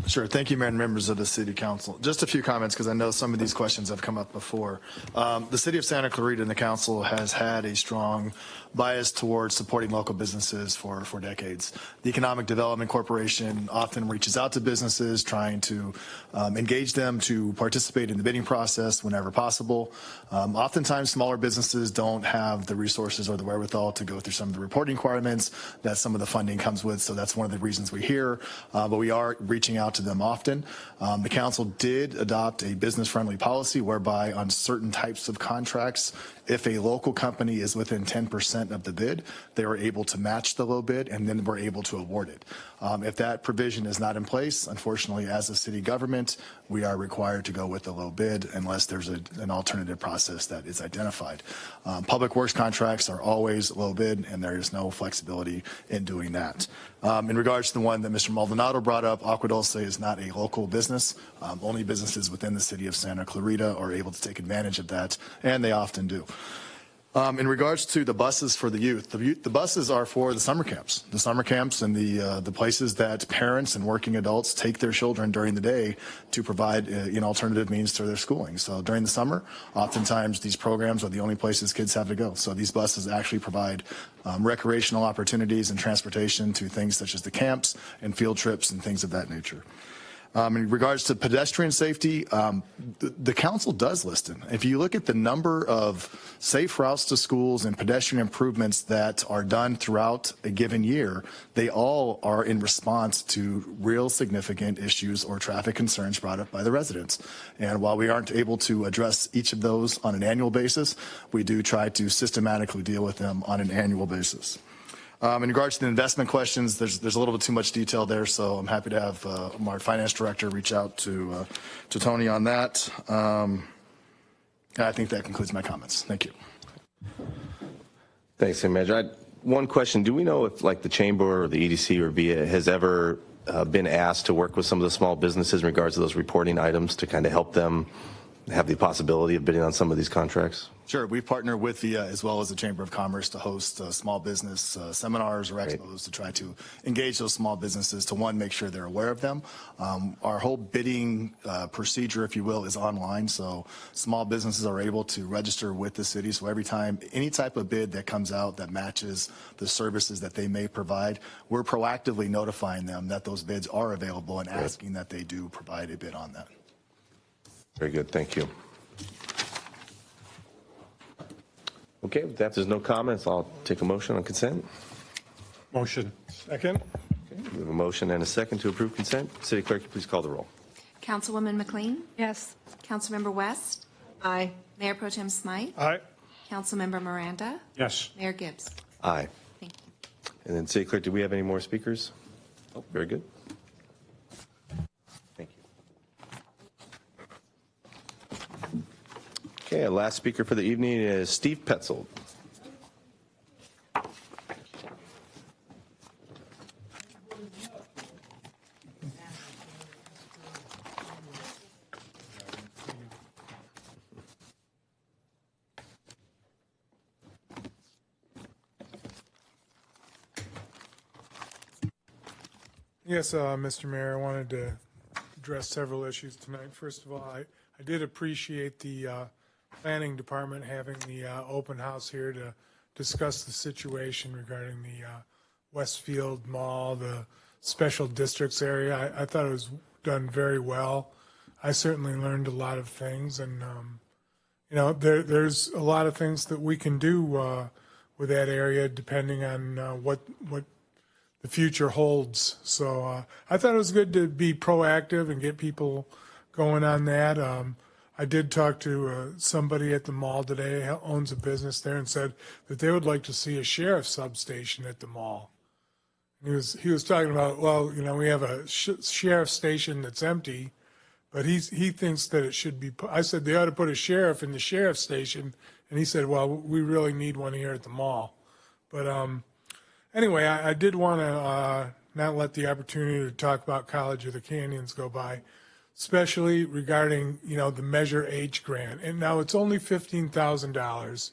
Sure. Thank you, Mayor and members of the City Council. Just a few comments because I know some of these questions have come up before. The City of Santa Clarita and the Council has had a strong bias towards supporting local businesses for decades. The Economic Development Corporation often reaches out to businesses trying to engage them to participate in the bidding process whenever possible. Oftentimes, smaller businesses don't have the resources or the wherewithal to go through some of the reporting requirements that some of the funding comes with, so that's one of the reasons we're here, but we are reaching out to them often. The council did adopt a business-friendly policy whereby on certain types of contracts, if a local company is within 10% of the bid, they are able to match the low bid, and then we're able to award it. If that provision is not in place, unfortunately, as a city government, we are required to go with the low bid unless there's an alternative process that is identified. Public works contracts are always low bid, and there is no flexibility in doing that. In regards to the one that Mr. Maldonado brought up, Agua Dulce is not a local business. Only businesses within the city of Santa Clarita are able to take advantage of that, and they often do. In regards to the buses for the youth, the buses are for the summer camps and the places that parents and working adults take their children during the day to provide alternative means to their schooling. So during the summer, oftentimes these programs are the only places kids have to go. So these buses actually provide recreational opportunities and transportation to things such as the camps and field trips and things of that nature. In regards to pedestrian safety, the council does list it. If you look at the number of safe routes to schools and pedestrian improvements that are done throughout a given year, they all are in response to real significant issues or traffic concerns brought up by the residents. And while we aren't able to address each of those on an annual basis, we do try to systematically deal with them on an annual basis. In regards to the investment questions, there's a little bit too much detail there, so I'm happy to have our finance director reach out to Tony on that. I think that concludes my comments. Thank you. Thanks, Manager. One question: do we know if, like, the chamber or the EDC or VIA has ever been asked to work with some of the small businesses in regards to those reporting items to kind of help them have the possibility of bidding on some of these contracts? Sure. We partner with the as well as the Chamber of Commerce to host small business seminars or expos to try to engage those small businesses to, one, make sure they're aware of them. Our whole bidding procedure, if you will, is online, so small businesses are able to register with the city. So every time any type of bid that comes out that matches the services that they may provide, we're proactively notifying them that those bids are available and asking that they do provide a bid on that. Very good. Thank you. Okay, with that, there's no comments. I'll take a motion on consent. Motion. Second. Okay, we have a motion and a second to approve consent. City Clerk, please call the roll. Councilwoman McLean? Yes. Councilmember West? Aye. Mayor Pro Tem Smythe? Aye. Councilmember Miranda? Yes. Mayor Gibbs? Aye. Thank you. And then, City Clerk, do we have any more speakers? Oh, very good. Thank you. Okay, our last speaker for the evening is Steve Petzold. Yes, Mr. Mayor, I wanted to address several issues tonight. First of all, I did appreciate the planning department having the open house here to discuss the situation regarding the Westfield Mall, the special districts area. I thought it was done very well. I certainly learned a lot of things, and you know, there's a lot of things that we can do with that area depending on what the future holds. So I thought it was good to be proactive and get people going on that. I did talk to somebody at the mall today who owns a business there and said that they would like to see a sheriff's substation at the mall. And he was talking about, well, you know, we have a sheriff's station that's empty, but he thinks that it should be. I said they ought to put a sheriff in the sheriff's station, and he said, well, we really need one here at the mall. But anyway, I did want to not let the opportunity to talk about College of the Canyons go by, especially regarding, you know, the Measure H grant. And now it's only $15,000,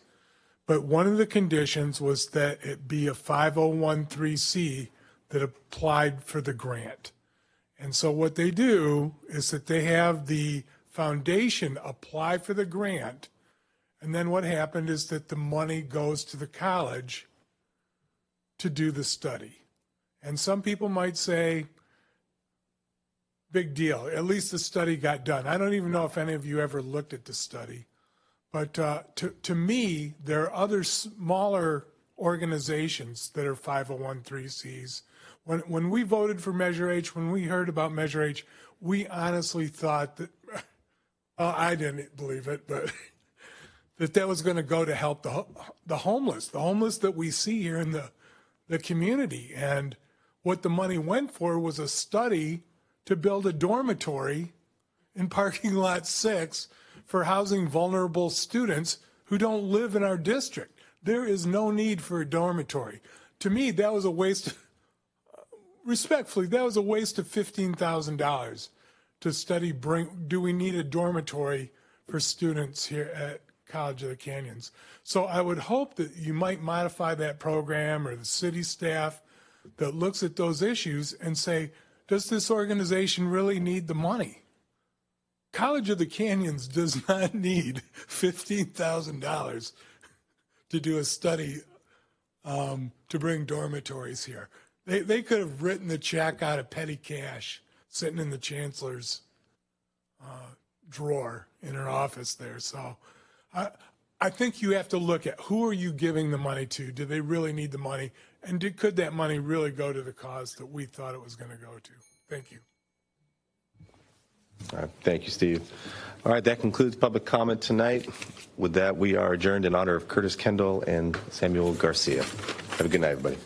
but one of the conditions was that it be a 501(c) that applied for the grant. And so what they do is that they have the foundation apply for the grant, and then what happened is that the money goes to the college to do the study. And some people might say, big deal, at least the study got done. I don't even know if any of you ever looked at the study, but to me, there are other smaller organizations that are 501(c)s. When we voted for Measure H, when we heard about Measure H, we honestly thought that, well, I didn't believe it, but that was going to go to help the homeless that we see here in the community. And what the money went for was a study to build a dormitory in parking lot 6 for housing vulnerable students who don't live in our district. There is no need for a dormitory. To me, that was a waste. Respectfully, that was a waste of $15,000 to study. Do we need a dormitory for students here at College of the Canyons. So I would hope that you might modify that program, or the city staff that looks at those issues and say, does this organization really need the money? College of the Canyons does not need $15,000 to do a study to bring dormitories here. They could have written the check out of petty cash sitting in the chancellor's drawer in her office there. So I think you have to look at, who are you giving the money to? Do they really need the money? And could that money really go to the cause that we thought it was going to go to? Thank you. All right, thank you, Steve. All right, that concludes public comment tonight. With that, we are adjourned in honor of Curtis Kendall and Samuel Garcia. Have a good night, everybody.